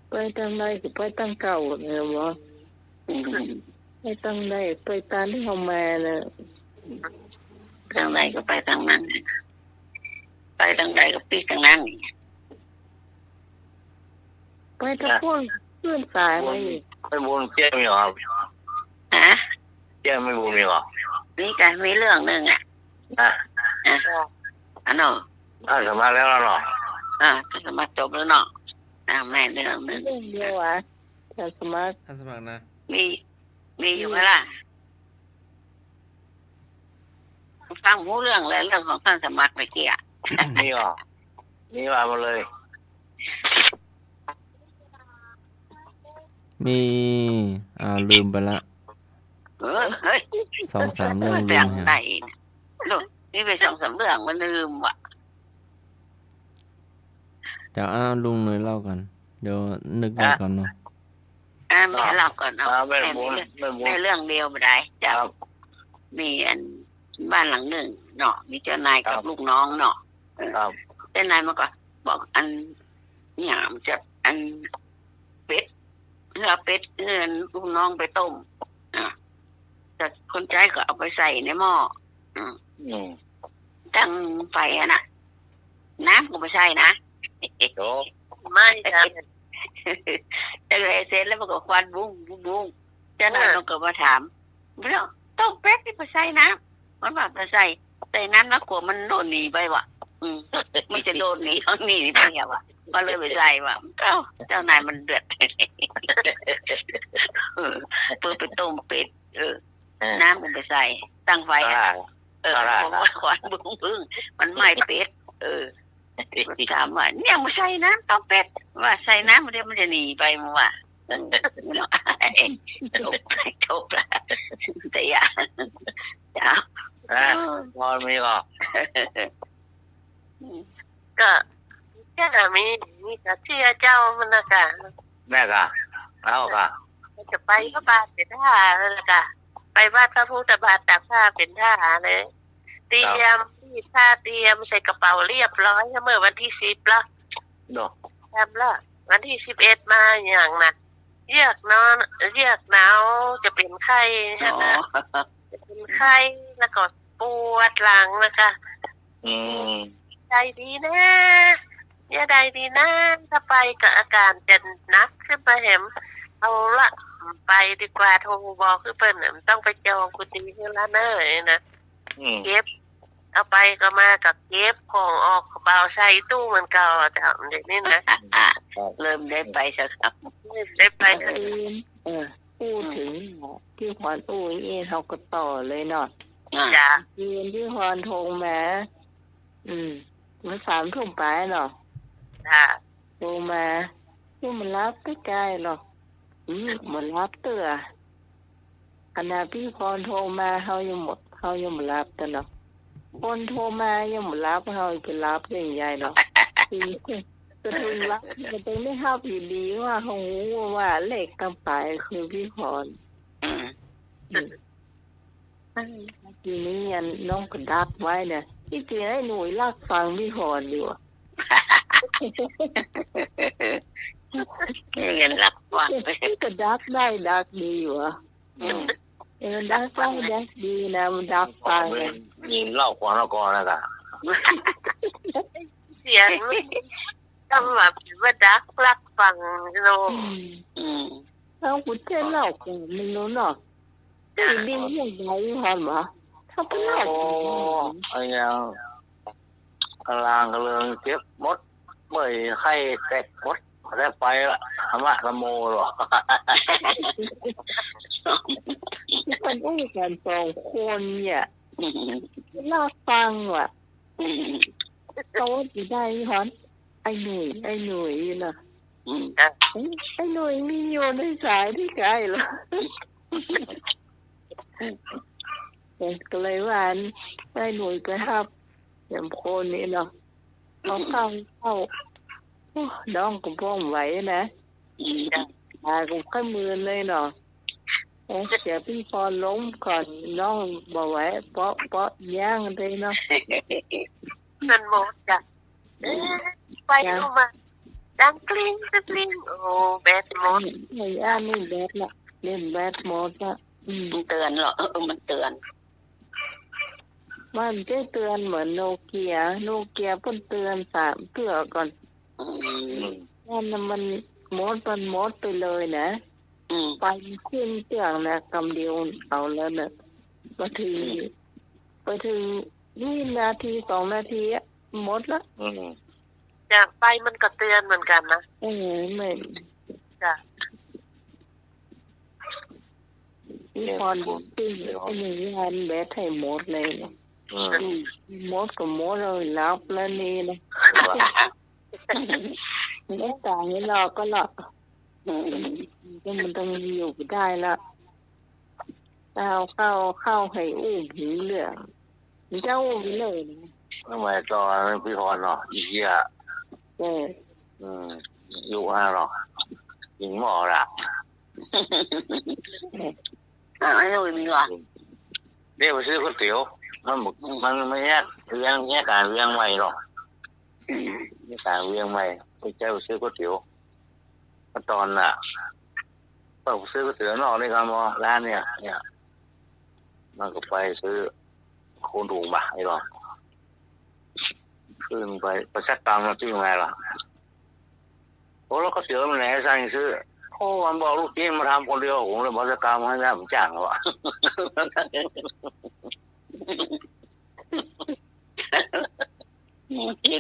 Speaker 1: ไปทางไหนก็ไปทางเก่าเนี่ยวะไปทางไหนไปตามที่เขามาเนี่ย
Speaker 7: ทางไหนก็ไปทางนั้นไปทางใดก็ปีทางนั้น
Speaker 1: ไปทางพวกเพื่อนสายไม่
Speaker 3: ไม่บุญเจ้ามีหรอ
Speaker 7: ฮะ
Speaker 3: เจ้าไม่บุญมีหรอ
Speaker 7: นี่กันมีเรื่องหนึ่งอันนั้น
Speaker 3: สมัครแล้วหรอ
Speaker 7: สมัครจบแล้วเนาะแม่เรื่องหนึ่ง
Speaker 1: เรื่องเดียวอ่ะจะสมัคร
Speaker 2: ท่านสมัครนะ
Speaker 7: มีอยู่ไหมล่ะฟังหูเรื่องแล้วเรื่องของท่านสมัครไปเกี่ย
Speaker 3: มีหรอมีมาหมดเลย
Speaker 2: มีลืมไปละ
Speaker 7: เฮ้ย
Speaker 2: 2-3 เรื่องลื
Speaker 7: เรื่อง
Speaker 2: ม
Speaker 7: ไหน
Speaker 2: ฮะ
Speaker 7: ลูกนี่ไป2-3เรื่องมันลืมว่ะ
Speaker 2: เดี๋ยวลุงหน่อยเล่ากันเดี๋ยวนึกได้ก่อนเนาะ
Speaker 7: แม่เล่าก่อนเนาะ
Speaker 3: ไม่บุญไม่บุญ
Speaker 7: ในเรื่องเดียวไม่ได้จะมีอันบ้านหลังหนึ่งเนาะมีเจ้านายกับลูกน้องเนาะ
Speaker 3: ครับ
Speaker 7: เจ้านายมาก่อนบอกอันเนี่ยมันจะอันเป็ดเงินลูกน้องไปต้มแต่คนใจก็เอาไปใส่ในหม้อตั้งไฟอ่ะนะน้ำก็ไม่ใช่นะ
Speaker 3: โอ้ไม่ครับ
Speaker 7: แต่เลยเสร็จแล้วมันก็ควันบุ้งเจ้านายต้องเกิดมาถามไม่ต้องต้มเป็ดที่ไปใส่น้ำมันบอกจะใส่น้ำแล้วกลัวมันโดนหนีไปว่ะมันจะโดนหนีทั้งหนีไปอ่ะว่ะก็เลยไปใส่ว่ะเจ้านายมันเดือดเปิดไปต้มเป็ดน้ำมันไปใส่ตั้งไฟผมว่าควันบุ้งมันไหม้เป็ดถามว่าเนี่ยมันใส่น้ำต้มเป็ดว่าใส่น้ำมันจะหนีไปมั้งว่ะจบละแต่อย่า
Speaker 3: พอมีหรอก็แค่มีกับเชื่อเจ้ามันนะกะแม่กะเอากะจะไปพระบาทเป็นท่าแล้วกะไปวัดพระพุทธบาทตากผ้าเป็นท่าเลยเตรียมที่ท่าเตรียมใส่กระเป๋าเรียบร้อยเมื่อวันที่10ละทำละวันที่11มาอย่างน่ะเยือกนอนเยือกหนาวจะเป็นไข้ใช่ไหมจะเป็นไข้แล้วก็ปวดหลังนะคะใจดีนะเนี่ยใจดีนะถ้าไปกับอาการจะนักขึ้นไปเห็นเอาละไปดีกว่าโทรบอกคือเปิ้ลต้องไปจองกุฏิที่ร้านเนอร์นะเก็บเอาไปก็มากับเก็บของออกกระเป๋าใส่ตู้เหมือนเก่าแต่เดี๋ยวนี้นะ
Speaker 7: เริ่มได้ไปสักครับ
Speaker 3: ได้ไป
Speaker 1: พูดถึงที่ขวัญเขาก็ต่อเลยเนาะ
Speaker 3: จ้ะ
Speaker 1: ยืนที่ฮอนทงแม้มา3 ทุ่มไปเนาะ
Speaker 3: ค่ะ
Speaker 1: โทรมาที่มันรับใกล้ๆหรอกมันรับเตือขณะพี่พรโทรมาเขายังไม่รับแต่เนาะคนโทรมายังไม่รับเขาจะรับได้ยังไงเนาะจะถึงรับจะต้องได้ห้าผีดีว่าเขาว่าเลขกำไปคือพี่พรทีนี้น้องก็ดักไว้เนี่ยที่จริงไอ้หนุ่ยรักฟังพี่พรอยู่
Speaker 7: เงินรักฟัง
Speaker 1: ก็ดักได้ดักดีอยู่ดักฟังดักดีนะมันดักฟัง
Speaker 3: ยินเล่าความละก่อนนะกะเสียงคำแบบว่าดักรักฟังโล
Speaker 1: เราพูดเล่ากันไม่รู้เนาะดียังไงฮะหมอ เขาไปหลอก
Speaker 8: โอ้ไอ้ยังกำลังกำลังเจ็บมดเมื่อยไข้แตกมดแล้วไปละธรรมะธรรมโมหรอ
Speaker 1: มันอู้กันสองคนเนี่ยเล่าฟังว่ะเขาจะได้ฮอนไอ้หนุ่ยนะไอ้หนุ่ยมีอยู่ในสายที่ไกลเหรอก็เลยว่าไอ้หนุ่ยไปครับอย่างโคนนี้เนาะเขาเข้าน้องก็ป้องไหวนะตาก็ข้ามือเลยเนาะเสียพี่พอล้มก่อนน้องบอกไว้เปาะย่างเลยเนาะ
Speaker 4: นั่นหมดจ้ะไปดูมาดังกลิ้งโอ้แบดหมด
Speaker 1: ไอ้ย่านี่แบดละเล่นแบดหมดละ
Speaker 7: มันเตือนเหรอมันเตือน
Speaker 1: มันจะเตือนเหมือนโนเกียเพิ่นเตือน3 เตือก่อนนั่นมันหมดไปเลยนะไปขึ้นเตืองนะกำเดียวเอาแล้วนะไปถึงนี่นาที2 นาทีหมดละ
Speaker 4: จะไปมันก็เตือนเหมือนกันนะ
Speaker 1: เหมือน
Speaker 4: จ้ะ
Speaker 1: นี่พรติ้งไอ้หนึ่งงานแบดให้หมดเลยนะหมดก็หมดเลยรับแล้วนี่นะไม่ต่างให้เราก็หรอกก็มันต้องอยู่ได้ละเข้าให้อุ้มหิวเหลืองมันจะอุ้มเลยนะ
Speaker 8: ทำไมตอนพี่พรเนาะอีกอ่ะอยู่หรอกยิงหมอละ
Speaker 7: ไอ้หนุ่ยมีว่ะ
Speaker 8: เดี๋ยวไปซื้อก๋วยเตี๋ยวมันไม่แยกการเวียงใหม่หรอกนี่การเวียงใหม่ไปเจ้าซื้อก๋วยเตี๋ยวตอนน่ะก็ซื้อก๋วยเตี๋ยวนอกนี่ครับร้านเนี่ยมันก็ไปซื้อโคนถูกบ่ะไอ้หรอขึ้นไปประชัดตังมาซื้อไงล่ะโอ้แล้วก็เตี๋ยวมันไหนสั่งซื้อโอ้มันบอกลูกจีนมาทำคนเดียวผมเลยบอกจะกรรมให้ได้ผมจ้างวะ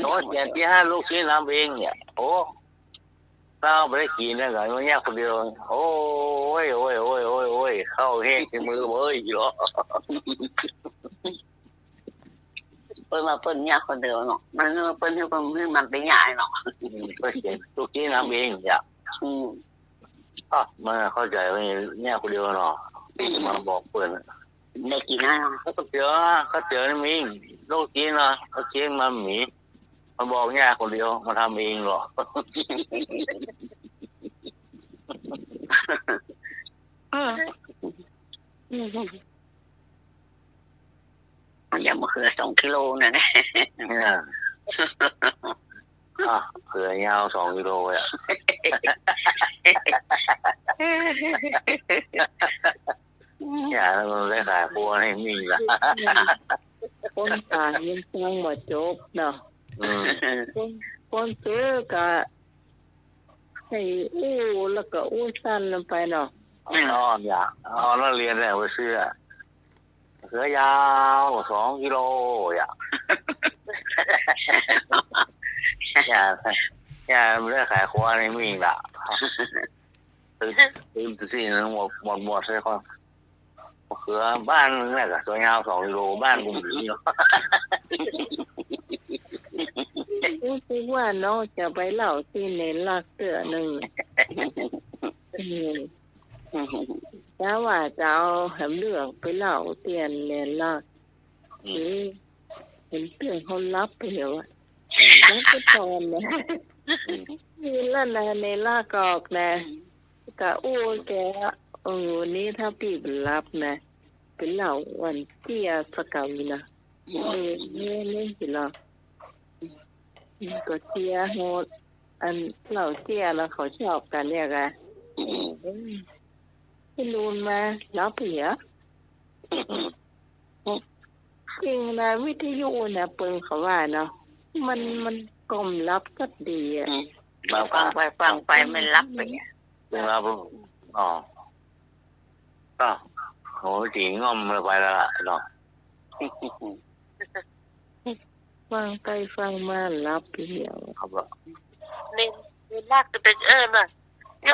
Speaker 8: โอ้แจกที่5 ลูกชิ้นทำเองเนี่ยโอ้เราไม่ได้กินนะไงมันยากคนเดียวโอ้ยเข้าแห้งที่มือเว้ยหรอ
Speaker 7: เปิ้ลมาเปิ้ลยากคนเดียวเนาะมันเปิ้ลให้มันไปใหญ่เนาะ
Speaker 8: ก็เขียนลูกชิ้นทำเองเนี่ยมันเข้าใจว่าเนี่ยคนเดียวเนาะมาบอกเพื่อน
Speaker 7: ได้กี่หน้า
Speaker 8: เขาเจอนี่มีลูกชิ้นนะเขาชิ้นมันหมีมันบอกเนี่ยคนเดียวมาทำเองหรอ
Speaker 7: มันยังมาคือ2 กิโลนะเนี่ย
Speaker 8: เขือยาว2 กิโลอ่ะอย่ามันได้ขายบัวให้มีละ
Speaker 1: คนตายยังจังมาจบเนาะคนซื้อก็ให้อู้แล้วก็อู้สั้นลงไปเนาะ
Speaker 8: แล้วเรียนเนี่ยไปซื้อเขือยาว2 กิโลอ่ะอย่าไม่ได้ขายบัวให้มีละตื่นสินึงหมดเลยคนเขือบ้านนี่ก็ตัวยาว2 กิโลบ้านกูมีเนาะ
Speaker 1: รู้สึกว่าน้องจะไปเล่าที่เน้นลักเตือหนึ่งแต่ว่าจะเอาแหมเลือกไปเล่าเตียนเน้นลักเห็นเตือนเขารับไปเหรอแล้วก็ตอนนะมีแล้วนะเน้นลักกอกนะกะอู้แกนี้ถ้าพี่เป็นรับนะเป็นเหล่าวันเตี้ยสกาวินะเนี่ยสิล่ะก็เตี้ยโหดอันเหล่าเตี้ยแล้วเขาชอบกันเนี่ยกันที่นูนมารับเหียจริงนะวิทยุนะเปิงเขาว่าเนาะมันกลมรับก็ดีอ่ะ
Speaker 7: ฟังไปไม่รับไปอ่ะ
Speaker 8: รับก็โหจีง่อมเลยไปแล้วล่ะเนาะ
Speaker 1: ฟังไปฟังมารับเดียว
Speaker 8: ครับว่า
Speaker 3: นี่ลากจะเป็นน่ะย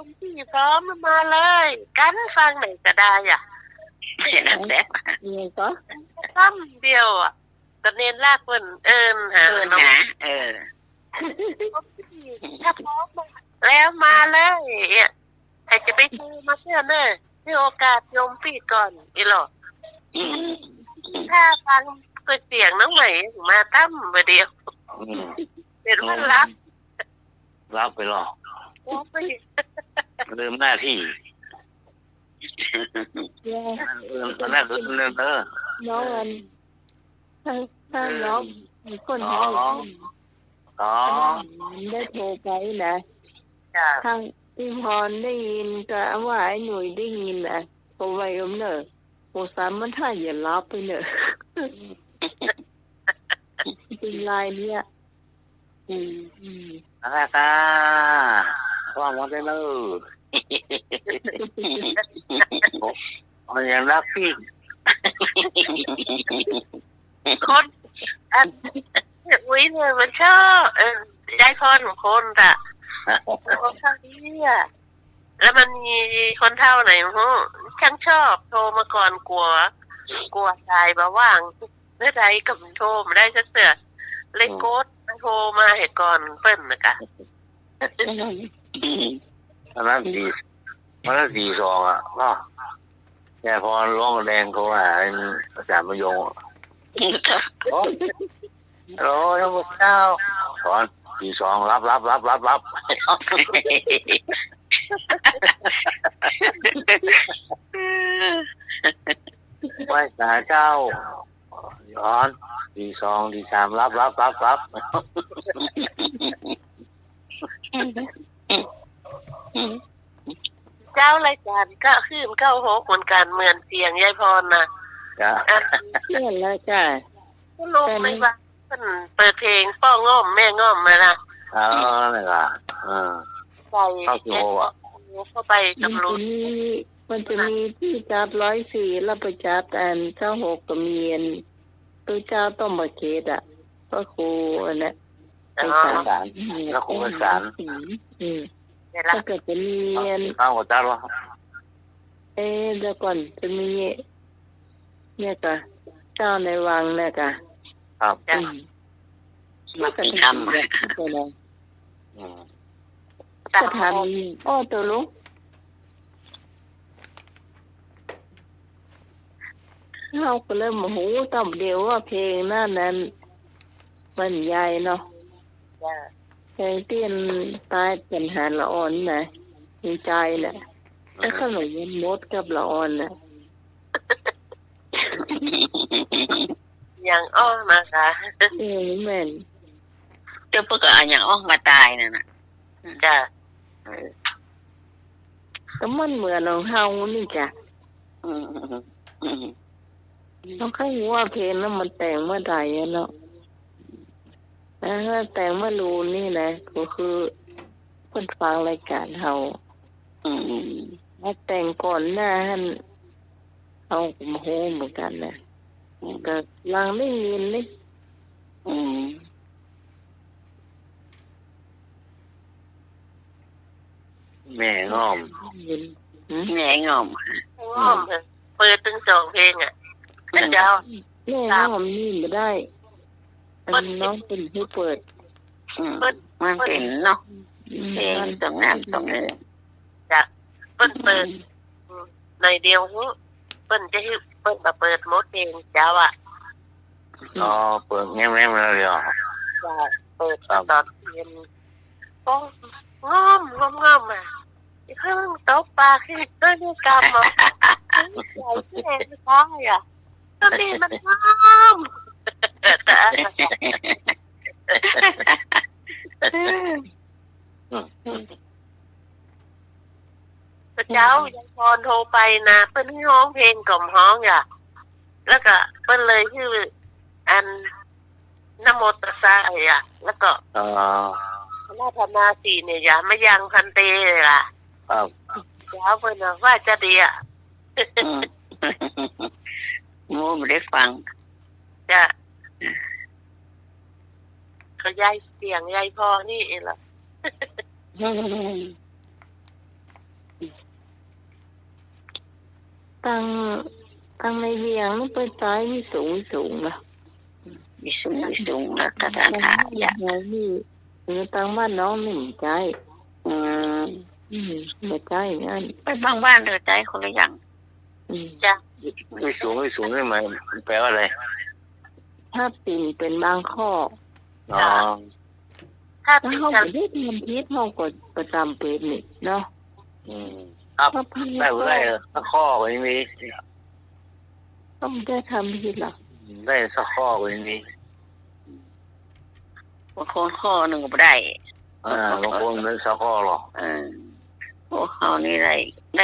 Speaker 3: มพี่พร้อมมาเลยกันฟังไหนก็ได้อ่ะ
Speaker 7: นั่นแหละ
Speaker 1: เนี่ยก็
Speaker 3: ซ้ำเดียวอ่ะก็เน้นลากเพิ่นหาน้อง ถ้าพร้อมแล้วมาเลยใครจะไปซื้อมาเสื้อเนอะให้โอกาสยมพี่ก่อนอีหรอถ้าฟังเสียงน้องใหม่มาตั้มมาเดียวเป็นว่า
Speaker 8: รับไปหรอลืมหน้าที่หน้าที่
Speaker 1: น้องอันถ้าน้องมีคนให้ได้โทรไปนะทางพี่พรได้ยินก็ว่าไอ้หนุ่ยได้ยินนะโทรไปเนอะโทรสามมันถ้าอย่ารับไปเนอะเป็นลายเนี่ย
Speaker 8: อะไรกันว่ามันได้เลยมันยังรักพี่
Speaker 3: คนอุ้ยเนี่ยมันชอบได้พรของคนอะคนเท่านี้อะแล้วมันมีคนเท่าไหนฮู้ช่างชอบโทรมาก่อนกลัวตายมาว่างเมื่อใดก็โทรมาได้เสือเลยโกดโทรมาเหตุก่อนเปิ้นนะคะ
Speaker 8: อันนั้นดีสองอ่ะก็แค่พอร้องแดงเขาว่าอาจารย์มายงโอ้ยพระเจ้าสอนดีสองรับไหว้สาเจ้าย้อนดีสองดีสามรับ
Speaker 3: เจ้ารายการก็ขึ้น9 6เหมือนกันเหมือนเสียงยายพรนะ
Speaker 1: เชื่อแล้วจ้ะ
Speaker 3: ลูกไม่ว่าเปิดเพลงป้อง่อมแม่ง่อมมาละ
Speaker 8: นี่ล่ะ
Speaker 3: ใส่
Speaker 8: เข้าโจอ่ะ
Speaker 3: เข้าไปตำรวจ
Speaker 1: มันจะมีที่จัด104แล้วไปจัด96ก็มีตัวเจ้าต้องมาเกตอ่ะก็ครูอันนั้น
Speaker 8: ไปศาลแล้วครูไปศาล
Speaker 1: ถ้าเกิดจะมี
Speaker 8: เข้ากับจ้าวะ
Speaker 1: เดี๋ยวก่อนจะมีเนี่ยกะเจ้าในวังเนี่ยกะ
Speaker 8: ครับ
Speaker 1: มาเป็นทำเลยจะทำตัวลูกเราก็เริ่มหูต่อมเดียวว่าเพลงนั้นมันใหญ่เนาะเพลงเตี้ยนตายเป็นหาละอ่อนนะมีใจแหละแต่ขนมมันมดกับละอ่อนน่ะ
Speaker 3: อย่างอ้อนะคะ
Speaker 1: แม่น
Speaker 7: เจ้าพวกก็อย่างอ้อมาตายน่ะนะ
Speaker 3: จ้ะ
Speaker 1: ก็มันเหมือนของเฮานี่จ้ะต้องให้ว่าเพลงนั้นมันแต่งเมื่อใดเนาะถ้าแต่งเมื่อรูนี่นะก็คือคนฟังรายการเฮาถ้าแต่งก่อนหน้าท่านเอาโหเหมือนกันนะก็ลังได้ยินนี่
Speaker 8: แม่ง่อม
Speaker 3: เปิดตึง2เพลงอ่ะเจ้า
Speaker 1: แม่ง่อมนี่ไม่ได้น้องเป็นผู้เปิด
Speaker 7: มันเป็นเนาะเพลงตรงนั้นตรงนี้
Speaker 3: จ้ะเปิดในเดียวเปิ้นจะให้เปิ้นมาเปิดหมดเพลงเจ้าอ่ะ
Speaker 8: เปิดแง่ๆเลยเหรอ
Speaker 3: จ้ะเปิดตอนเย็นก็ง่อมอ่ะเพิ่งตกปลาขึ้นต้นกรรมอ่ะใหญ่ที่ไหนไม่ได้อ่ะต้นนี้มันง่อมเจ้ายังพรโทรไปนะเพิ่นให้ร้องเพลงกล่อมฮ้องอ่ะแล้วก็เพิ่นเลยชื่ออันนโมตัสสะอ่ะแล้วก็นาธนาสีเนี่ยอย่ามายังพันเตเลยล่ะเจ้าเพิ่นว่าจะดีอ่ะ
Speaker 7: โมไม่ได้ฟัง
Speaker 9: จะก็ยายเสียงยายพ่อนี่เองล่ะ
Speaker 1: ตั้งในเวียงมันไปตายมีสูงล่ะ
Speaker 7: มีสูงแล้วก็ท่านหาอยาก
Speaker 1: นี่ตั้งบ้านน้องนี่ใจไม่ใจงั้น
Speaker 7: ไปบางบ้านเดือใจคนละอย่าง
Speaker 9: จ้ะ
Speaker 8: ไม่สูงนี่หมายแปลว่าอะไร
Speaker 1: ถ้าปิ่นเป็นบางข้อ
Speaker 8: อ๋อ
Speaker 9: ถ้า
Speaker 1: ถ้า
Speaker 9: เป็น
Speaker 1: เขา
Speaker 9: ฉัน
Speaker 1: ไม่ได้ทำพิษเขาก็ประจำเป็นนี่เนาะ
Speaker 8: ครับ
Speaker 1: ถ้าพัง
Speaker 8: ได้บ่ได้สักข้อก็ยังมี
Speaker 1: ต้องได้ทำพิษหรอ
Speaker 8: ได้สักข้อก็ยังมี
Speaker 7: บางคนข้อหนึ่งก็ไม่ได้
Speaker 8: บางคนได้สักข้อหรอก
Speaker 7: พวกเขานี่ได้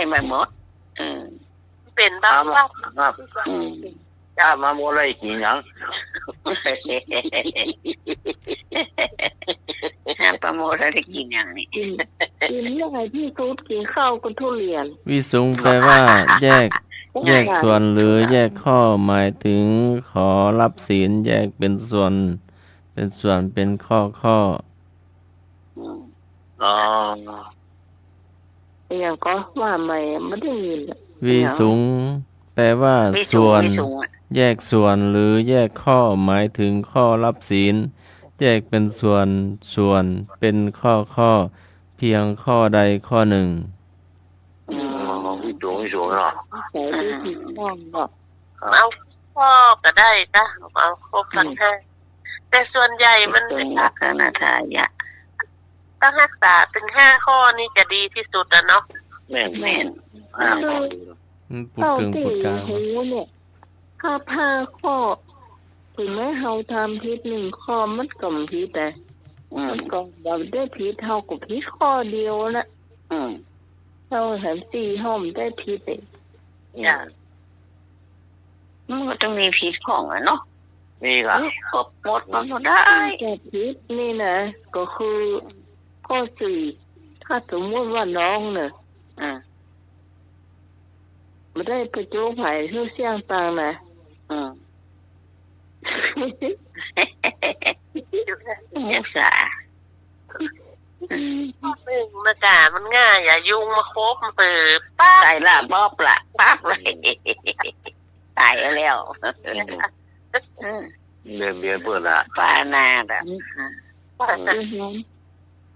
Speaker 7: ไม่หมด
Speaker 9: เป็นบ้างว่า
Speaker 8: ครับถ้ามาโมได้กี่หยัง
Speaker 7: ห้ามประโมทอะไรกินอย่างนี้
Speaker 1: กินอะไรที่สุดกินข้าวกับทุเรียน
Speaker 2: วิสุงแปลว่า แยกส่วนหรือแยกข้อหมายถึงขอรับศีลแยกเป็นส่วนเป็นข้อ
Speaker 8: อ๋อ
Speaker 1: อย่างก็ว่าใหม่ไม่ได้ยิน
Speaker 2: วิสุงแปลว่าส่วน แยกส่วนหรือแยกข้อหมายถึงข้อรับศีลแยกเป็นส่วนเป็นข้อเพียงข้อใดข้อหนึ่ง
Speaker 8: วิสูงเนาะ
Speaker 1: ใส่ด้วยผิดบ้องก็
Speaker 9: เอาพ่อก็ได้จ้ะเอาครบทั้งห้าแต่ส่วนใหญ่มัน
Speaker 7: ตรงคณะทายะ
Speaker 9: ต้องรักษาเป็น5 ข้อนี่จะดีที่สุดอะเนาะ
Speaker 8: แม่น
Speaker 7: แม่น
Speaker 2: พูดกึ่งพูดกลาง
Speaker 1: หูเนี่ยข้าผ้าข้อถึงแม้เราทำพิษ1 ข้อมันก็ไม่พิษแต่มันก็แบบได้พิษเท่ากับพิษข้อเดียวนะเราเห็น4 ห้อมได้พิษเอง
Speaker 7: มันก็ต้องมีพิษของอ่ะเนาะ
Speaker 8: นี่ค่ะ
Speaker 7: ครบหมดมันก็ได้
Speaker 1: แต่พิษนี่นะก็คือข้อ4ถ้าสมมติว่าน้องเนี่ยไม่ได้ประจุไผ่เพื่อเสี่ยงต่างนะ
Speaker 7: รักษา
Speaker 9: ข้อหนึ่งมากามันง่ายอย่ายุงมาคบมันเปิดป้า
Speaker 7: ใส่ละบ๊อบละปั๊บเลยตายแล้ว
Speaker 8: เรียนเปิดละ
Speaker 7: ปานาแบบ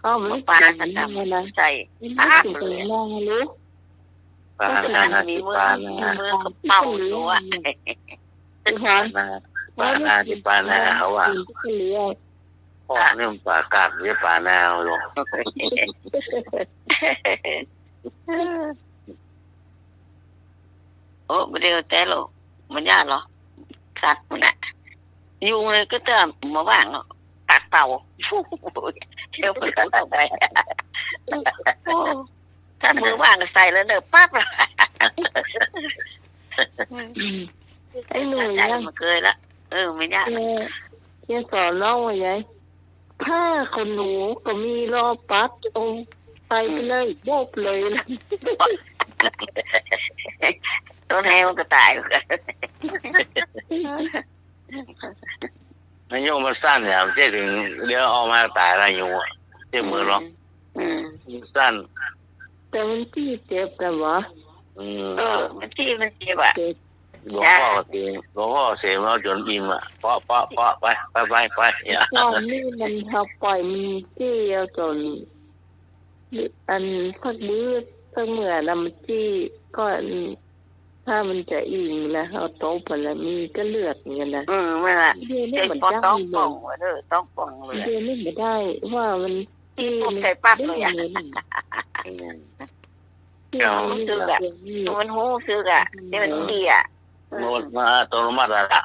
Speaker 1: ก็ไม่
Speaker 7: ปา
Speaker 1: ปา
Speaker 7: นา
Speaker 1: นะ
Speaker 7: ทำใส่
Speaker 1: ไม่
Speaker 7: ปั๊บ
Speaker 1: ถึง
Speaker 7: เลย
Speaker 1: มองรู้
Speaker 8: ปานา
Speaker 7: มีมือ
Speaker 8: ปา
Speaker 7: มี
Speaker 8: นา
Speaker 7: มือกับเป่าตัว
Speaker 1: คือฮะ
Speaker 8: ปานาที่ปานาเขาว่าพ่อเนี่ยมันปากาดเรียกปานาหรอก
Speaker 7: โอ้ไม่ได้แต่หรอกมันยากหรอสัตว์มันอ่ะยุงเลยก็เติมมาว่างตัดเป่าเที่ยวไปกันไปถ้ามือว่างก็ใส่แล้วเนอะปั๊บ
Speaker 1: ไอ้หนู
Speaker 7: ใจ
Speaker 1: ยัง
Speaker 7: มาเคยละไม่ยาก
Speaker 1: แกสอนน้องว่าไงถ้าคนหนูก็มีรอปัดตรงไปเลยโบกเลยนะ
Speaker 7: ต้นแห้มันก็ตายกัน
Speaker 8: นายโยมมันสั้นเนี่ยเจ๊ถึงเดี๋ยวออกมาตายอะไรอยู่เจ๊มือหรอกสั้น
Speaker 1: แต่มันที่เจ็บแต่ว่า
Speaker 7: มันที่มันเจ็บอ่ะ
Speaker 8: หลวงพ่อเสียเราจนอิ่มอ่ะเพาะไปอย่า
Speaker 1: ตอนนี้มันทับปล่อยมันจี้เอาจนอันสักมื้อสักเมื่อนะมันจี้ก็ถ้ามันจะอิ่มแล้วเอาโต๊ะไปแล้วมีก็เลือดอย่างเงี้ยนะ
Speaker 7: ไม่ละ
Speaker 1: เดี๋ยวนี้
Speaker 7: เจ็บ
Speaker 1: มัน
Speaker 7: ปอ
Speaker 1: ได้
Speaker 7: ต้อง
Speaker 1: เล
Speaker 7: ป่อง
Speaker 1: ย
Speaker 7: ต้องป่องเลย
Speaker 1: เดี๋ยวนี้ไม่ได้ว่ามันจี้
Speaker 7: ปุ๊บใส่ปั๊บเลย
Speaker 1: ได้
Speaker 7: อ่ะ
Speaker 1: เลย
Speaker 7: มันหูซึกอ่ะนี่มันเดีย
Speaker 8: โน้ตมาตัวมาแล้วละ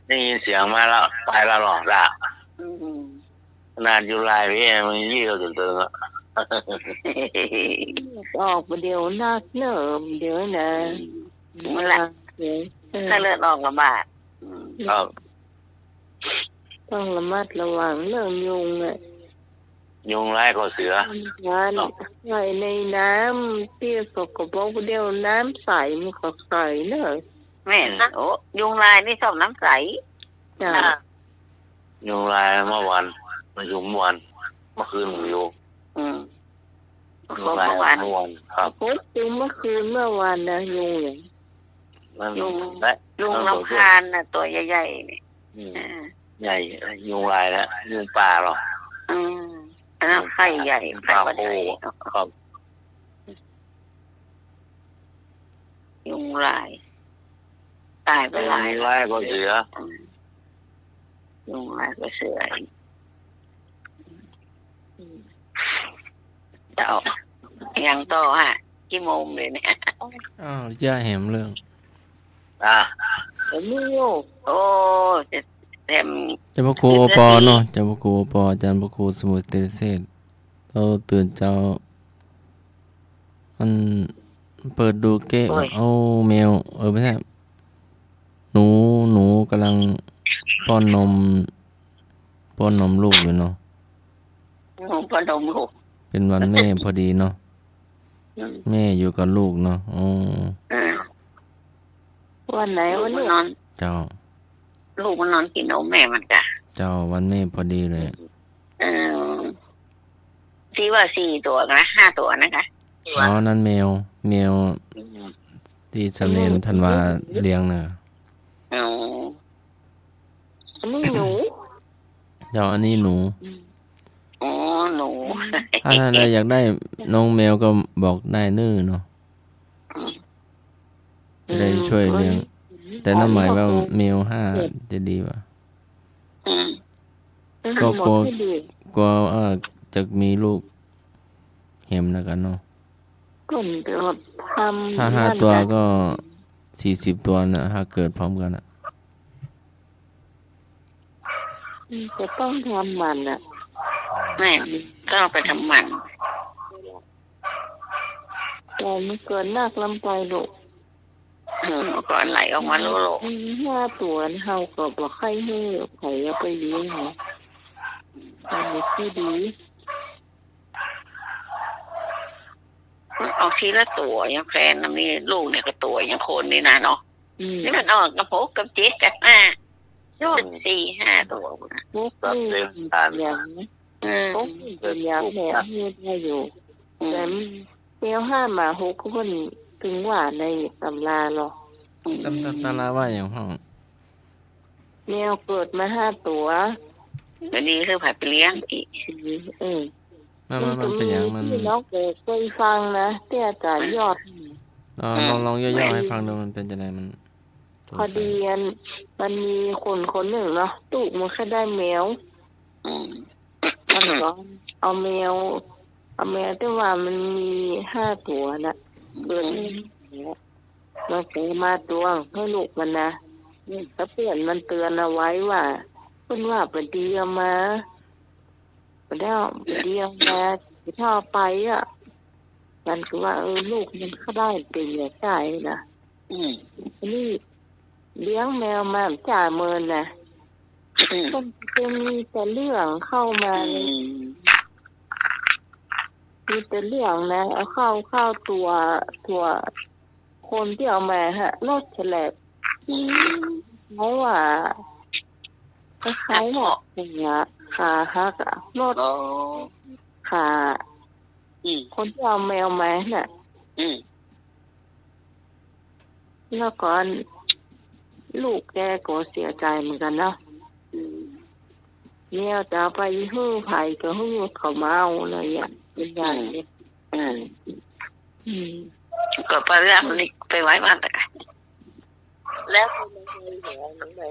Speaker 8: ได้ยินเสียงมาแล้วตายแล้วหรอละนานอยู่ลายพี่มันยี่เราตื่นอ่ะ
Speaker 1: ออกมาเดี๋ยวนักเนิ่มเดี๋ยวนะ
Speaker 7: มันละถ้าเลือดออกลำบาก
Speaker 8: ครับ
Speaker 1: ต้องระมัดระวังเรื่องยุงอ่ะ
Speaker 8: ยุงไล่ก็เสือ
Speaker 1: งานใส่ในน้ำเตี้ยสกปรกเดียวน้ำใสมันก็ใสเนอะ
Speaker 7: แม่นะโอ้ยุงลายนี่ชอบน้ำใส
Speaker 1: จ้ะ
Speaker 8: ยุงลายเมื่อวันมายุงเมื่อวันเมื่อคืนผมอยู่
Speaker 7: อืม
Speaker 8: ยุงลาย
Speaker 7: เมื่อวาน
Speaker 8: เมื่อวันครับ
Speaker 1: โพสต์จริงเมื่อคืนเมื่อวานนะยุงอย่าง
Speaker 8: มัน
Speaker 7: ยุง
Speaker 8: และ
Speaker 7: ยุงลำคาญน่ะตัวใหญ่ๆนี่
Speaker 8: อืม
Speaker 7: อ่า
Speaker 8: ใหญ่ยุงลายแล้วยุงป่าหรอก
Speaker 7: อืมอันนั้นไข่ใหญ่ไข่บันได
Speaker 8: ครับ
Speaker 7: ยุงลายตายไป
Speaker 8: ยุ
Speaker 7: หลาย
Speaker 8: งลายก็เสือ
Speaker 7: ยุงลายก็เสือเจ้ายังโตฮะกี่โมงเลยเนี่ย
Speaker 2: อ้าวย่าแหมเรื่อง
Speaker 8: อ่ะ
Speaker 1: แต่นี่โยก
Speaker 7: โอ้จะเต็ม
Speaker 2: เจ้าพระครูโอปอเนาะเจ้าพระครูโอปออาจารย์พระครูสมุทรเตเศษเราตื่นเจ้ามันเปิดดูเกะเอาแมวไม่ใช่หนูกำลังป้อนนมลูกอยู่เนาะ
Speaker 7: หนูพนมลูก
Speaker 2: เป็นวันแม่พอดีเนาะ
Speaker 7: อืม
Speaker 2: แม่อยู่กับลูกเนาะอ๋อ
Speaker 1: วันไหนวัน
Speaker 7: มัน
Speaker 1: นี้
Speaker 7: นอน
Speaker 2: เจ้า
Speaker 7: ลูกมันนอนกินนมแม่มันจ้ะ
Speaker 2: เจ้าวันแม่พอดีเลย
Speaker 7: เออที่ว่า4 ตัวนะ5 ตัวนะคะ
Speaker 2: อ๋อนั่นแมวที่สำเนียงธันวาเลี้ยงน่ะ
Speaker 7: อ๋อ
Speaker 1: อันนี้หนู
Speaker 2: เจ้าอันนี้หนู
Speaker 7: อ๋อหนู
Speaker 2: ถ้าใดอยากได้น้องแมวก็บอกได้เนาะจะได้ช่วยเลี้ยง แต่นั่นหมายว่าแมว5จะดีป่ะ
Speaker 7: อืม
Speaker 2: ก็กลัว
Speaker 1: ให้ดี
Speaker 2: กลัวจะมีลูกเห็มแล้วกันเนาะ
Speaker 1: ก่อนเดี๋ยวทำ
Speaker 2: ถ้า5 ตัวก็40 ตัวนะถ้าเกิดพร้อมกันอ่ะ
Speaker 1: จะต้องทำมันอ่ะ
Speaker 7: แม่ก็เอาไปทำหมัน
Speaker 1: แต่มันเกินนักลำไปลูก
Speaker 7: ก่อนไหลออกมาโลโล
Speaker 1: 5 ตัวเฮาก็บอกใครให้ใครเอาไปเลี้ยงเหรออันนี้คือดี
Speaker 7: เอาทีละตัวยังแฟนนี่ลูกเนี่ยก็ตัวยังคนนี่นะเนาะ นี่มันออกกระโปงกับเจ๊กกันมา4 5 ตัวนะ
Speaker 1: มุกนี่อย่างนี้
Speaker 7: อืม
Speaker 1: มุกนี่เป็นอย่างแหนมเฮ็ดได้อยู่แต่เตียว5 หมา 6คนถึงว่าในตำราหรอก
Speaker 2: ตาลาว่าอย่างห้อง
Speaker 1: แมวเกิดมา5 ตัว
Speaker 7: ก็ดีคือผ่าไปเลี้ยงอีก
Speaker 2: มันเป็นอย่างมัน
Speaker 1: ที่น้องเคยฟังนะที่อาจารย์ยอด
Speaker 2: ลองย่อๆให้ฟังดูมันเป็นจะไงมัน
Speaker 1: พอดีมันมีคนหนึ่งเนาะตู้มันแค่ได้แมว
Speaker 7: อืม
Speaker 1: มันก็เอาแมวที่ว่ามันมี5 ตัวนะเกิดมาเกิดมาตัวให้ลูกมันนะแล้วเพื่อนมันเตือนเอาไว้ว่าเพิ่นว่าเป็นดีเอามาแล้วดีเอามาถ้าเอาไปอ่ะมันคือว่าลูกมันก็ได้เป็นอย่างใจนะ
Speaker 7: อืม
Speaker 1: นี่เลี้ยงแมวมาจ่าเมินนะมันจะมีแต่เรื่องเข้ามาเลยมีแต่เรื่องนะเอาเข้าตัวคนที่เอามาฮะรถแฉลบเพราะว่าคล้ายๆหอกอย่างเงี้ยขาหักอะรถ
Speaker 7: โอ้
Speaker 1: ขา
Speaker 7: อืม
Speaker 1: คนที่เอาแมวมาน่ะ
Speaker 7: อืม
Speaker 1: แล้วก่อนลูกแกก็เสียใจเหมือนกันเนาะเนี่ยจะเอาไปหื้อไผ่ก็หื้อเขาเมาเลยอ่ะเป็นอย่างนี้
Speaker 7: อืมก็ไปเรื่องนี้ไปไว้บ้านแต่กัน
Speaker 9: แล้วคุณเคยเห็นน้องไหน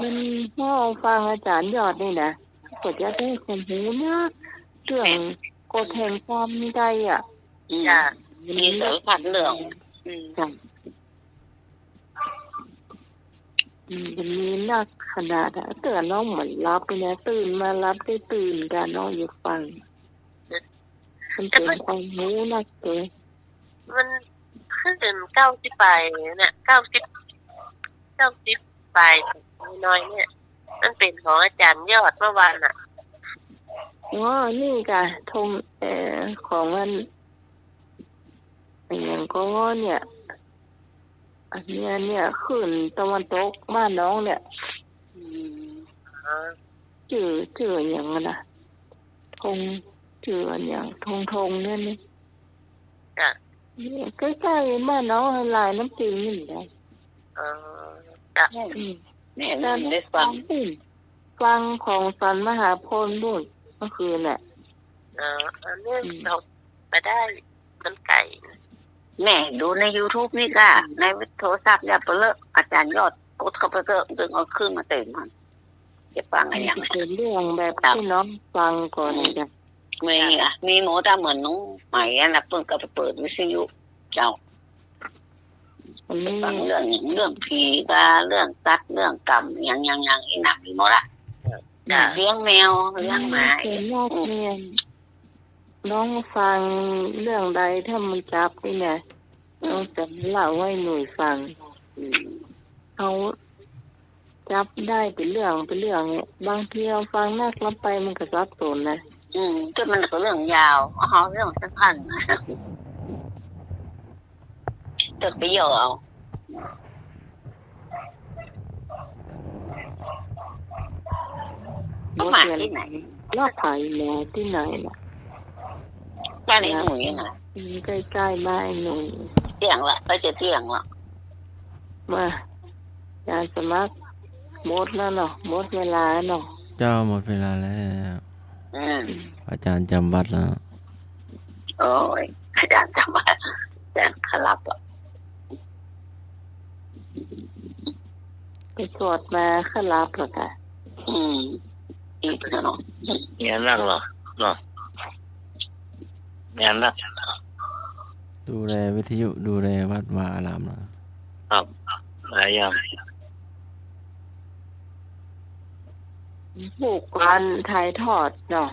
Speaker 1: มันพ่อฟังอาจารย์ยอดนี่นะก็จะได้คนหูนะเรื่องกฎแห่งกรรมได้อ่ะ
Speaker 7: จ้ะมีเสือผัดเหลือง
Speaker 1: จ้ะมันมีนักขนาดเตือนน้องเหมือนรับไปนะตื่นมารับได้ตื่นกันน้องอยู่ฟังมันเป็นความรู้นักเก๋
Speaker 9: มันขึ้น90 ปลายเนี่ย90 ปลายน้อยเนี่ยมันเป็นของอาจารย์ยอดเมื่อวานอ่ะ
Speaker 1: อ๋อนี่กะธงของมันอย่างก็เนี่ย อันเนี้ยขึ้นตะวันตกบ้านน้องเนี่ย
Speaker 9: อ๋อ
Speaker 1: ชื่ออย่างนั้นนะธงชื่ออย่างธงเนี่ยนี่
Speaker 9: จ้ะ
Speaker 1: ใกล้ๆบ้านน้องลายน้ำจีนนี่แหละ
Speaker 9: อ๋อจ้ะ
Speaker 7: แม่ได้ฟัง
Speaker 1: ฟังของสันมหาพลบุญเมื่อคืนน่ะ
Speaker 9: อันนี้เราไปได้มันไก่
Speaker 7: แม่ดูใน YouTube นี่ค่ะในโทรศัพท์อย่าไปเลอะอาจารย์ยอดกดเข้าไปเถอะดึงเอาเครื่องมาเต็มมันจะฟังอะไรอย่าง
Speaker 1: เป็นเรื่องแบบที่น้องฟังก่อนจ้ะ
Speaker 7: มีหมอตาเหมือนน้องใหม่นะเพิ่งก็ไปเปิดวิทยุเจ้า
Speaker 1: อันนี้
Speaker 7: ฟังเรื่องผีก็เรื่องสัตว์เรื่องกรรมอย่างอีหนักมีหมดละเลี้ยงแมวเลี้ยงหมา
Speaker 1: เป็นยอดเรียนน้องฟังเรื่องใดถ้ามันจับนี่เนี่ยน้องจะเล่าให้หนุ่ยฟังเขาจับได้เป็นเรื่องเนี่ยบางทีเราฟังนักลำไปมันก็ซับซ้อนนะ
Speaker 7: ก็มันก็เรื่องยาวเอาเรื่องสั้นๆตึกไปเยอะเอาหมาที่ไหน
Speaker 1: ลาดไผ่แม่ที่ไหนน่ะ
Speaker 7: บ้านไอ้หนุ่ยนะ
Speaker 1: ใกล้ๆบ้านหนุ่ย
Speaker 7: เที่ยงละไปจะเที่ยงละ
Speaker 1: มาการสมัครหมดแล้วเนาะหมดเวลาเนาะ
Speaker 2: เจ้าหมดเวลาแล้ว อาจารย์จำวัดแล้ว
Speaker 7: โอ้ยอาจารย์จะมาอาจารย์ขลับอ่ะ
Speaker 1: ไปสวดมาขลับหรอกค่ะ
Speaker 7: อีกเนาะ
Speaker 8: เนี่ยนักเหรอเนาะเนี่ยนัก
Speaker 2: ดูแลวิทยุดูแลวัดวาอารามนะครับ
Speaker 8: หลายอย่าง
Speaker 1: ผูกกันถ่ายทอดเนาะ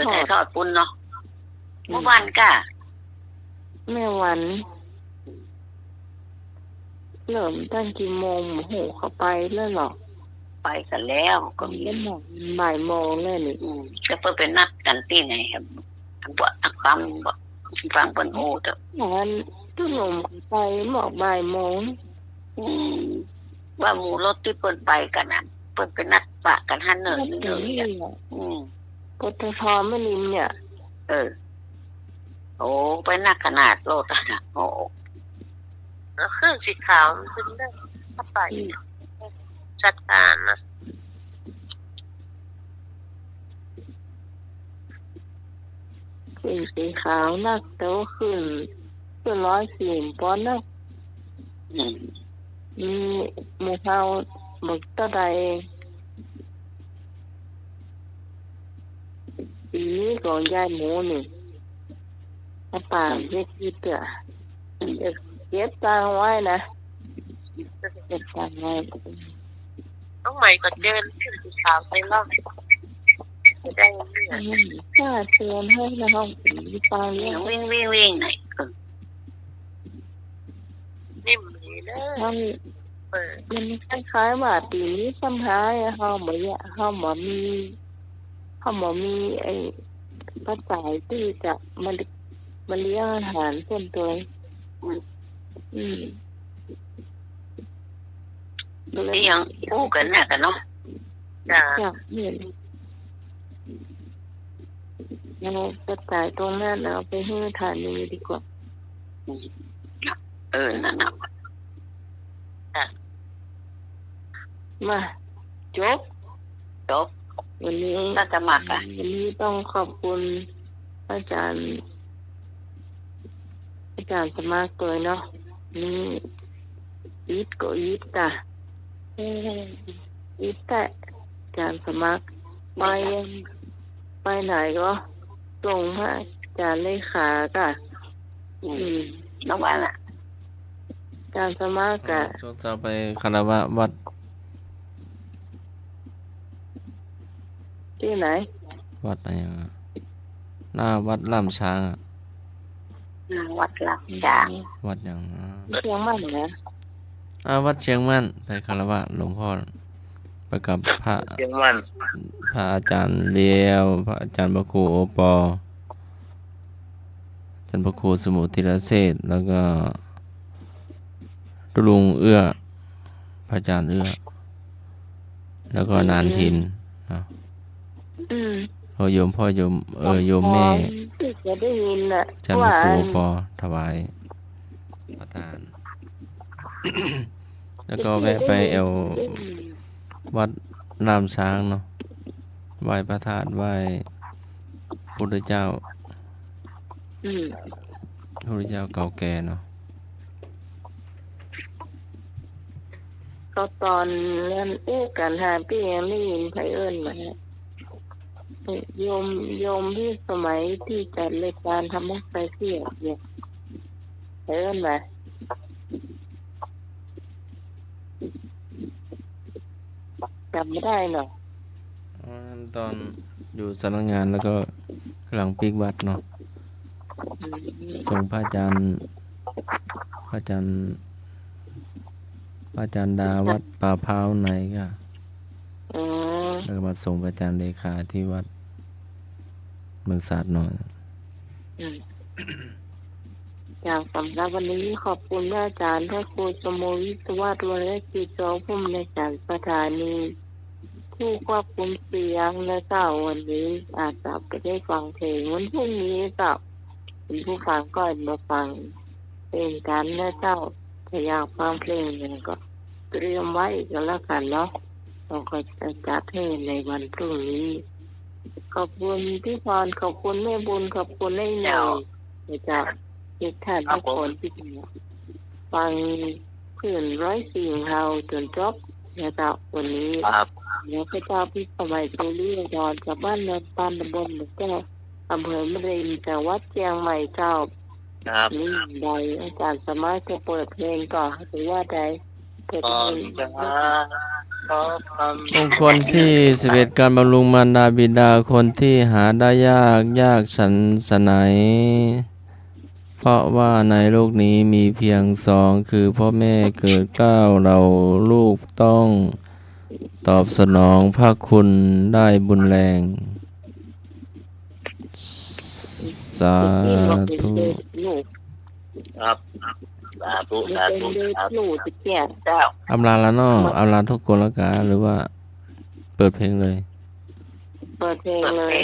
Speaker 7: ถ่ายทอดปุ้นเนาะเมื่อวานก็
Speaker 1: แม่วันเริ่มตั้งกี่โมงโหเข้าไปแล้วหรอ
Speaker 7: ไปกันแล้วก็มี
Speaker 1: เล่นหมดบ่ายโมงเลยนี่
Speaker 7: จะเพิ่งไปนัดกันที่ไหนครับบวชฟังเปิ้นโอ้เถอะ
Speaker 1: งานตุ้หนุ่มไปหมอกบ่ายโมง
Speaker 7: ว่าหมู่รถที่เปิ้นไปกันน่ะเปิ้นไปนัดปะกันหันเนิน
Speaker 1: นี่
Speaker 7: เลยอ่ะ
Speaker 1: ปตทแม่ริมเนี่ย
Speaker 7: โอ้ไปนักขนาดรถอ่ะโอ้
Speaker 9: แล้วเครื่องสีขาวมันขึ้นได้เข้าไปจัดการนะ
Speaker 1: สีขาวนักแต่ว่าขึ้น140ปอนด์นักมีหมู่เฮาบักตะใดปีนี้ก่อนยายหมูนี่ถ้าป่าเรียกคิดเถอะเก็บตังไว้นะเก็บตังไว้
Speaker 9: ต้องใหม่ก็เดินเครื่องสีขาวไปรอบจะได้เนี่ย
Speaker 1: ถ้าเตือนให้นะห้องสีฟังเรื่อง
Speaker 7: วิ่งหน่อย
Speaker 9: นิ่มดีเลย
Speaker 1: มัน
Speaker 9: เปิด
Speaker 1: มันคล้ายๆว่าปีนี้ปัญหาเฮาบ่เนี่ยเฮาบ่มีไอ้ปัจจัยที่จะมาเลี้ยงอาหารส่วนตัว
Speaker 7: ที่ยังพูดกันน่ะกันเนาะ
Speaker 9: จ้ะ
Speaker 1: อยากเห็นเราปัจจัยตรงนั้นเราไปให้ฐานนี้ดีกว่า
Speaker 7: นั่นน่ะ
Speaker 1: มาจบ วันนี้
Speaker 7: น่าจะมักอ่ะ
Speaker 1: วันนี้ต้องขอบคุณอาจารย์สมาร์ทตัวเนาะนี่อีทก็อีทจ้ะอีทแต่อาจารย์สมาร์ทไปไหนก็ส่งพระอาจารย์เลขาจ้ะ
Speaker 7: น้องบ้านอ่ะ
Speaker 1: อาจารย์สมาร์ทกะ
Speaker 2: ช่วงจะไปคารวะวัด
Speaker 1: ที่ไหน
Speaker 2: วัดอะไรอย่างหน้าวัดล่ำช้างอะ
Speaker 7: วัดหลักจาง
Speaker 2: วัดอย่าง
Speaker 1: เชียงใหม่นะ
Speaker 2: วัดเชียงมั่นไปคารวะหลวงพ่อไปกับพระ
Speaker 8: เชียงมัน
Speaker 2: อาจารย์เลียวพระอาจารย์พระครูโอปออาจารย์พระครูสมุทิรเศรษฐ์แล้วก็ ลุงเอื้อพระอาจารย์เอื้อแล้วก็นานทินเนาะ
Speaker 1: อืม
Speaker 2: โยมพ่อโยมโยมแม่
Speaker 1: ที่จะได้ยินน่ะ
Speaker 2: จันท
Speaker 1: ว่า
Speaker 2: ครูปอถวายประทาน แล้วก็แวะไปวัดน้ำช้างเนาะไหว้พระธาตุไหว้พุทธเจ้า
Speaker 1: อืม
Speaker 2: พุทธเจ้าเก่าแก่เนาะ
Speaker 1: ก็ตอนนั้นกันหาพี่ยังได้ยินไผเอิ้นมาโยมที่สมัยที่จัดรายการทำมักไปเที่ยวเนี่ยไผเอิ้นมาจำไม่ได้เนาะ
Speaker 2: ตอนอยู่สำนักงานแล้วก็กำลังปิกวัดเนาะ
Speaker 1: อืม
Speaker 2: ส่งพระอาจารย์ดาวัดป่าพร้าวไหนก็
Speaker 1: อืม
Speaker 2: แล้วก็มาส่งพระอาจารย์เลขาที่วัดเมืองศาสตร์หน่อย
Speaker 1: อืมอย่างสำหรับวันนี้ขอบคุณพระอาจารย์พระครูสมวิศวะรวนและจิตจอผู้อำนวยการสถานีผู้ควบคุมเสียงและเจ้าวันนี้อาจจะไปได้ฟังเพลงวันพรุ่งนี้เจ้าเป็นผู้ฟังก็มาฟังเพลงกันและเจ้าถ้าอยากฟังเพลงเนี่ยก็เตรียมไว้ก็แล้วกันเนาะเราก็จะจัดให้ในวันพรุ่งนี้ขอบคุณพี่พรขอบคุณแม่บุญขอบคุณแม่ใหญ่จากทุกท่านทุกคนที่ฟังเพื่อน104เฮาจนจบนะครับวันนี้
Speaker 8: ครับ
Speaker 1: แล้วพระเจ้าพิสมัยสุริยอนจากบ้านเนินปานตำบลหมู่แก้วอำเภอมะเร็งจังหวัดเชียงใหม่เจ้า
Speaker 8: ครับ
Speaker 1: นี่ใดอาจารย์สามารถจะเปิดเพลงก่อนหรือว่าใดเปิด
Speaker 8: ก่อ
Speaker 1: เพล
Speaker 8: น
Speaker 1: ง
Speaker 8: จะขอคำ
Speaker 2: มงคลที่11การบำรุงมารดาบิดาคนที่หาได้ยากฉันสนัยเพราะว่าในโลกนี้มีเพียง2คือพ่อแม่เกิดเกล้าเราลูกต้องตอบสนองพระคุณได้บุญแรงสา
Speaker 1: ที่บอกเป็น
Speaker 2: ธุ
Speaker 1: เด็กลูก
Speaker 8: ครับสาธุ
Speaker 1: เป็น
Speaker 8: สาธุ
Speaker 1: เด็ก
Speaker 8: สาธุ
Speaker 1: ลูกจะแก่
Speaker 8: เจ้า
Speaker 2: อำลาละเนาะอำลาทุกคนแล้วกันหรือว่าเปิดเพลงเลย
Speaker 1: เปิดเพลงเลย